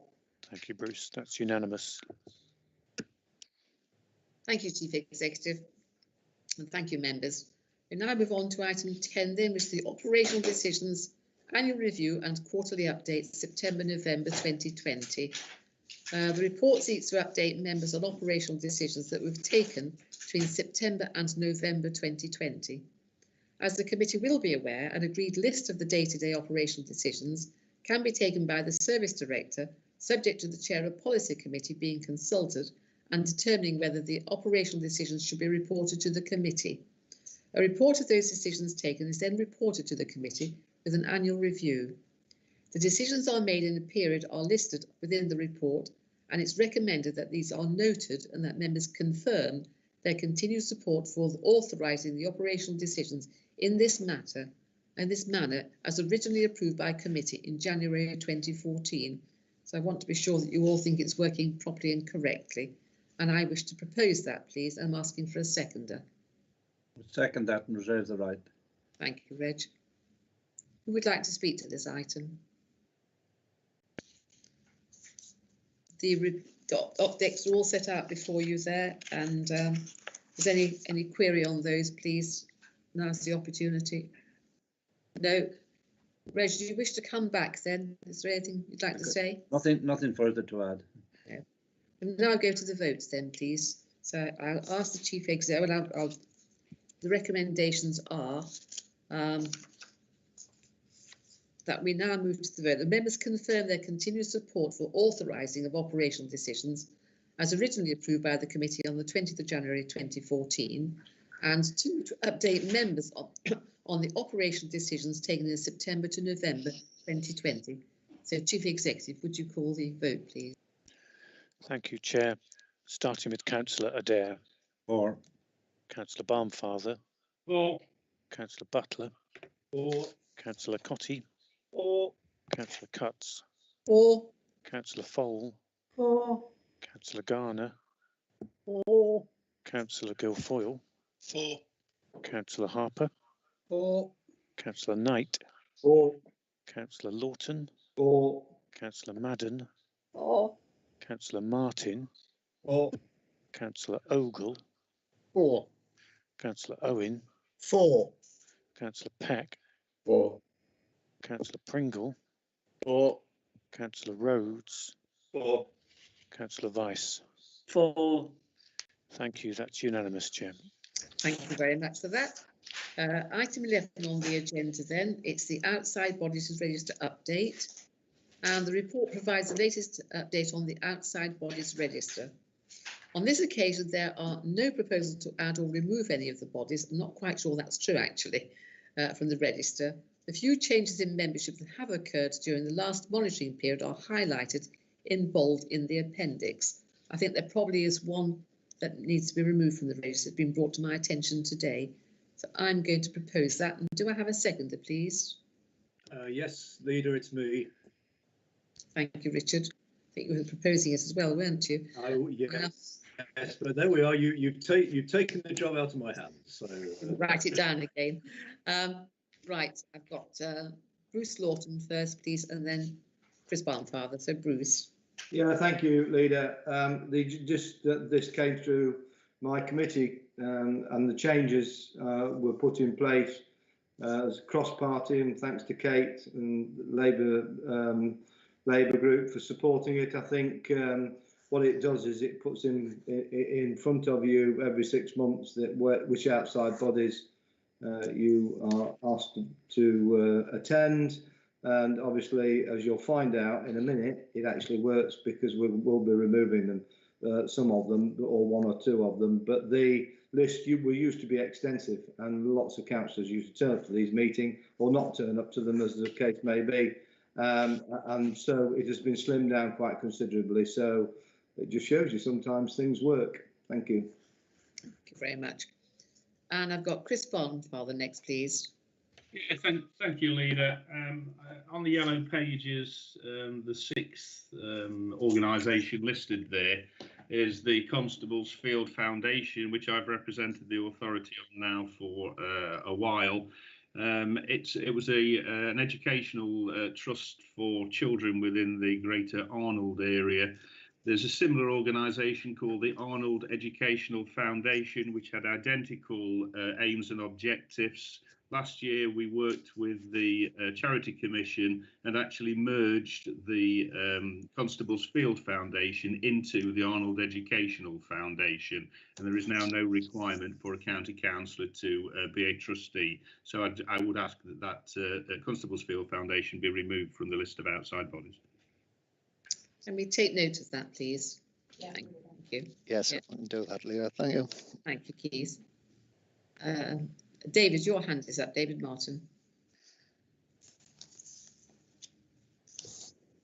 Thank you, Bruce. That's unanimous. Thank you, Chief Executive, and thank you, members. We now move on to item 10 then, which is the operational decisions, annual review and quarterly updates, September-November 2020. The report seeks to update members on operational decisions that we've taken between September and November 2020. As the committee will be aware, an agreed list of the day-to-day operational decisions can be taken by the Service Director, subject to the Chair of Policy Committee being consulted and determining whether the operational decisions should be reported to the committee. A report of those decisions taken is then reported to the committee with an annual review. The decisions are made in a period are listed within the report, and it's recommended that these are noted and that members confirm their continued support for authorising the operational decisions in this manner as originally approved by committee in January 2014. So I want to be sure that you all think it's working properly and correctly. And I wish to propose that, please. I'm asking for a seconder. Second that and reserve the right. Thank you, Reg. Who would like to speak to this item? The optics are all set out before you there, and is any query on those, please? Now's the opportunity. No. Reg, do you wish to come back then? Is there anything you'd like to say? Nothing further to add. No. We'll now go to the votes then, please. So I'll ask the Chief Executive. The recommendations are that we now move to the vote. The members confirm their continued support for authorising of operational decisions as originally approved by the committee on the 20th of January 2014, and to update members on the operational decisions taken in September to November 2020. So, Chief Executive, would you call the vote, please? Thank you, Chair. Starting with Councillor Adair. For. Councillor Barnfather. For. Councillor Butler. For. Councillor Cotty. For. Councillor Cutts. For. Councillor Fole. For. Councillor Garner. For. Councillor Guilfoyle. For. Councillor Harper. For. Councillor Knight. For. Councillor Lawton. For. Councillor Madden. For. Councillor Martin. For. Councillor Ogle. For. Councillor Owen. For. Councillor Peck. For. Councillor Pringle. For. Councillor Rhodes. For. Councillor Vice. For. Thank you. That's unanimous, Chair. Thank you very much for that. Item 11 on the agenda then, it's the Outside Bodies Register update, and the report provides the latest update on the Outside Bodies Register. On this occasion, there are no proposals to add or remove any of the bodies. I'm not quite sure that's true, actually, from the register. The few changes in membership that have occurred during the last monitoring period are highlighted in bold in the appendix. I think there probably is one that needs to be removed from the register. It's been brought to my attention today. So I'm going to propose that. And do I have a seconder, please? Yes, Leader, it's me. Thank you, Richard. I think you were proposing it as well, weren't you? Oh, yes. Yes, but there we are. You've taken the job out of my hands. So write it down again. Right, I've got Bruce Lawton first, please, and then Chris Barnfather. So Bruce. Yeah, thank you, Leader. This came through my committee, and the changes were put in place as cross-party, and thanks to Kate and Labour Group for supporting it. I think what it does is it puts in front of you every 6 months which outside bodies you are asked to attend. And obviously, as you'll find out in a minute, it actually works because we'll be removing them, some of them, or one or two of them. But the list used to be extensive, and lots of councillors used to turn up to these meetings or not turn up to them, as the case may be. And so it has been slimmed down quite considerably. So it just shows you sometimes things work. Thank you. Thank you very much. And I've got Chris Barnfather next, please. Yeah, thank you, Leader. On the yellow pages, the sixth organisation listed there is the Constables Field Foundation, which I've represented the authority on now for a while. It was an educational trust for children within the Greater Arnold area, There's a similar organisation called the Arnold Educational Foundation, which had identical aims and objectives. Last year, we worked with the Charity Commission and actually merged the Constables Field Foundation into the Arnold Educational Foundation, and there is now no requirement for a county councillor to be a trustee. So I would ask that Constables Field Foundation be removed from the list of outside bodies. Can we take note of that, please? Yeah. Thank you. Yes, I can do that, Leah. Thank you. Thank you, Keith. David, your hand is up. David Martin.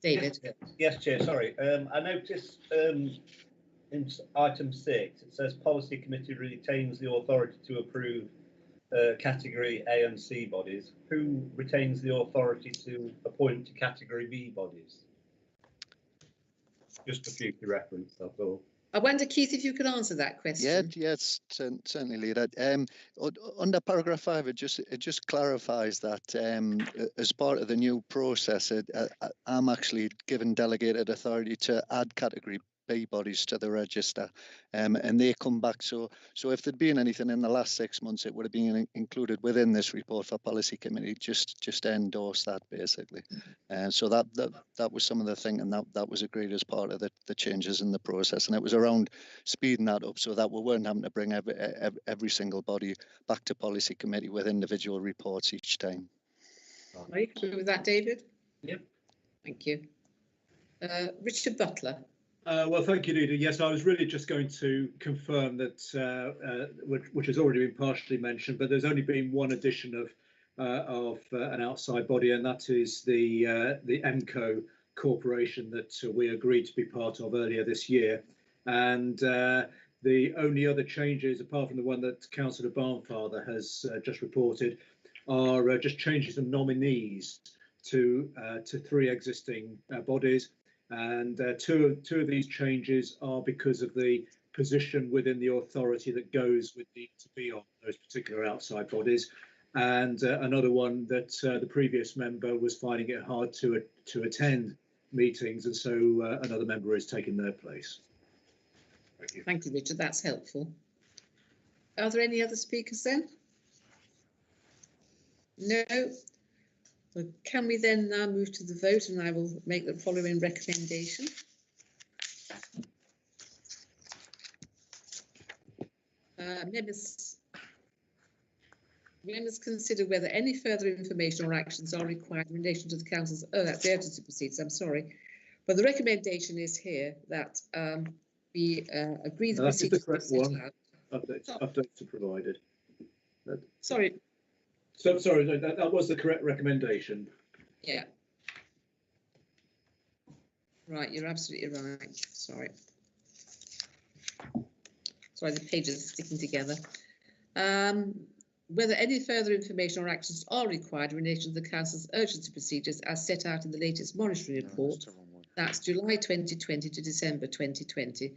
David. Yes, Chair, sorry. I noticed in item 6, it says Policy Committee retains the authority to approve category A and C bodies. Who retains the authority to appoint to category B bodies? Just for future reference, that's all. I wonder, Keith, if you could answer that question. Yeah, yes, certainly, Leader. Under paragraph 5, it just clarifies that as part of the new process, I'm actually given delegated authority to add category B bodies to the register, and they come back. So if there'd been anything in the last 6 months, it would have been included within this report for Policy Committee. Just to endorse that, basically. And so that was some of the thing, and that was agreed as part of the changes in the process, and it was around speeding that up so that we weren't having to bring every single body back to Policy Committee with individual reports each time. Are you happy with that, David? Yep. Thank you. Richard Butler. Well, thank you, Leader. Yes, I was really just going to confirm that, which has already been partially mentioned, but there's only been one addition of an outside body, and that is the MCO corporation that we agreed to be part of earlier this year. And the only other changes, apart from the one that Councillor Barnfather has just reported, are just changes of nominees to 3 existing bodies. And two of these changes are because of the position within the authority that goes with need to be on those particular outside bodies. And another one that the previous member was finding it hard to attend meetings, and so another member is taking their place. Thank you. Thank you, Richard. That's helpful. Are there any other speakers then? No. So can we then now move to the vote, and I will make the following recommendation. Members consider whether any further information or actions are required in relation to the council's that's the urgency proceedings, I'm sorry, but the recommendation is here that we agree the procedures. That's the correct one. Updates are provided. Sorry. So sorry, no, that was the correct recommendation. Yeah. Right, you're absolutely right. Sorry. Sorry, the pages are sticking together. Whether any further information or actions are required in relation to the council's urgency procedures as set out in the latest monitoring report. That's July 2020 to December 2020.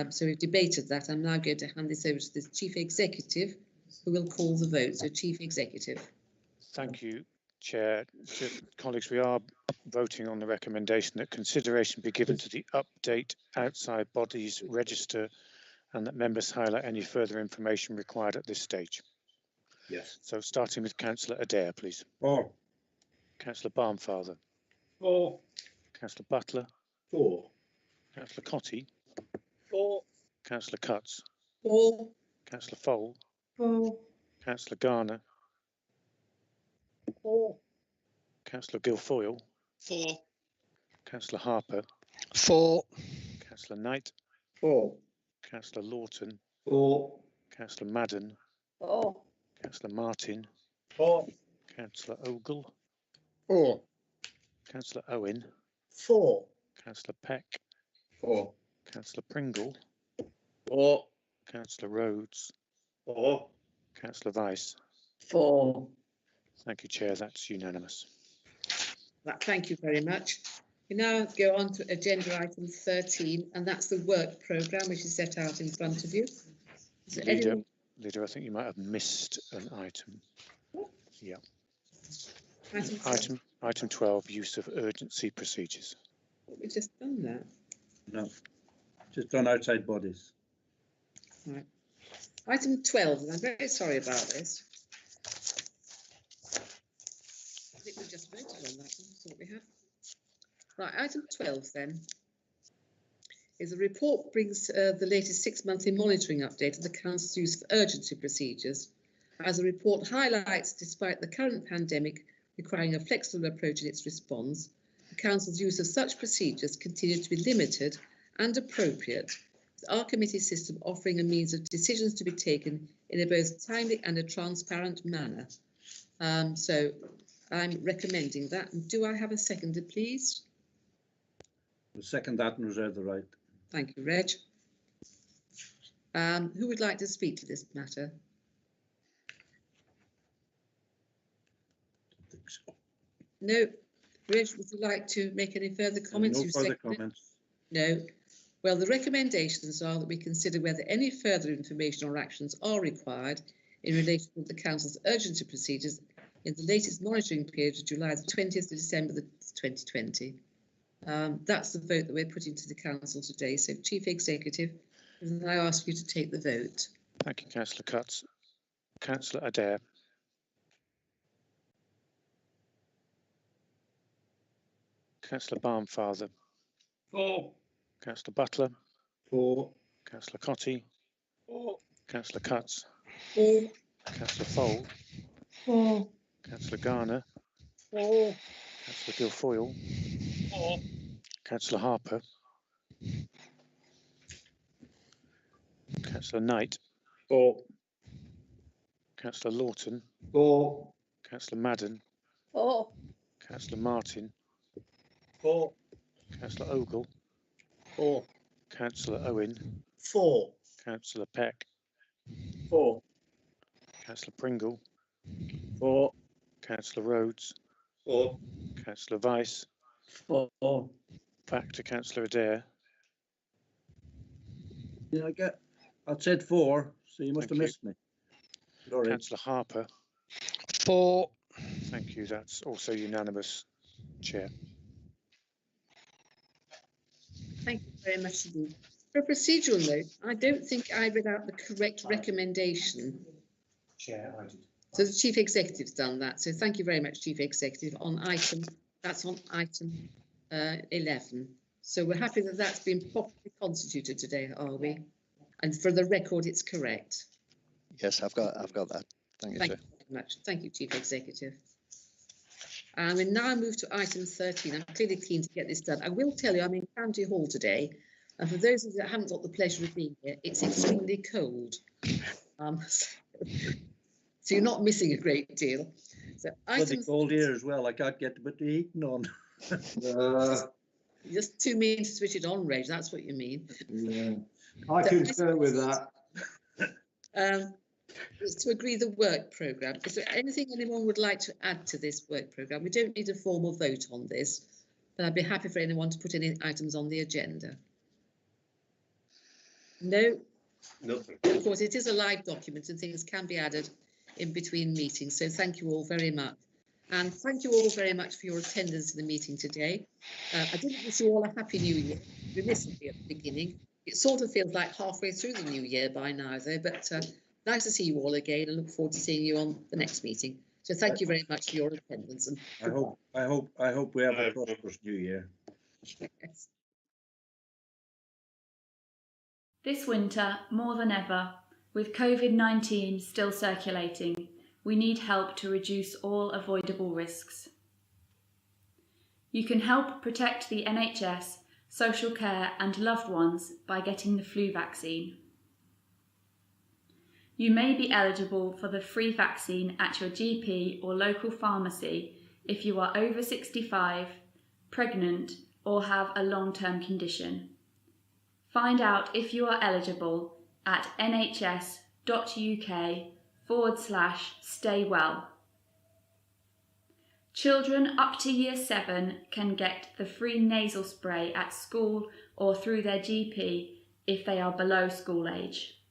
So we've debated that. I'm now going to hand this over to the Chief Executive, who will call the vote. So, Chief Executive. Thank you, Chair. Colleagues, we are voting on the recommendation that consideration be given to the update outside bodies register, and that members highlight any further information required at this stage. Yes. So starting with Councillor Adair, please. 4. Councillor Barnfather. 4. Councillor Butler. 4. Councillor Cotty. 4. Councillor Cutts. 4. Councillor Fole. 4. Councillor Garner. 4. Councillor Guilfoyle. 4. Councillor Harper. 4. Councillor Knight. 4. Councillor Lawton. 4. Councillor Madden. 4. Councillor Martin. 4. Councillor Ogle. 4. Councillor Owen. 4. Councillor Peck. 4. Councillor Pringle. 4. Councillor Rhodes. 4. Councillor Weiss. 4. Thank you, Chair. That's unanimous. Thank you very much. We now go on to agenda item 13, and that's the work programme, which is set out in front of you. Leader, I think you might have missed an item. Yeah. Item 12, use of urgency procedures. We've just done that. No, just on outside bodies. Right. Item 12, and I'm very sorry about this. I think we just voted on that one, that's what we have. Right, item 12 then is the report brings the latest 6-monthly monitoring update of the Council's use of urgency procedures. As the report highlights, despite the current pandemic requiring a flexible approach in its response, the Council's use of such procedures continues to be limited and appropriate, with our committee system offering a means of decisions to be taken in a both timely and a transparent manner. So I'm recommending that. And do I have a seconder, please? We'll second that and reserve the right. Thank you, Reg. Who would like to speak to this matter? No. Reg, would you like to make any further comments? No further comments. No. Well, the recommendations are that we consider whether any further information or actions are required in relation to the Council's urgency procedures in the latest monitoring period of July the 20th to December the 2020. That's the vote that we're putting to the Council today. So, Chief Executive, I ask you to take the vote. Thank you, Councillor Cutts. Councillor Adair. Councillor Barnfather. For. Councillor Butler. For. Councillor Cotty. For. Councillor Cutts. For. Councillor Fold. For. Councillor Garner. For. Councillor Guilfoyle. For. Councillor Harper. Councillor Knight. For. Councillor Lawton. For. Councillor Madden. For. Councillor Martin. For. Councillor Ogle. For. Councillor Owen. For. Councillor Peck. For. Councillor Pringle. For. Councillor Rhodes. For. Councillor Vice. For. Back to Councillor Adair. Did I get? I said 4, so you must Thank have missed me. Sorry. Councillor Harper. For. Thank you. That's also unanimous, Chair. Thank you very much indeed. For a procedural note, I don't think I read out the correct recommendation. Chair, I did. So the Chief Executive's done that. So thank you very much, Chief Executive, on item, that's on item 11. So we're happy that that's been properly constituted today, are we? And for the record, it's correct. Yes, I've got that. Thank you, Thank Chair. you very much. Thank you, Chief Executive. And we now move to item 13. I'm clearly keen to get this done. I will tell you, I'm in County Hall today. And for those of you that haven't got the pleasure of being here, it's extremely cold. So you're not missing a great deal. So Bloody cold here as well. I can't get to put the heating on. Just too mean to switch it on, Reg. That's what you mean. Yeah, I concur with that. It's to agree the work programme. Is there anything anyone would like to add to this work programme? We don't need a formal vote on this, but I'd be happy for anyone to put any items on the agenda. No? Nothing. Of course, it is a live document and things can be added in between meetings. So thank you all very much. And thank you all very much for your attendance in the meeting today. I didn't wish you all a happy new year. We missed it at the beginning. It sort of feels like halfway through the new year by now, though, but nice to see you all again and look forward to seeing you on the next meeting. So thank you very much for your attendance. And I hope we have a prosperous new year. yes. This winter, more than ever, with COVID-19 still circulating, we need help to reduce all avoidable risks. You can help protect the NHS, social care and loved ones by getting the flu vaccine. You may be eligible for the free vaccine at your GP or local pharmacy if you are over 65, pregnant or have a long-term condition. Find out if you are eligible at nhs.uk/stay well. Children up to year 7 can get the free nasal spray at school or through their GP if they are below school age.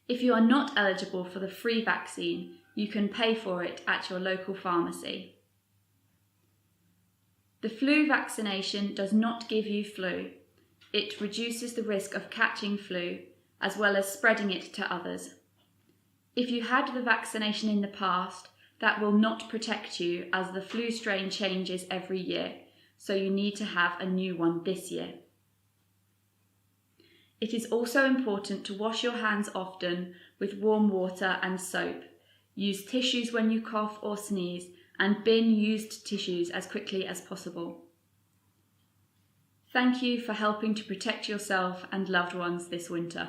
If you are not eligible for the free vaccine, you can pay for it at your local pharmacy. The flu vaccination does not give you flu. It reduces the risk of catching flu as well as spreading it to others. If you had the vaccination in the past, that will not protect you as the flu strain changes every year, so you need to have a new one this year. It is also important to wash your hands often with warm water and soap. Use tissues when you cough or sneeze, and bin used tissues as quickly as possible. Thank you for helping to protect yourself and loved ones this winter.